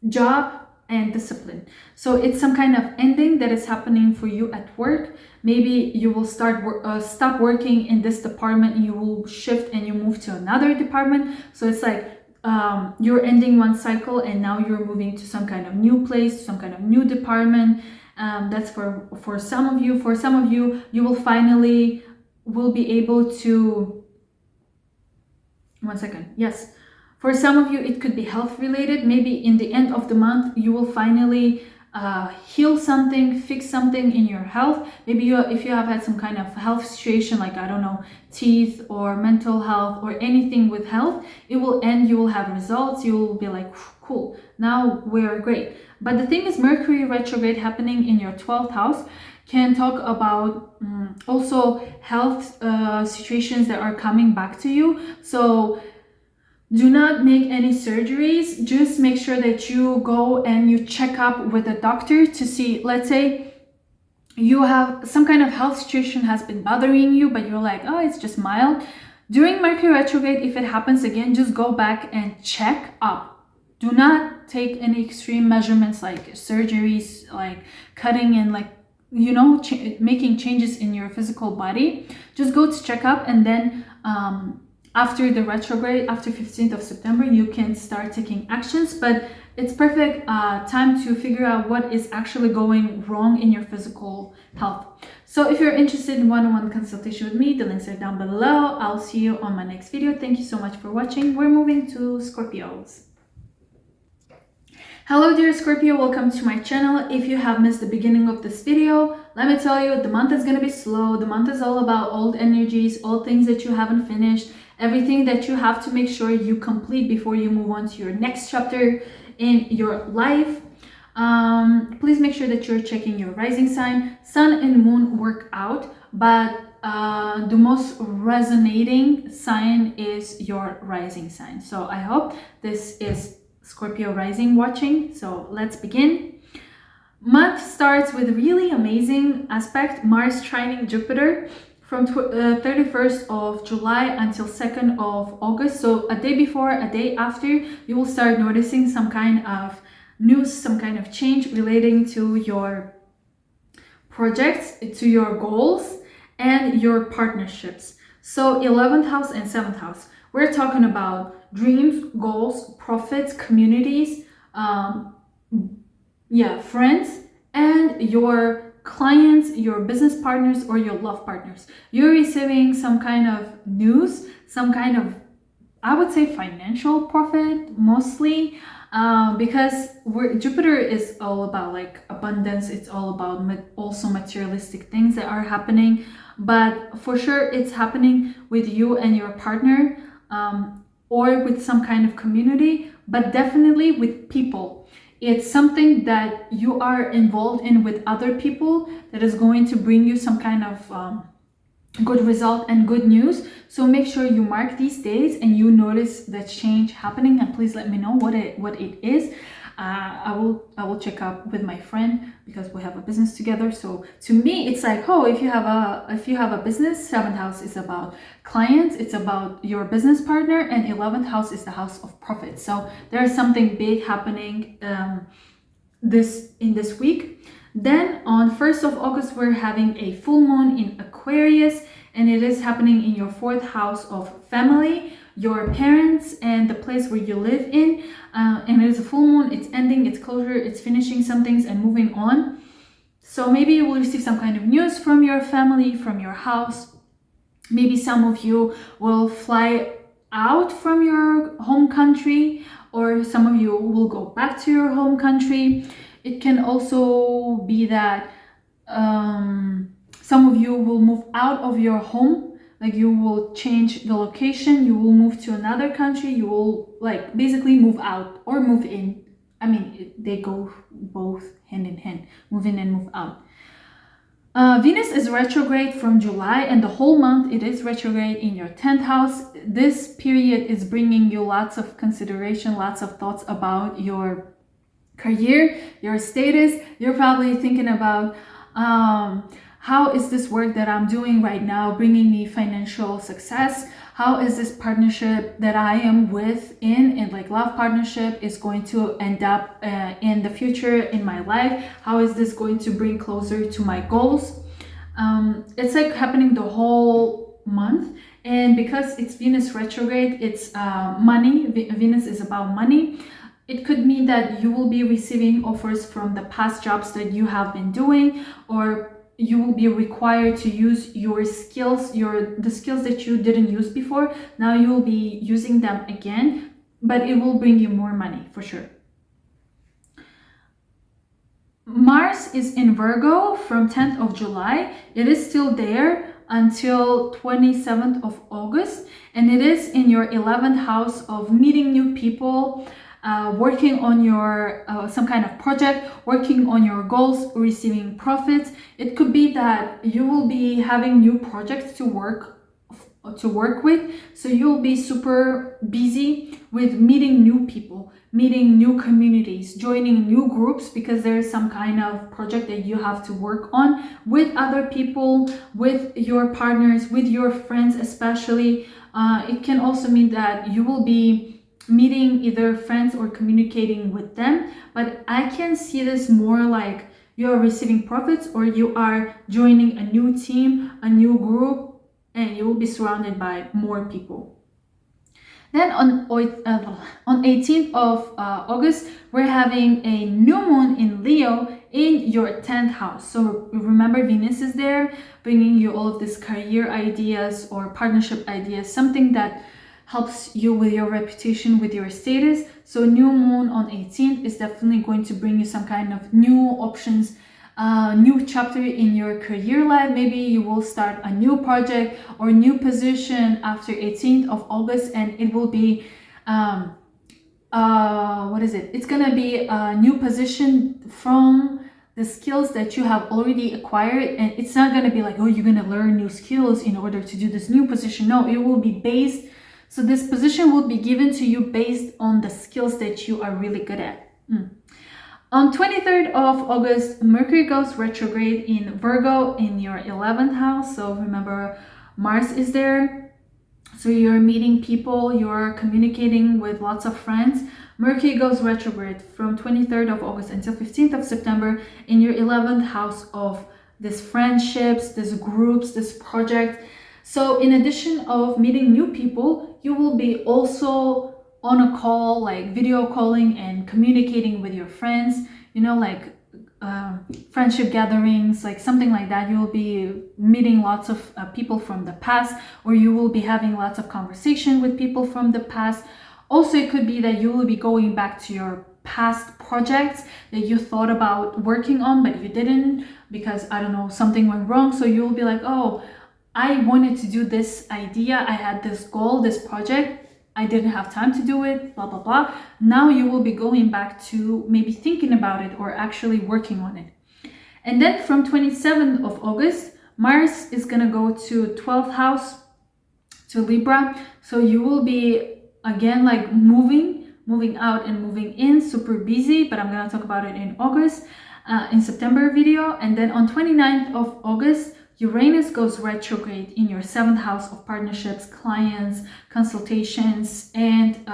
job, and discipline. So it's some kind of ending that is happening for you at work. Maybe you will stop working in this department, you will shift and you move to another department. So it's like you're ending one cycle and now you're moving to some kind of new place, some kind of new department. That's for some of you. For some of you, you will finally be able to, one second, yes. For some of you, it could be health related. Maybe in the end of the month, you will finally heal something, fix something in your health. Maybe if you have had some kind of health situation, like, I don't know, teeth or mental health or anything with health, it will end, you will have results, you will be like, cool, now we're great. But the thing is, Mercury retrograde happening in your 12th house can talk about also health situations that are coming back to you. So do not make any surgeries. Just make sure that you go and you check up with a doctor to see, let's say you have some kind of health situation has been bothering you, but you're like, oh, it's just mild. During Mercury retrograde, if it happens again, just go back and check up. Do not take any extreme measurements like surgeries, like cutting and like, you know, making changes in your physical body. Just go to check up, and then after the retrograde, after 15th of September, you can start taking actions. But it's perfect time to figure out what is actually going wrong in your physical health. So if you're interested in one-on-one consultation with me, the links are down below. I'll see you on my next video. Thank you so much for watching. We're moving to Scorpios. Hello dear Scorpio, welcome to my channel. If you have missed the beginning of this video, let me tell you, the month is going to be slow. The month is all about old energies, old things that you haven't finished, everything that you have to make sure you complete before you move on to your next chapter in your life. Please make sure that you're checking your rising sign. Sun and moon work out, but the most resonating sign is your rising sign. So I hope this is Scorpio rising watching. So let's begin. Month starts with a really amazing aspect, Mars trining Jupiter from 31st of July until 2nd of August. So a day before, a day after, you will start noticing some kind of news, some kind of change relating to your projects, to your goals and your partnerships. So 11th house and 7th house, we're talking about dreams, goals, profits, communities, friends, and your clients, your business partners, or your love partners. You're receiving some kind of news, some kind of, I would say, financial profit mostly, because Jupiter is all about like abundance. It's all about also materialistic things that are happening, but for sure it's happening with you and your partner, or with some kind of community, but definitely with people. It's something that you are involved in with other people that is going to bring you some kind of good result and good news. So make sure you mark these days and you notice that change happening, and please let me know what it is. I will check up with my friend because we have a business together. So to me, it's like, oh, if you have a business, 7th house is about clients, it's about your business partner, and 11th house is the house of profit. So there's something big happening this week. Then on 1st of August, we're having a full moon in Aquarius, and it is happening in your 4th house of family, your parents, and the place where you live in. And it is a full moon, it's ending, it's closure, it's finishing some things and moving on. So maybe you will receive some kind of news from your family, from your house. Maybe some of you will fly out from your home country, or some of you will go back to your home country. It can also be that some of you will move out of your home Like you will change the location, you will move to another country, you will like basically move out or move in. I mean, they go both hand in hand, move in and move out. Venus is retrograde from July, and the whole month it is retrograde in your 10th house. This period is bringing you lots of consideration, lots of thoughts about your career, your status. You're probably thinking about how is this work that I'm doing right now bringing me financial success? How is this partnership that I am with in like love partnership is going to end up in the future in my life? How is this going to bring closer to my goals? It's like happening the whole month. And because it's Venus retrograde, it's money. Venus is about money. It could mean that you will be receiving offers from the past jobs that you have been doing, or you will be required to use your skills, the skills that you didn't use before. Now you will be using them again, but it will bring you more money for sure. Mars is in Virgo from 10th of July. It is still there until 27th of August, and it is in your 11th house of meeting new people, working on your some kind of project, working on your goals, receiving profits. It could be that you will be having new projects to work with, so you'll be super busy with meeting new people, meeting new communities, joining new groups, because there's some kind of project that you have to work on with other people, with your partners, with your friends especially. It can also mean that you will be meeting either friends or communicating with them, but I can see this more like you're receiving profits, or you are joining a new team, a new group, and you will be surrounded by more people. Then on 18th of August, we're having a new moon in Leo in your 10th house. So remember, Venus is there, bringing you all of these career ideas or partnership ideas, something that helps you with your reputation, with your status. So new moon on 18th is definitely going to bring you some kind of new options, new chapter in your career life. Maybe you will start a new project or new position after 18th of August, and it will be it's gonna be a new position from the skills that you have already acquired. And it's not gonna be like, oh, you're gonna learn new skills in order to do this new position. No, it will be based, so this position will be given to you based on the skills that you are really good at. On 23rd of August, Mercury goes retrograde in Virgo in your 11th house. So remember, Mars is there. So you're meeting people, you're communicating with lots of friends. Mercury goes retrograde from 23rd of August until 15th of September in your 11th house of these friendships, these groups, this project. So in addition of meeting new people, you will be also on a call, like video calling and communicating with your friends, you know, like friendship gatherings, like something like that. You will be meeting lots of people from the past, or you will be having lots of conversation with people from the past. Also, it could be that you will be going back to your past projects that you thought about working on, but you didn't because, I don't know, something went wrong. So you'll be like, oh, I wanted to do this idea, I had this goal, this project, I didn't have time to do it, blah, blah, blah. Now you will be going back to maybe thinking about it or actually working on it. And then from 27th of August, Mars is gonna go to 12th house, to Libra. So you will be, again, like moving out and moving in, super busy, but I'm gonna talk about it in August, in September video. And then on 29th of August, Uranus goes retrograde in your 7th house of partnerships, clients, consultations, and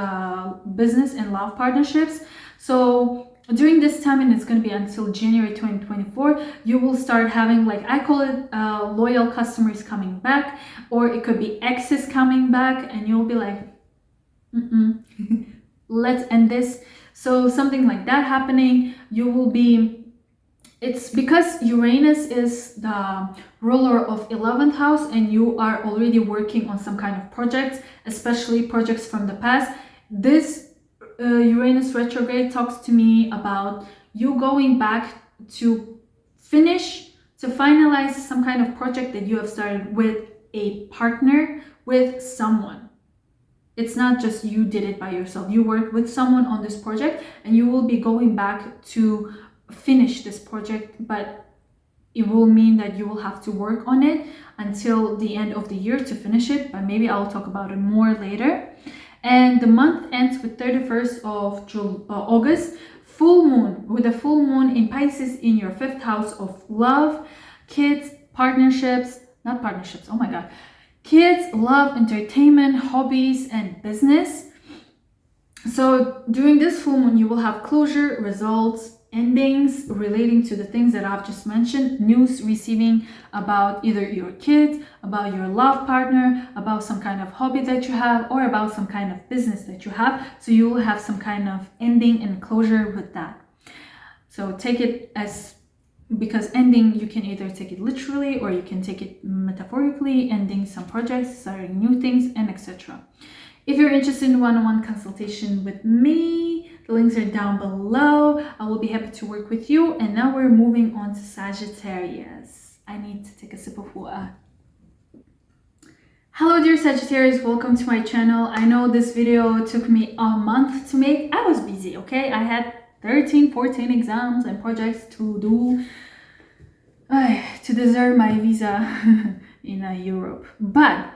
business and love partnerships. So during this time, and it's going to be until January 2024, you will start having, like I call it, loyal customers coming back, or it could be exes coming back, and you'll be like, let's end this. So something like that happening. You will be, it's because Uranus is the ruler of 11th house, and you are already working on some kind of projects, especially projects from the past. This Uranus retrograde talks to me about you going back to finalize some kind of project that you have started with a partner, with someone. It's not just you did it by yourself. You worked with someone on this project, and you will be going back to finish this project, but it will mean that you will have to work on it until the end of the year to finish it, but maybe I'll talk about it more later. And the month ends with 31st of August, full moon, with a full moon in Pisces in your 5th house of love, kids, partnerships, not partnerships, oh my god, kids, love, entertainment, hobbies, and business. So during this full moon, you will have closure, results, endings relating to the things that I've just mentioned, news receiving about either your kids, about your love partner, about some kind of hobby that you have, or about some kind of business that you have. So you will have some kind of ending and closure with that. So take it as, because ending, you can either take it literally or you can take it metaphorically, ending some projects, starting new things, and etc. If you're interested in one-on-one consultation with me, the links are down below. I will be happy to work with you. And now we're moving on to Sagittarius. I need to take a sip of water. Hello dear Sagittarius, welcome to my channel. I know this video took me a month to make. I was busy, okay? I had 14 exams and projects to do to deserve my visa in Europe. But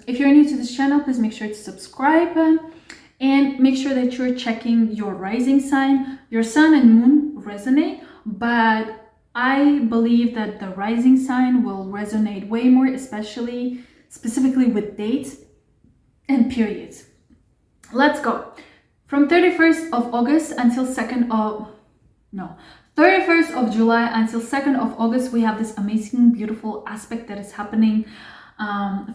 if you're new to this channel, please make sure to subscribe and make sure that you're checking your rising sign. Your sun and moon resonate, but I believe that the rising sign will resonate way more, specifically with dates and periods. Let's go. From 31st of August until 31st of July until 2nd of August, we have this amazing, beautiful aspect that is happening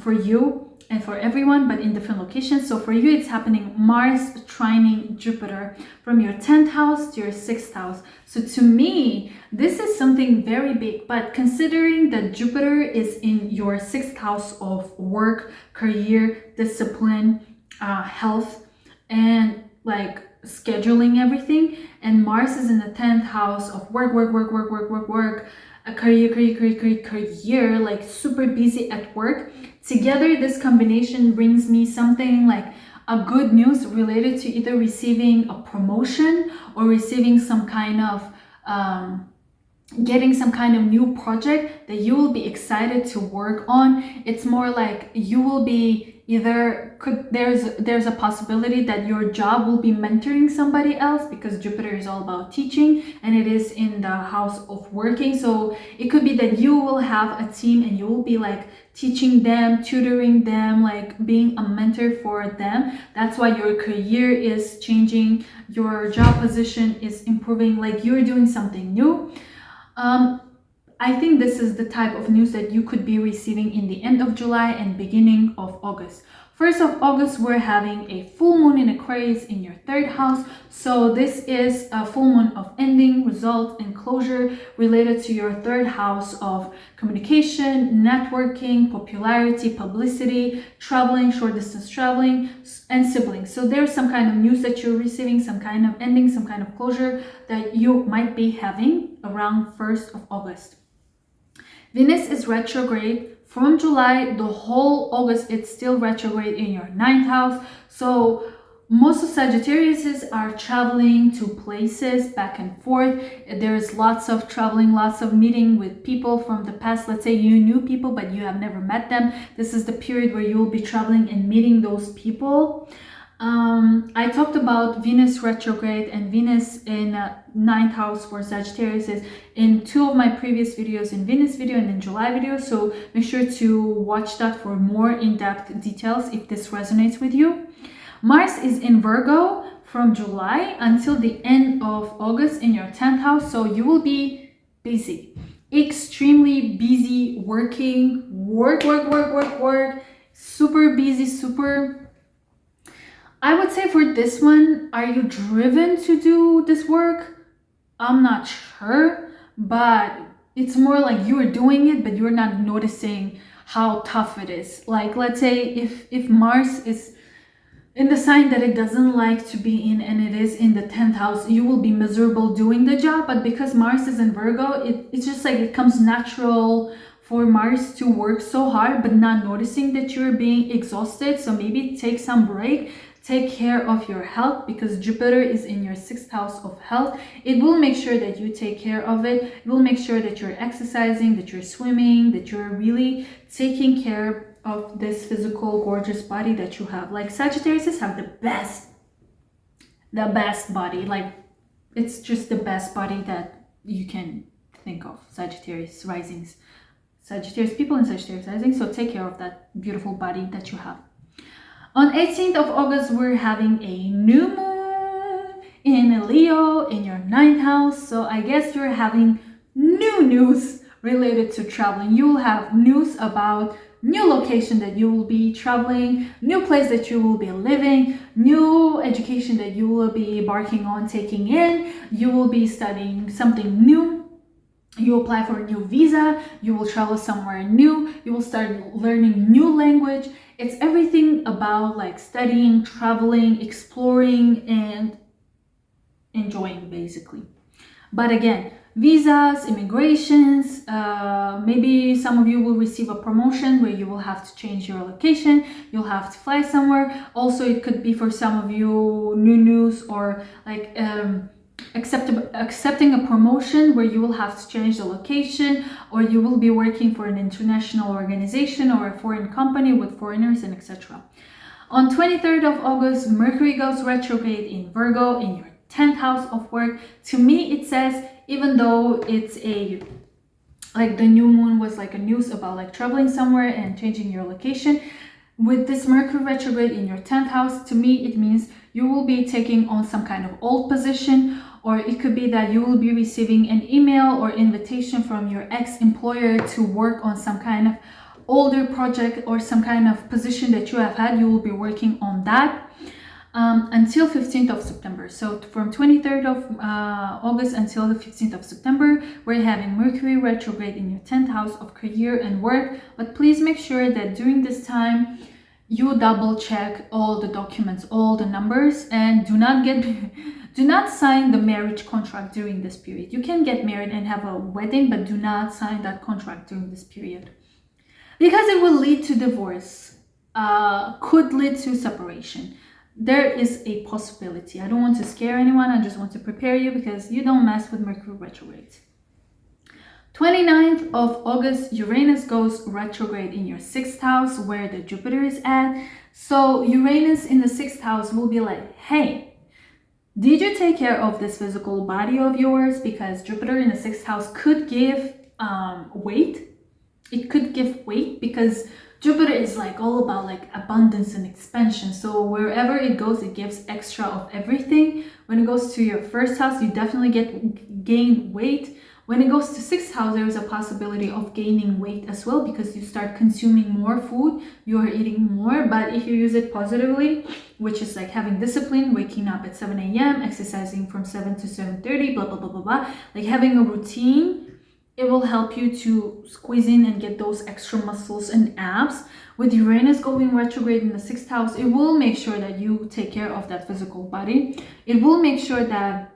for you and for everyone, but in different locations. So for you, it's happening Mars trining Jupiter from your 10th house to your 6th house. So to me, this is something very big, but considering that Jupiter is in your 6th house of work, career, discipline, health, and like scheduling everything, and Mars is in the 10th house of work, a career, like super busy at work. Together, this combination brings me something like a good news related to either receiving a promotion or receiving some kind of getting some kind of new project that you will be excited to work on. It's more like you will be there's a possibility that your job will be mentoring somebody else, because Jupiter is all about teaching and it is in the house of working. So it could be that you will have a team and you will be like teaching them, tutoring them, like being a mentor for them. That's why your career is changing, your job position is improving, like you're doing something new. I think this is the type of news that you could be receiving in the end of July and beginning of August. 1st of August, we're having a full moon in Aquarius in your 3rd house. So this is a full moon of ending, result, and closure related to your 3rd house of communication, networking, popularity, publicity, traveling, short distance traveling, and siblings. So there's some kind of news that you're receiving, some kind of ending, some kind of closure that you might be having around 1st of August. Venus is retrograde from July, the whole August. It's still retrograde in your 9th house. So most of Sagittarius are traveling to places back and forth. There's lots of traveling, lots of meeting with people from the past. Let's say you knew people, but you have never met them. This is the period where you will be traveling and meeting those people. I talked about Venus retrograde and Venus in 9th house for Sagittarius in 2 of my previous videos, in Venus video and in July video. So make sure to watch that for more in-depth details if this resonates with you. Mars is in Virgo from July until the end of August in your 10th house. So you will be busy, extremely busy, working, work, super busy, I would say for this one, are you driven to do this work? I'm not sure, but it's more like you are doing it, but you're not noticing how tough it is. Like, let's say if Mars is in the sign that it doesn't like to be in, and it is in the 10th house, you will be miserable doing the job. But because Mars is in Virgo, it's just like it comes natural for Mars to work so hard but not noticing that you're being exhausted. So maybe take some break, take care of your health, because Jupiter is in your 6th house of health. It will make sure that you take care of it. It will make sure that you're exercising, that you're swimming, that you're really taking care of this physical gorgeous body that you have. Like Sagittarius have the best body. Like it's just the best body that you can think of. Sagittarius risings, Sagittarius people and Sagittarius rising. So take care of that beautiful body that you have. On 18th of August, we're having a new moon in Leo in your 9th house. So I guess you're having new news related to traveling. You will have news about new location that you will be traveling, new place that you will be living, new education that you will be embarking on taking in. You will be studying something new. You apply for a new visa, you will travel somewhere new, you will start learning new language. It's everything about like studying, traveling, exploring, and enjoying basically. But again, visas, immigrations, maybe some of you will receive a promotion where you will have to change your location, you'll have to fly somewhere. Also, it could be for some of you new news or like accepting a promotion where you will have to change the location, or you will be working for an international organization or a foreign company with foreigners and etc. On 23rd of August, Mercury goes retrograde in Virgo in your 10th house of work. To me, it says, even though it's like the new moon was like a news about like traveling somewhere and changing your location, with this Mercury retrograde in your 10th house, to me, it means you will be taking on some kind of old position, or it could be that you will be receiving an email or invitation from your ex-employer to work on some kind of older project or some kind of position that you have had. You will be working on that until 15th of September. So from 23rd of August until the 15th of September, we're having Mercury retrograde in your 10th house of career and work. But please make sure that during this time, you double check all the documents, all the numbers, and do not sign the marriage contract during this period. You can get married and have a wedding, but do not sign that contract during this period, because it will lead to divorce, could lead to separation. There is a possibility. I don't want to scare anyone. I just want to prepare you, because you don't mess with Mercury retrograde. 29th of August, Uranus goes retrograde in your 6th house where the Jupiter is at. So Uranus in the 6th house will be like, hey, did you take care of this physical body of yours? Because Jupiter in the 6th house could give weight. It could give weight because Jupiter is like all about like abundance and expansion. So wherever it goes, it gives extra of everything. When it goes to your 1st house, you definitely gain weight. When it goes to 6th house, there is a possibility of gaining weight as well, because you start consuming more food, you are eating more. But if you use it positively, which is like having discipline, waking up at 7 a.m., exercising from 7 to 7:30, blah, blah, blah, blah, blah, like having a routine, it will help you to squeeze in and get those extra muscles and abs. With Uranus going retrograde in the 6th house, it will make sure that you take care of that physical body. It will make sure that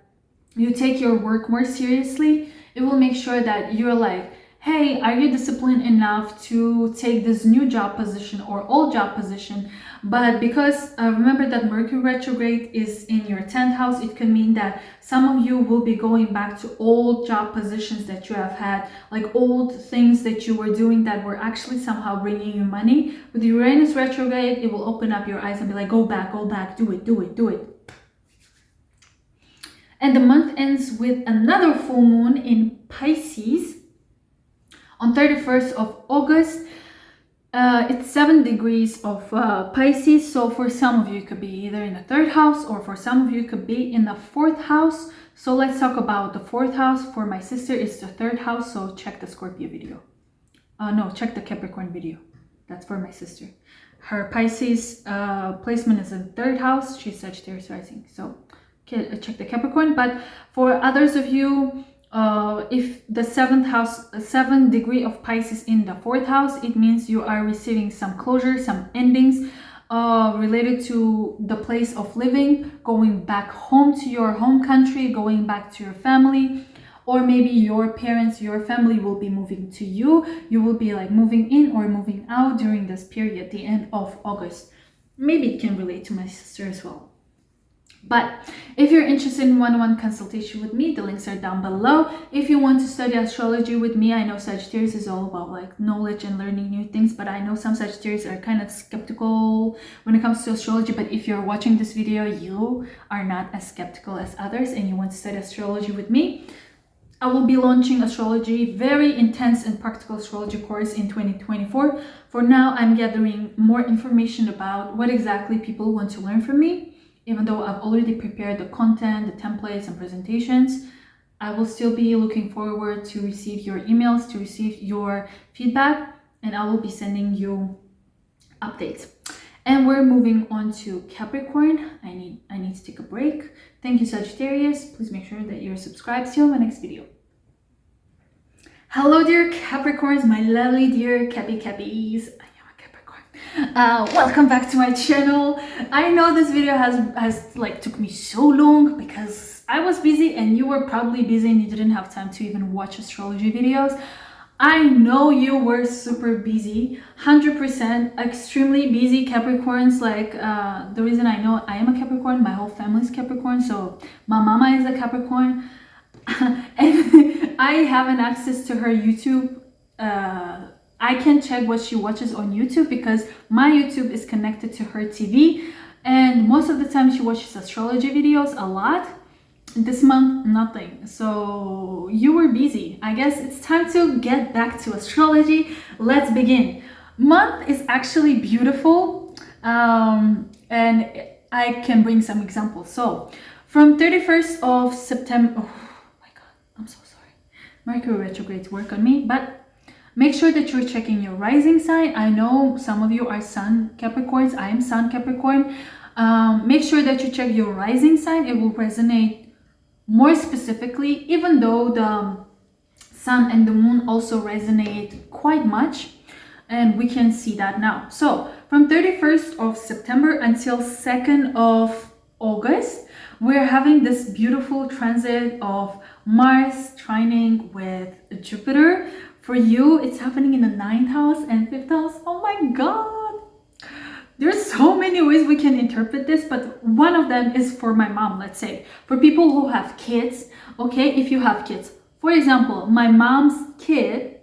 you take your work more seriously. It will make sure that you're like, hey, are you disciplined enough to take this new job position or old job position? But because remember that Mercury retrograde is in your 10th house, it can mean that some of you will be going back to old job positions that you have had, like old things that you were doing that were actually somehow bringing you money. With Uranus retrograde, it will open up your eyes and be like, go back, do it, do it, do it. And the month ends with another full moon in Pisces on 31st of August. It's 7 degrees of Pisces. So for some of you, it could be either in the 3rd house, or for some of you, it could be in the 4th house. So let's talk about the 4th house. For my sister, it's the 3rd house. So check the Scorpio video. No, check the Capricorn video. That's for my sister. Her Pisces placement is in 3rd house. She's Sagittarius rising. So check the Capricorn. But for others of you, if the 7th house, 7th degree of Pisces in the 4th house, it means you are receiving some closure, some endings related to the place of living, going back home to your home country, going back to your family, or maybe your parents, your family will be moving to you. You will be like moving in or moving out during this period, the end of August. Maybe it can relate to my sister as well. But if you're interested in one-on-one consultation with me, the links are down below. If you want to study astrology with me, I know Sagittarius is all about like knowledge and learning new things, but I know some Sagittarius are kind of skeptical when it comes to astrology. But if you're watching this video, you are not as skeptical as others and you want to study astrology with me, I will be launching astrology, very intense and practical astrology course in 2024. For now, I'm gathering more information about what exactly people want to learn from me. Even though I've already prepared the content, the templates and presentations, I will still be looking forward to receive your emails, to receive your feedback, and I will be sending you updates. And we're moving on to Capricorn. I need to take a break. Thank you, Sagittarius. Please make sure that you're subscribed. See you in my next video. Hello, dear Capricorns, my lovely dear Cappies. Welcome back to my channel. I know this video has like took me so long because I was busy and you were probably busy and you didn't have time to even watch astrology videos. I know you were super busy, 100% extremely busy Capricorns. Like the reason I know I am a Capricorn, my whole family is Capricorn, so my mama is a Capricorn and I have an access to her YouTube. I can check what she watches on YouTube because my YouTube is connected to her TV, and most of the time she watches astrology videos a lot. This month, nothing. So you were busy. I guess it's time to get back to astrology. Let's begin. Month is actually beautiful, and I can bring some examples. So from 31st of September, oh my God, I'm so sorry. Mercury retrograde work on me, but make sure that you're checking your rising sign. I know some of you are Sun Capricorns. I am Sun Capricorn. Make sure that you check your rising sign. It will resonate more specifically, even though the Sun and the Moon also resonate quite much. And we can see that now. So from 31st of September until 2nd of August, we're having this beautiful transit of Mars trining with Jupiter. For you, it's happening in the 9th house and 5th house. Oh my God. There's so many ways we can interpret this, but one of them is for my mom, let's say. For people who have kids, okay, if you have kids. For example, my mom's kid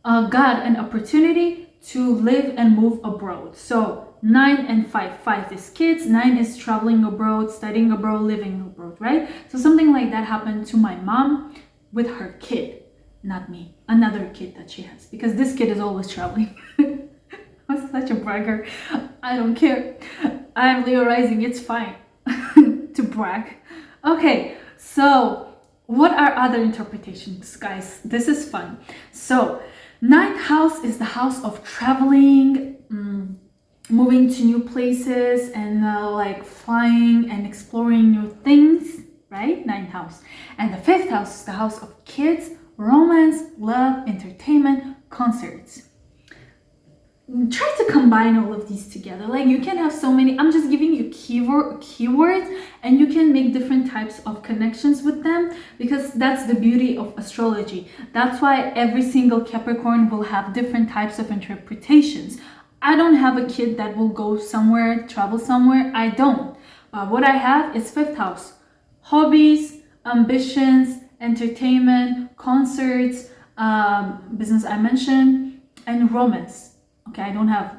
got an opportunity to live and move abroad. So 9 and 5. 5 is kids, 9 is traveling abroad, studying abroad, living abroad, right? So something like that happened to my mom with her kid. Not me, another kid that she has, because this kid is always traveling. I'm such a bragger. I don't care. I'm Leo rising, it's fine to brag. Okay, so what are other interpretations, guys? This is fun. So 9th house is the house of traveling, moving to new places and like flying and exploring new things, right? 9th house. And the 5th house is the house of kids, romance, love, entertainment, concerts. Try to combine all of these together. Like you can have so many. I'm just giving you keywords and you can make different types of connections with them, because that's the beauty of astrology. That's why every single Capricorn will have different types of interpretations. I don't have a kid that will go somewhere, travel somewhere. I don't. But what I have is 5th house. Hobbies, ambitions, entertainment, concerts, business I mentioned, and romance. Okay, I don't have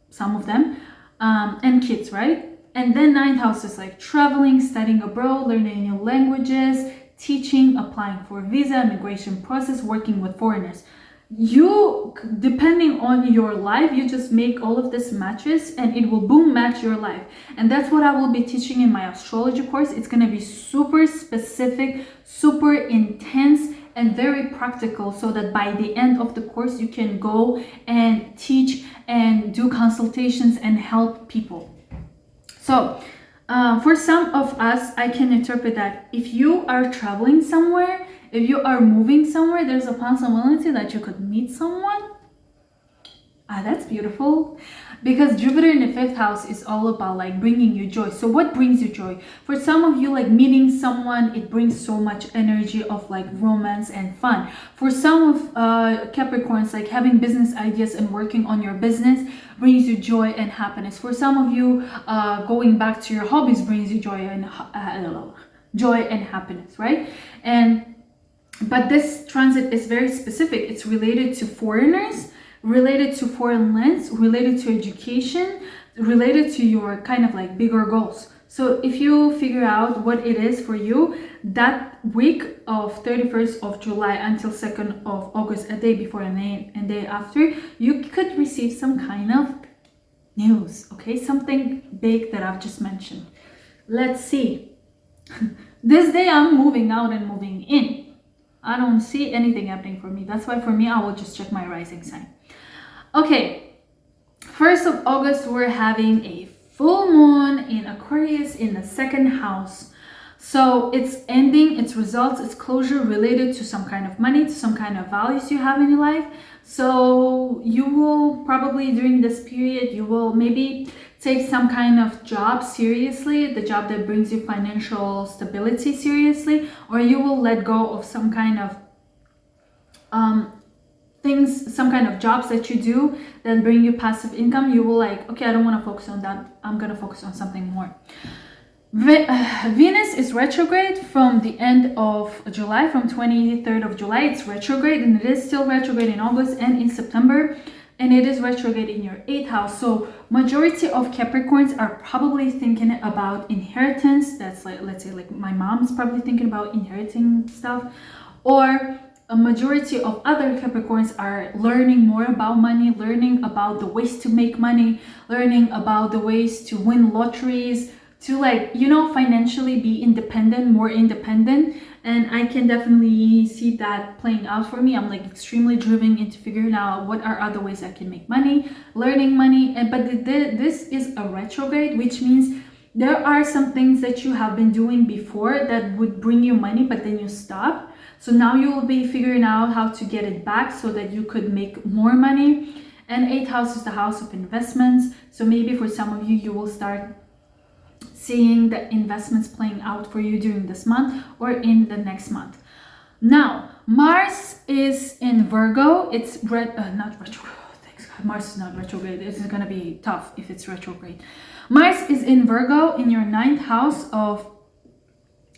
some of them. And kids, right? And then 9th house is like traveling, studying abroad, learning new languages, teaching, applying for visa, immigration process, working with foreigners. You, depending on your life, you just make all of this matches and it will boom match your life. And that's what I will be teaching in my astrology course. It's going to be super specific, super intense, and very practical, so that by the end of the course you can go and teach and do consultations and help people. So for some of us, I can interpret that if you are traveling somewhere, if you are moving somewhere, there's a possibility that you could meet someone. That's beautiful. because Jupiter in the 5th house is all about like bringing you joy. So what brings you joy? For some of you, like meeting someone, it brings so much energy of like romance and fun. For some of Capricorns, like having business ideas and working on your business brings you joy and happiness. For some of you, going back to your hobbies brings you joy and happiness, right? But this transit is very specific. It's related to foreigners, related to foreign lands, related to education, related to your kind of like bigger goals. So if you figure out what it is for you, that week of 31st of July until 2nd of August, a day before and day after, you could receive some kind of news, okay? Something big that I've just mentioned. Let's see. This day I'm moving out and moving in. I don't see anything happening for me. That's why for me, I will just check my rising sign. Okay, 1st of August, we're having a full moon in Aquarius in the 2nd house. So it's ending, its results, its closure related to some kind of money, to some kind of values you have in your life. So you will probably during this period, you will maybe take some kind of job seriously, the job that brings you financial stability seriously, or you will let go of some kind of things, some kind of jobs that you do that bring you passive income. You will like, okay, I don't want to focus on that. I'm going to focus on something more. Venus is retrograde from the end of July, from 23rd of July. It's retrograde, and it is still retrograde in August and in September. And it is retrograde in your 8th house. So majority of Capricorns are probably thinking about inheritance. That's like, let's say like my mom's probably thinking about inheriting stuff. Or a majority of other Capricorns are learning more about money, learning about the ways to make money, learning about the ways to win lotteries, to like, you know, financially be independent, more independent. And I can definitely see that playing out for me. I'm like extremely driven into figuring out what are other ways I can make money, learning money. But this is a retrograde, which means there are some things that you have been doing before that would bring you money, but then you stop. So now you will be figuring out how to get it back so that you could make more money. And 8th house is the house of investments. So maybe for some of you, you will start seeing the investments playing out for you during this month or in the next month. Now, Mars is in Virgo. It's not retrograde. Thanks God. Mars is not retrograde. This is going to be tough if it's retrograde. Mars is in Virgo in your 9th house of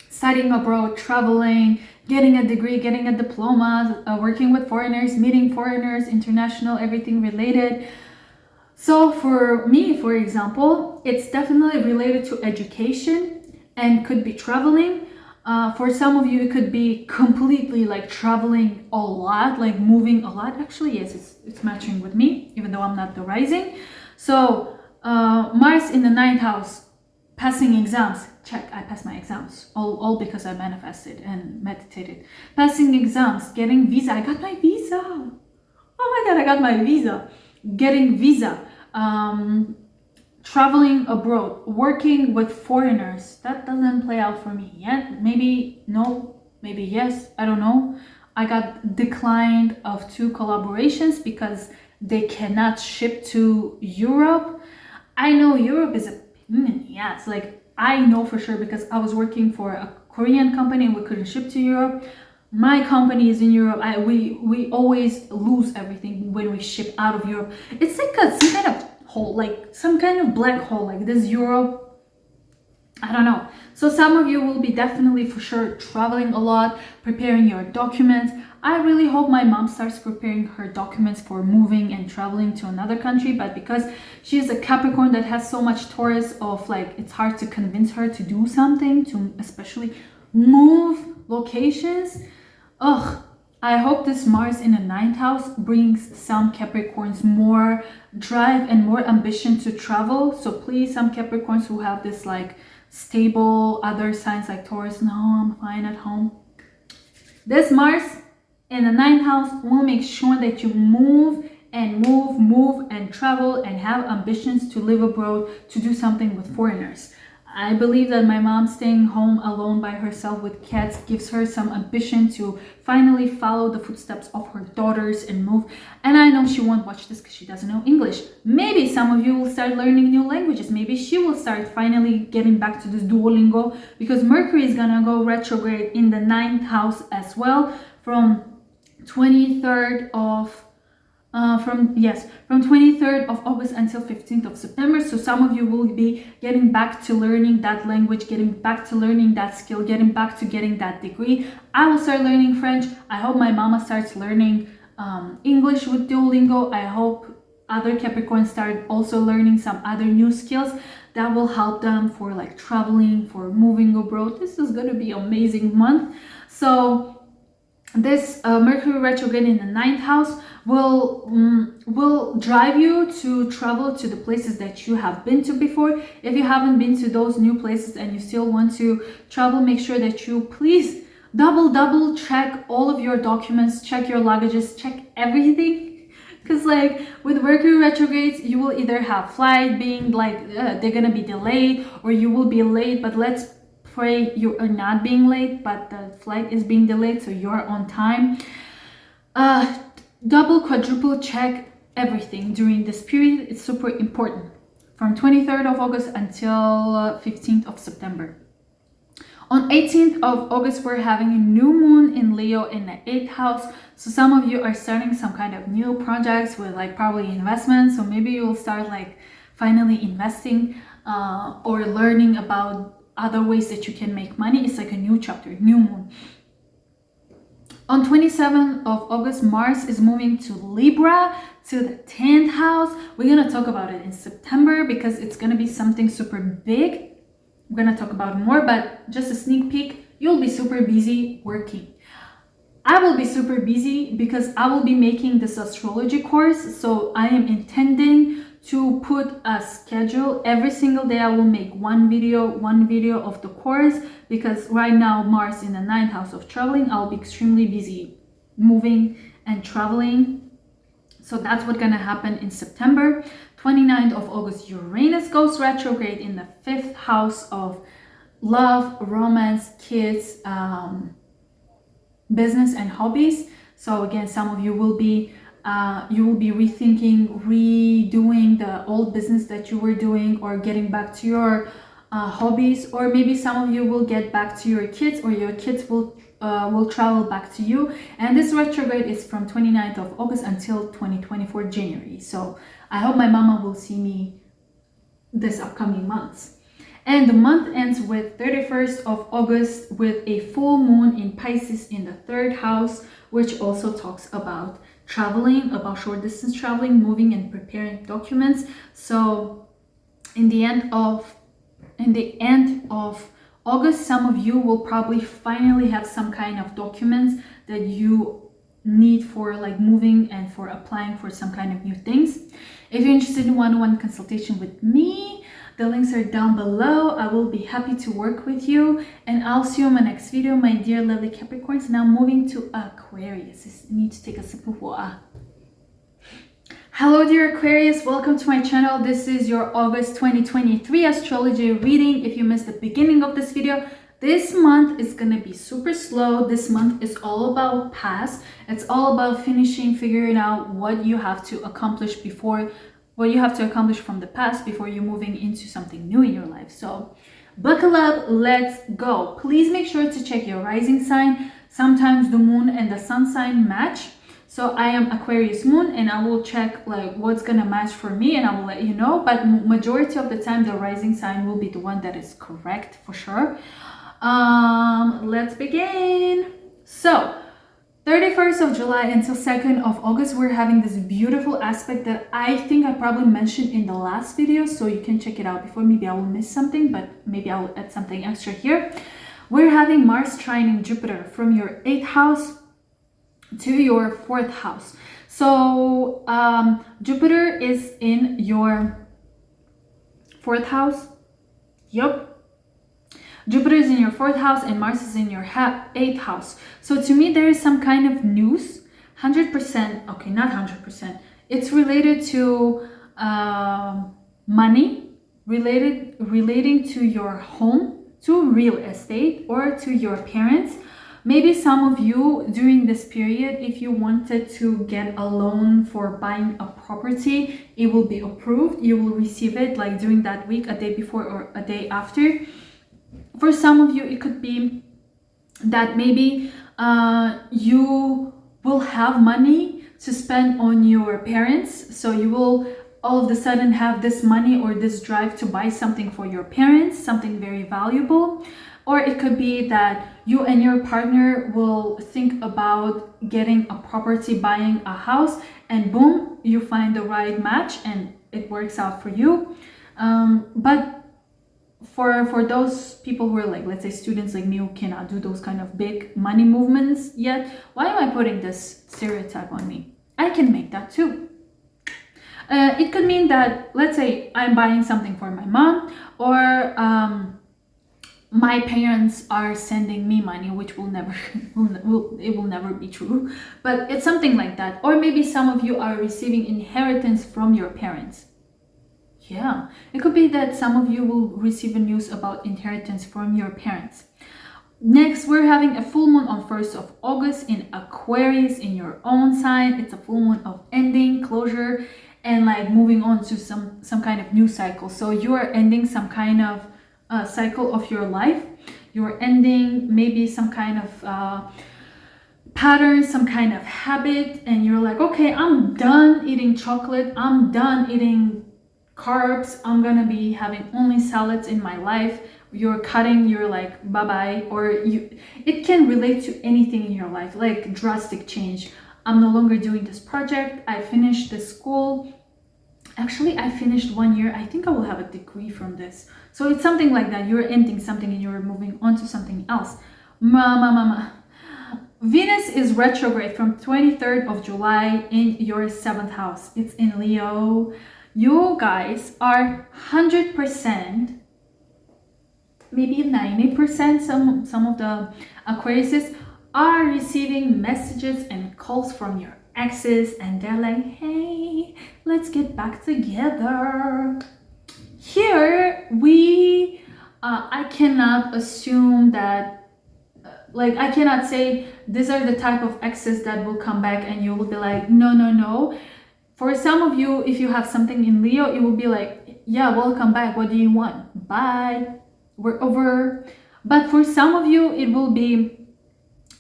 studying abroad, traveling, getting a degree, getting a diploma, working with foreigners, meeting foreigners, international, everything related. So for me, for example, it's definitely related to education and could be traveling. For some of you, it could be completely like traveling a lot, like moving a lot. Actually, yes, it's matching with me, even though I'm not the rising. So Mars in the 9th house, passing exams. Check, I passed my exams. All because I manifested and meditated. Passing exams, getting visa. I got my visa. Oh my God, I got my visa. Getting visa. Traveling abroad, working with foreigners. That doesn't play out for me yet. Maybe no, maybe yes, I don't know. I got declined of 2 collaborations because they cannot ship to Europe. I know Europe is a pain in the ass. Like I know for sure because I was working for a Korean company and we couldn't ship to Europe. My company is in Europe. We always lose everything when we ship out of Europe. It's like some kind of hole, like some kind of black hole, like this Europe. I don't know. So some of you will be definitely for sure traveling a lot, preparing your documents. I really hope my mom starts preparing her documents for moving and traveling to another country, but because she's a Capricorn that has so much Taurus of like, it's hard to convince her to do something, to especially move locations. Ugh, I hope this Mars in the 9th house brings some Capricorns more drive and more ambition to travel. So please, some Capricorns who have this like stable other signs like Taurus, no, I'm fine at home. This Mars in the 9th house will make sure that you move and travel and have ambitions to live abroad, to do something with foreigners. I believe that my mom staying home alone by herself with cats gives her some ambition to finally follow the footsteps of her daughters and move. And I know she won't watch this because she doesn't know English. Maybe some of you will start learning new languages. Maybe she will start finally getting back to this Duolingo, because Mercury is gonna go retrograde in the 9th house as well from 23rd of from 23rd of August until 15th of September. So some of you will be getting back to learning that language, getting back to learning that skill, getting back to getting that degree. I will start learning French. I hope my mama starts learning English with Duolingo. I hope other Capricorns start also learning some other new skills that will help them for like traveling, for moving abroad. This is going to be an amazing month. So this Mercury retrograde in the 9th house will drive you to travel to the places that you have been to before. If you haven't been to those new places and you still want to travel, make sure that you please double check all of your documents, check your luggages, check everything. Because like with Mercury retrogrades, you will either have flight being like they're gonna be delayed, or you will be late, but let's pray you are not being late, but the flight is being delayed, so you're on time. Double, quadruple check everything during this period. It's super important from 23rd of August until 15th of September. On 18th of August, we're having a new moon in Leo in the 8th house. So some of you are starting some kind of new projects with like probably investments. So maybe you will start like finally investing or learning about other ways that you can make money. It's like a new chapter, new moon. On 27th of August, Mars is moving to Libra, to the 10th house. We're going to talk about it in September because it's going to be something super big. We're going to talk about more, but just a sneak peek, you'll be super busy working. I will be super busy because I will be making this astrology course. So I am intending to put a schedule. Every single day I will make one video of the course, because right now Mars in the 9th house of traveling, I'll be extremely busy moving and traveling. So that's what's gonna happen in September. 29th of August, Uranus goes retrograde in the 5th house of love, romance, kids, business and hobbies. So again, some of you will be rethinking, redoing the old business that you were doing, or getting back to your hobbies, or maybe some of you will get back to your kids, or your kids will travel back to you. And this retrograde is from 29th of August until 2024 January. So I hope my mama will see me this upcoming months. And the month ends with 31st of August with a full moon in Pisces in the 3rd house, which also talks about traveling, about short distance traveling, moving and preparing documents. So in the end of August, some of you will probably finally have some kind of documents that you need for like moving and for applying for some kind of new things. If you're interested in one-on-one consultation with me, the links are down below. I will be happy to work with you, and I'll see you in my next video, my dear lovely Capricorns. Now moving to Aquarius. I need to take a sip of water. Hello dear Aquarius, welcome to my channel. This is your August 2023 astrology reading. If you missed the beginning of this video, this month is gonna be super slow. This month is all about past. It's all about finishing, figuring out what you have to accomplish from the past before you're moving into something new in your life. So buckle up, let's go. Please make sure to check your rising sign. Sometimes the moon and the sun sign match. So I am Aquarius moon, and I will check like what's gonna match for me, and I will let you know. But majority of the time, the rising sign will be the one that is correct for sure. Let's begin. So 31st of July until 2nd of August, we're having this beautiful aspect that I think I probably mentioned in the last video, so you can check it out before. Maybe I will miss something, but maybe I will add something extra here. We're having Mars trining Jupiter from your 8th house to your 4th house. So Jupiter is in your 4th house. Yup. Jupiter is in your 4th house and Mars is in your 8th house. So to me, there is some kind of news, 100%, okay, not 100%. It's related to money, relating to your home, to real estate, or to your parents. Maybe some of you during this period, if you wanted to get a loan for buying a property, it will be approved. You will receive it like during that week, a day before or a day after. For some of you, it could be that maybe you will have money to spend on your parents. So you will all of a sudden have this money or this drive to buy something for your parents, something very valuable. Or it could be that you and your partner will think about getting a property, buying a house, and boom, you find the right match and it works out for you. But for those people who are like, let's say students like me who cannot do those kind of big money movements yet, why am I putting this stereotype on me? I can make that too. It could mean that, let's say I'm buying something for my mom, or my parents are sending me money, which will never it will never be true, but it's something like that. Or maybe some of you are receiving inheritance from your parents. Yeah, it could be that some of you will receive a news about inheritance from your parents. Next, we're having a full moon on 1st of August in Aquarius, in your own sign. It's a full moon of ending, closure, and like moving on to some kind of new cycle. So you are ending some kind of cycle of your life. You're ending maybe some kind of pattern, some kind of habit, and you're like, okay, I'm done eating chocolate, I'm done eating carbs, I'm gonna be having only salads in my life. You're cutting, you're like bye-bye. Or it can relate to anything in your life, like drastic change. I'm no longer doing this project, I finished this school. Actually, I finished 1 year. I think I will have a degree from this. So it's something like that. You're ending something and you're moving on to something else. Venus is retrograde from 23rd of July in your 7th house. It's in Leo. You guys are 100%, maybe 90%, some of the Aquariuses are receiving messages and calls from your exes, and they're like, hey, let's get back together. Here I cannot assume that like I cannot say these are the type of exes that will come back and you will be like, no. For some of you, if you have something in Leo, it will be like, yeah, welcome back, what do you want, bye, we're over. But for some of you, it will be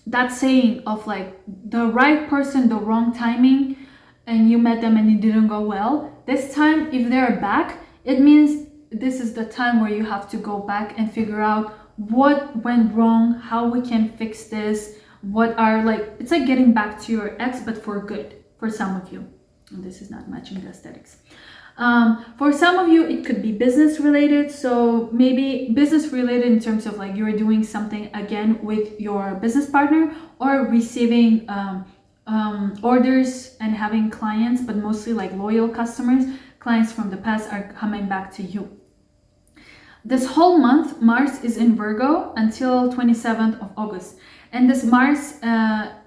that saying of like the right person, the wrong timing, and you met them and it didn't go well. This time, if they're back, it means this is the time where you have to go back and figure out what went wrong, how we can fix this, what are like, it's like getting back to your ex, but for good, for some of you. And this is not matching the aesthetics. For some of you, it could be business related. So maybe business related in terms of like you're doing something again with your business partner, or receiving orders and having clients, but mostly like loyal customers. Clients from the past are coming back to you. This whole month, Mars is in Virgo until 27th of August. And this Mars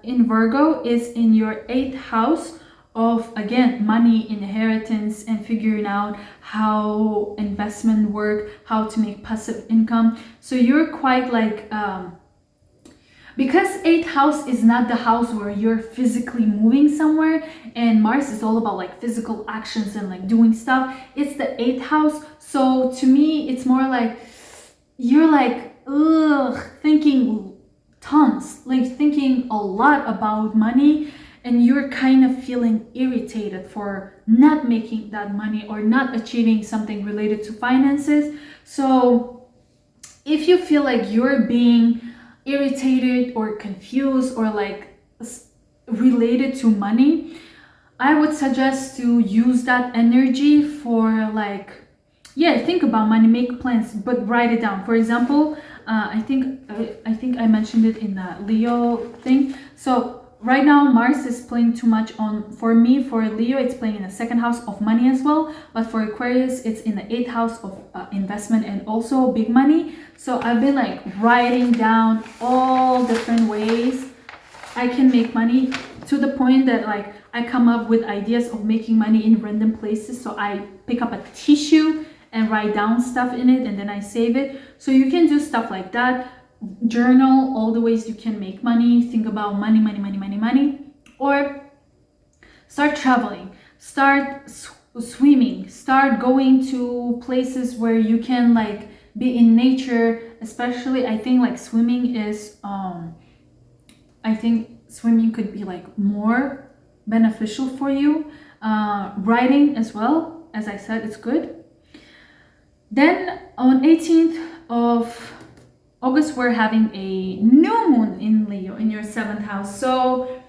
in Virgo is in your 8th house of, again, money, inheritance, and figuring out how investment work, how to make passive income. So you're quite like, because 8th house is not the house where you're physically moving somewhere, and Mars is all about like physical actions and like doing stuff. It's the 8th house. So to me, it's more like you're like, thinking tons, like thinking a lot about money, and you're kind of feeling irritated for not making that money or not achieving something related to finances. So if you feel like you're being irritated or confused or like related to money, I would suggest to use that energy for like, yeah, think about money, make plans, but write it down. For example, I think I mentioned it in the Leo thing. So right now Mars is playing too much on, for me, for Leo, it's playing in the 2nd house of money as well. But for Aquarius, it's in the 8th house of investment and also big money. So I've been like writing down all different ways I can make money, to the point that like I come up with ideas of making money in random places. So I pick up a tissue and write down stuff in it, and then I save it. So you can do stuff like that. Journal all the ways you can make money. Think about money, money, money, money, money. Or start traveling, start swimming, start going to places where you can like be in nature. Especially I think like swimming is I think swimming could be like more beneficial for you. Writing as well, as I said, it's good. Then on 18th of August, we're having a new moon in Leo in your 7th house. So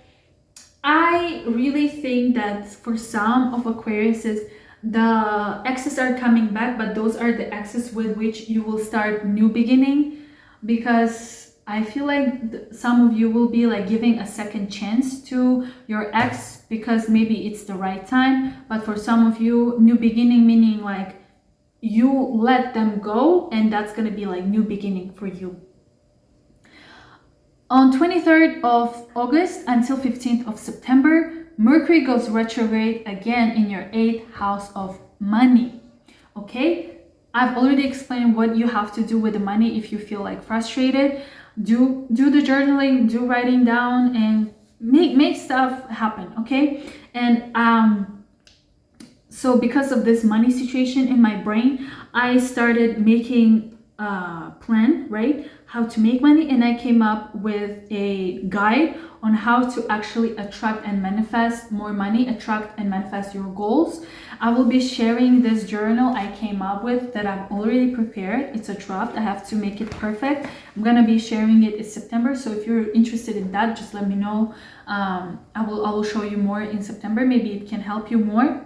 I really think that for some of Aquariuses, the exes are coming back, but those are the exes with which you will start new beginning, because I feel like some of you will be like giving a second chance to your ex because maybe it's the right time. But for some of you, new beginning meaning like you let them go, and that's gonna be like new beginning for you. On 23rd of August until 15th of September, Mercury goes retrograde again in your 8th house of money. Okay, I've already explained what you have to do with the money if you feel like frustrated. Do the journaling, do writing down, and make stuff happen. Okay, and so because of this money situation in my brain, I started making a plan, right, how to make money, and I came up with a guide on how to actually attract and manifest more money, attract and manifest your goals. I will be sharing this journal I came up with that I've already prepared. It's a draft. I have to make it perfect. I'm gonna be sharing it in September, so if you're interested in that, just let me know. I will show you more in September. Maybe it can help you more.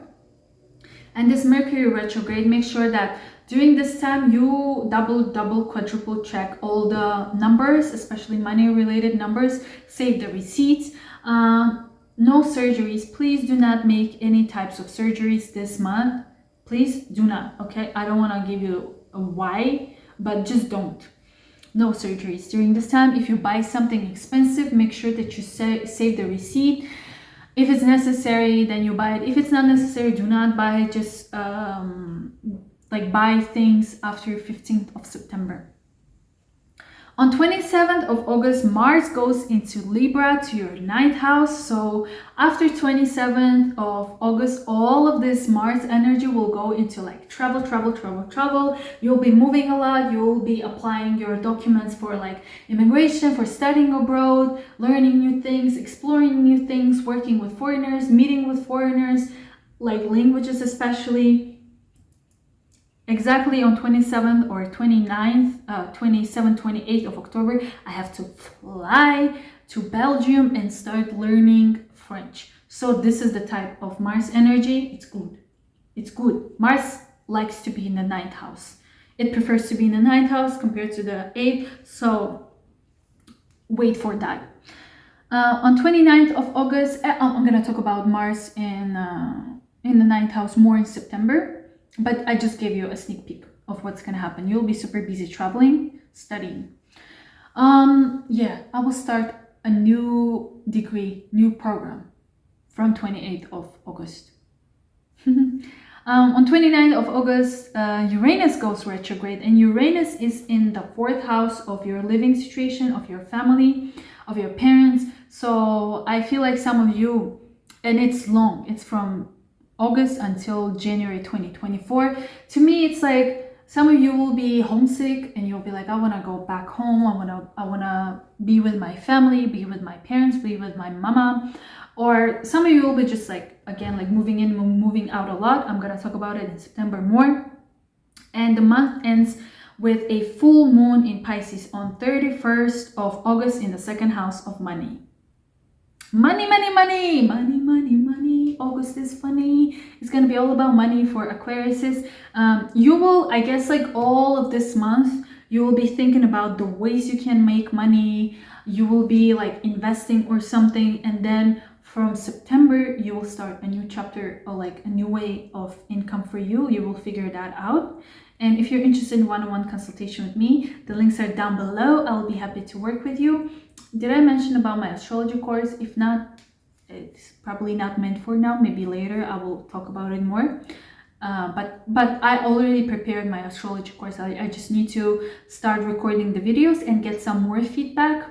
And this Mercury retrograde, make sure that during this time you double, quadruple check all the numbers, especially money related numbers. Save the receipts. No surgeries. Please do not make any types of surgeries this month. Please do not. Okay, I don't want to give you a why, but just don't. No surgeries during this time. If you buy something expensive, make sure that you save the receipt. If it's necessary, then you buy it. If it's not necessary, do not buy it. Just like buy things after 15th of September. On 27th of August, Mars goes into Libra to your 9th house. So after 27th of August, all of this Mars energy will go into like travel. You'll be moving a lot. You'll be applying your documents for like immigration, for studying abroad, learning new things, exploring new things, working with foreigners, meeting with foreigners, like languages especially. Exactly on 27th or 29th, 27th, 28th of October, I have to fly to Belgium and start learning French. So this is the type of Mars energy. It's good. It's good. Mars likes to be in the 9th house. It prefers to be in the 9th house compared to the 8th. So wait for that. On 29th of August, I'm going to talk about Mars in the 9th house more in September. But I just gave you a sneak peek of what's going to happen. You'll be super busy traveling, studying. Yeah, I will start a new degree, new program from 28th of August. On 29th of August, Uranus goes retrograde, and Uranus is in the 4th house of your living situation, of your family, of your parents. So I feel like some of you, and it's long, it's from August until January 2024. To me, it's like some of you will be homesick and you'll be like, I want to go back home. I want to be with my family, be with my parents, be with my mama. Or some of you will be just like, again, like moving in, moving out a lot. I'm going to talk about it in September more. And the month ends with a full moon in Pisces on 31st of August in the 2nd house of money. Money. August is funny. It's gonna be all about money for Aquariuses. You will, I guess, like all of this month, you will be thinking about the ways you can make money. You will be like investing or something, and then from September you will start a new chapter or like a new way of income for you. You will figure that out. And if you're interested in one-on-one consultation with me, the links are down below. I'll be happy to work with you. Did I mention about my astrology course? If not, it's probably not meant for now. Maybe later I will talk about it more. But I already prepared my astrology course. I just need to start recording the videos and get some more feedback.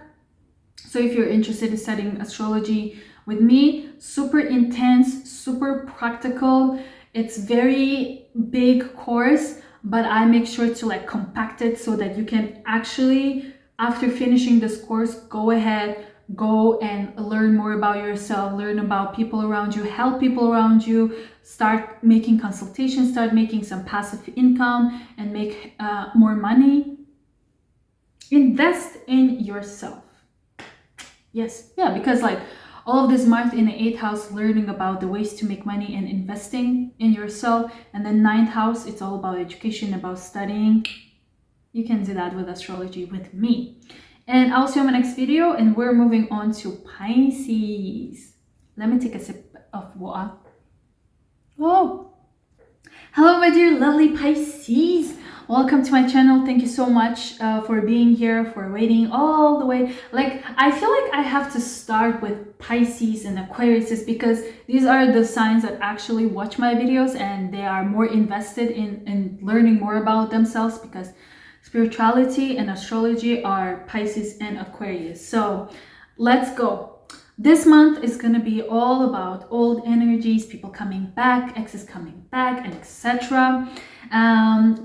So if you're interested in studying astrology with me, super intense, super practical. It's very big course, but I make sure to like compact it so that you can actually, after finishing this course, go ahead, go and learn more about yourself, learn about people around you, help people around you, start making consultations, start making some passive income, and make more money. Invest in yourself. Yes, yeah, because like all of this month in the 8th house, learning about the ways to make money and investing in yourself. And then 9th house, it's all about education, about studying. You can do that with astrology with me. And I'll see you in my next video, and we're moving on to Pisces. Let me take a sip of water. Oh, hello my dear lovely Pisces. Welcome to my channel. Thank you so much for being here, for waiting all the way. Like, I feel like I have to start with Pisces and Aquarius because these are the signs that actually watch my videos and they are more invested in learning more about themselves, because spirituality and astrology are Pisces and Aquarius. So let's go. This month is going to be all about old energies, people coming back, exes coming back, and etc.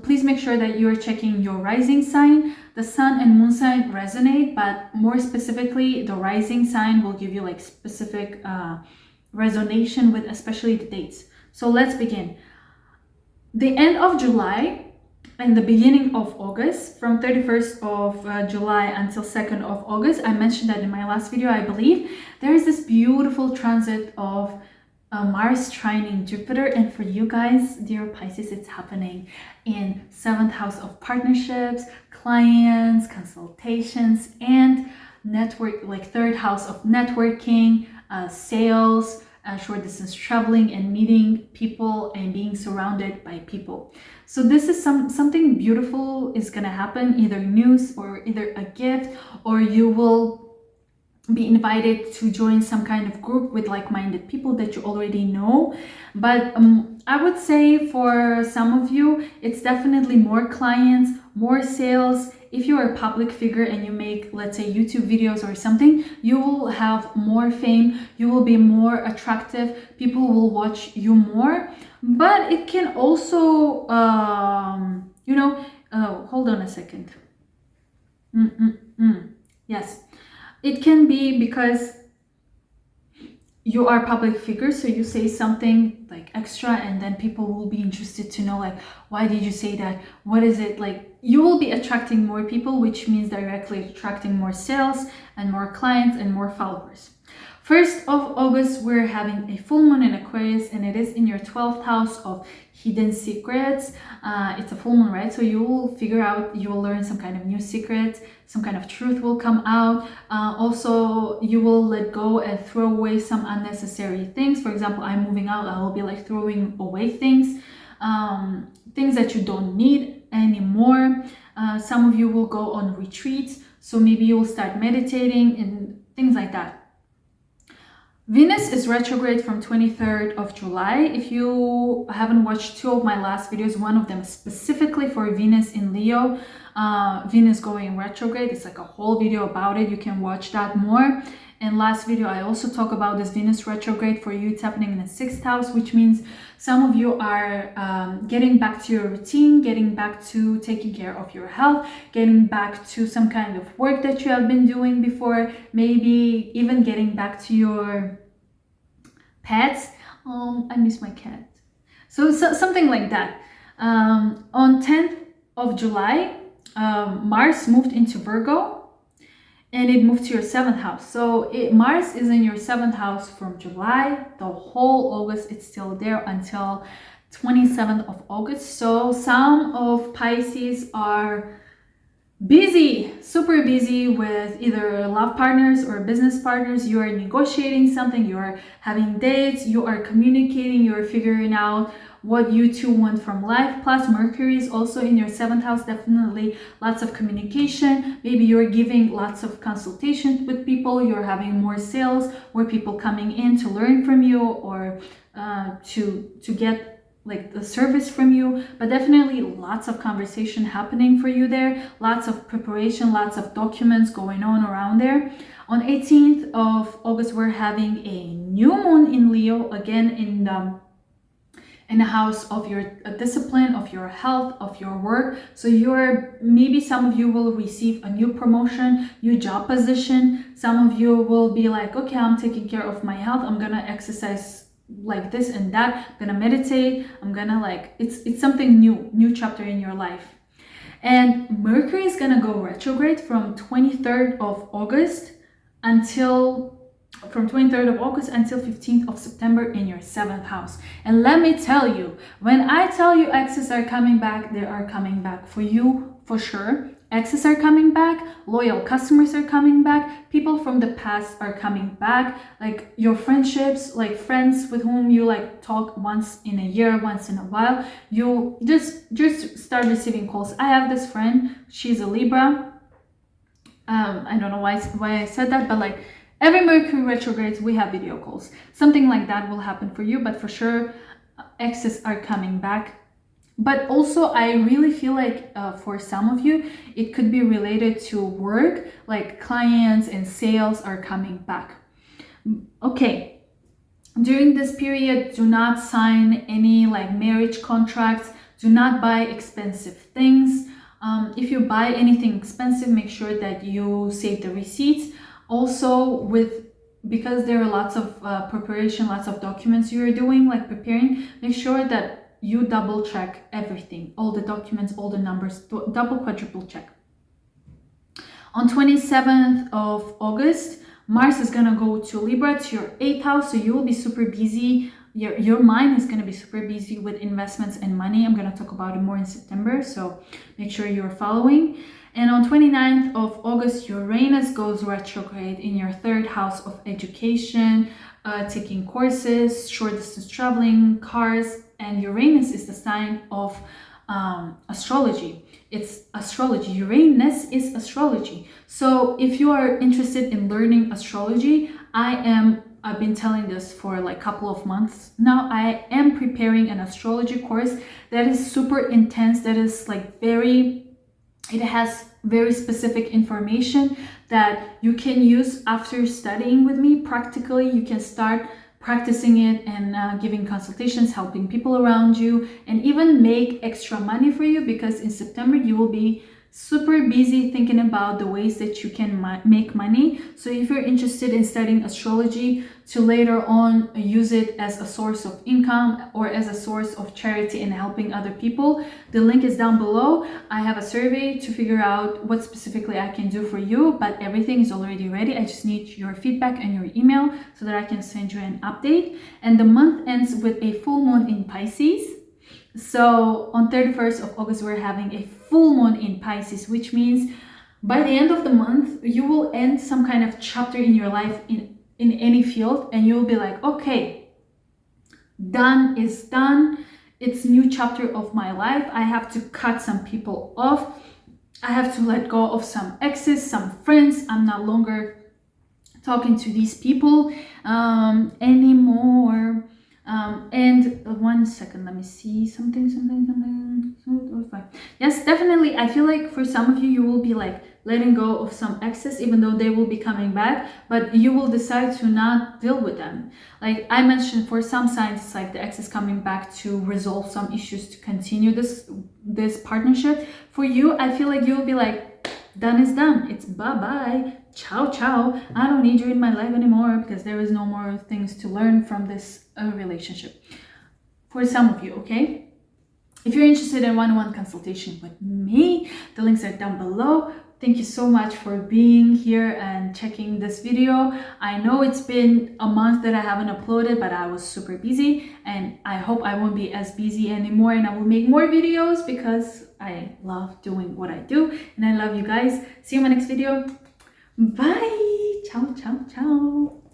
Please make sure that you are checking your rising sign. The sun and moon sign resonate, but more specifically, the rising sign will give you like specific resonation with especially the dates. So let's begin. The end of July and the beginning of August, from 31st of July until 2nd of August, I mentioned that in my last video, I believe, there is this beautiful transit of Mars trining Jupiter. And for you guys, dear Pisces, it's happening in 7th house of partnerships, clients, consultations, and network, like 3rd house of networking, sales, short distance traveling and meeting people and being surrounded by people. So this is something beautiful is gonna happen, either news or either a gift, or you will be invited to join some kind of group with like-minded people that you already know. But I would say for some of you, it's definitely more clients, more sales. If you're a public figure and you make, let's say, YouTube videos or something, you will have more fame, you will be more attractive, people will watch you more. But it can also, you know, hold on a second. Yes, it can be because you are a public figure, so you say something like extra and then people will be interested to know, like, why did you say that? What is it? Like, you will be attracting more people, which means directly attracting more sales and more clients and more followers. 1st of August, we're having a full moon in Aquarius, and it is in your 12th house of hidden secrets. It's a full moon, right? So you will figure out, you will learn some kind of new secrets, some kind of truth will come out. Also, you will let go and throw away some unnecessary things. For example, I'm moving out, I will be like throwing away things, things that you don't need anymore. Some of you will go on retreats, so maybe you will start meditating and things like that. Venus is retrograde from 23rd of July. If you haven't watched 2 of my last videos, one of them specifically for Venus in Leo, Venus going retrograde, it's like a whole video about it. You can watch that more. And last video, I also talk about this Venus retrograde. For you, it's happening in the 6th house, which means some of you are getting back to your routine, getting back to taking care of your health, getting back to some kind of work that you have been doing before, maybe even getting back to your pets. I miss my cat. So something like that. On 10th of July, Mars moved into Virgo, and it moved to your 7th house. So Mars is in your 7th house from July, the whole August. It's still there until 27th of August. So some of Pisces are busy, super busy with either love partners or business partners. You are negotiating something, you are having dates, you are communicating, you are figuring out what you two want from life. Plus Mercury is also in your 7th house, definitely lots of communication. Maybe you're giving lots of consultations with people, you're having more sales, more people coming in to learn from you, or to get like the service from you, but definitely lots of conversation happening for you there, lots of preparation, lots of documents going on around there. On 18th of August, we're having a new moon in Leo, again in the house of your discipline, of your health, of your work. So maybe some of you will receive a new promotion, new job position. Some of you will be like, okay, I'm taking care of my health, I'm gonna exercise like this and that, I'm gonna meditate, I'm gonna it's something new chapter in your life. And Mercury is gonna go retrograde from 23rd of August until 15th of September in your 7th house. And let me tell you, when I tell you exes are coming back, they are coming back for you for sure. Exes are coming back, loyal customers are coming back, people from the past are coming back, like your friendships, like friends with whom you like talk once in a year, once in a while, you just start receiving calls. I have this friend, she's a Libra. I don't know why I said that, but like every Mercury retrograde, we have video calls. Something like that will happen for you, but for sure, exes are coming back. But also, I really feel like for some of you, it could be related to work, like clients and sales are coming back. Okay, during this period, do not sign any like marriage contracts. Do not buy expensive things. If you buy anything expensive, make sure that you save the receipts. Also, because there are lots of preparation, lots of documents you are doing, like preparing, make sure that you double check everything, all the documents, all the numbers, double, quadruple check. On 27th of August, Mars is gonna go to Libra, to your 8th house, so you will be super busy. Your mind is going to be super busy with investments and money. I'm going to talk about it more in September, so make sure you're following. And on 29th of August, Uranus goes retrograde in your 3rd house of education, taking courses, short distance traveling, cars, and Uranus is the sign of astrology. It's astrology. Uranus is astrology. So if you are interested in learning astrology, I've been telling this for like a couple of months now. I am preparing an astrology course that is super intense, that is like it has very specific information that you can use after studying with me. Practically, you can start practicing it and giving consultations, helping people around you, and even make extra money for you, because in September you will be super busy thinking about the ways that you can make money. So if you're interested in studying astrology to later on use it as a source of income or as a source of charity and helping other people, the link is down below. I have a survey to figure out what specifically I can do for you, but everything is already ready. I just need your feedback and your email so that I can send you an update. And the month ends with a full moon in Pisces. So on 31st of August, we're having a full moon in Pisces, which means by the end of the month, you will end some kind of chapter in your life in any field, and you'll be like, okay, done is done. It's a new chapter of my life. I have to cut some people off. I have to let go of some exes, some friends. I'm not longer talking to these people anymore. And 1 second, let me see something. Yes, definitely. I feel like for some of you, you will be like letting go of some exes, even though they will be coming back, but you will decide to not deal with them. Like I mentioned, for some signs, it's like the ex is coming back to resolve some issues, to continue this partnership. For you, I feel like you'll be like, done is done. It's bye-bye. Ciao, ciao. I don't need you in my life anymore, because there is no more things to learn from this relationship. For some of you, okay? If you're interested in one-on-one consultation with me, the links are down below. Thank you so much for being here and checking this video. I know it's been a month that I haven't uploaded, but I was super busy, and I hope I won't be as busy anymore, and I will make more videos because I love doing what I do, and I love you guys. See you in my next video. Bye. Ciao, ciao, ciao.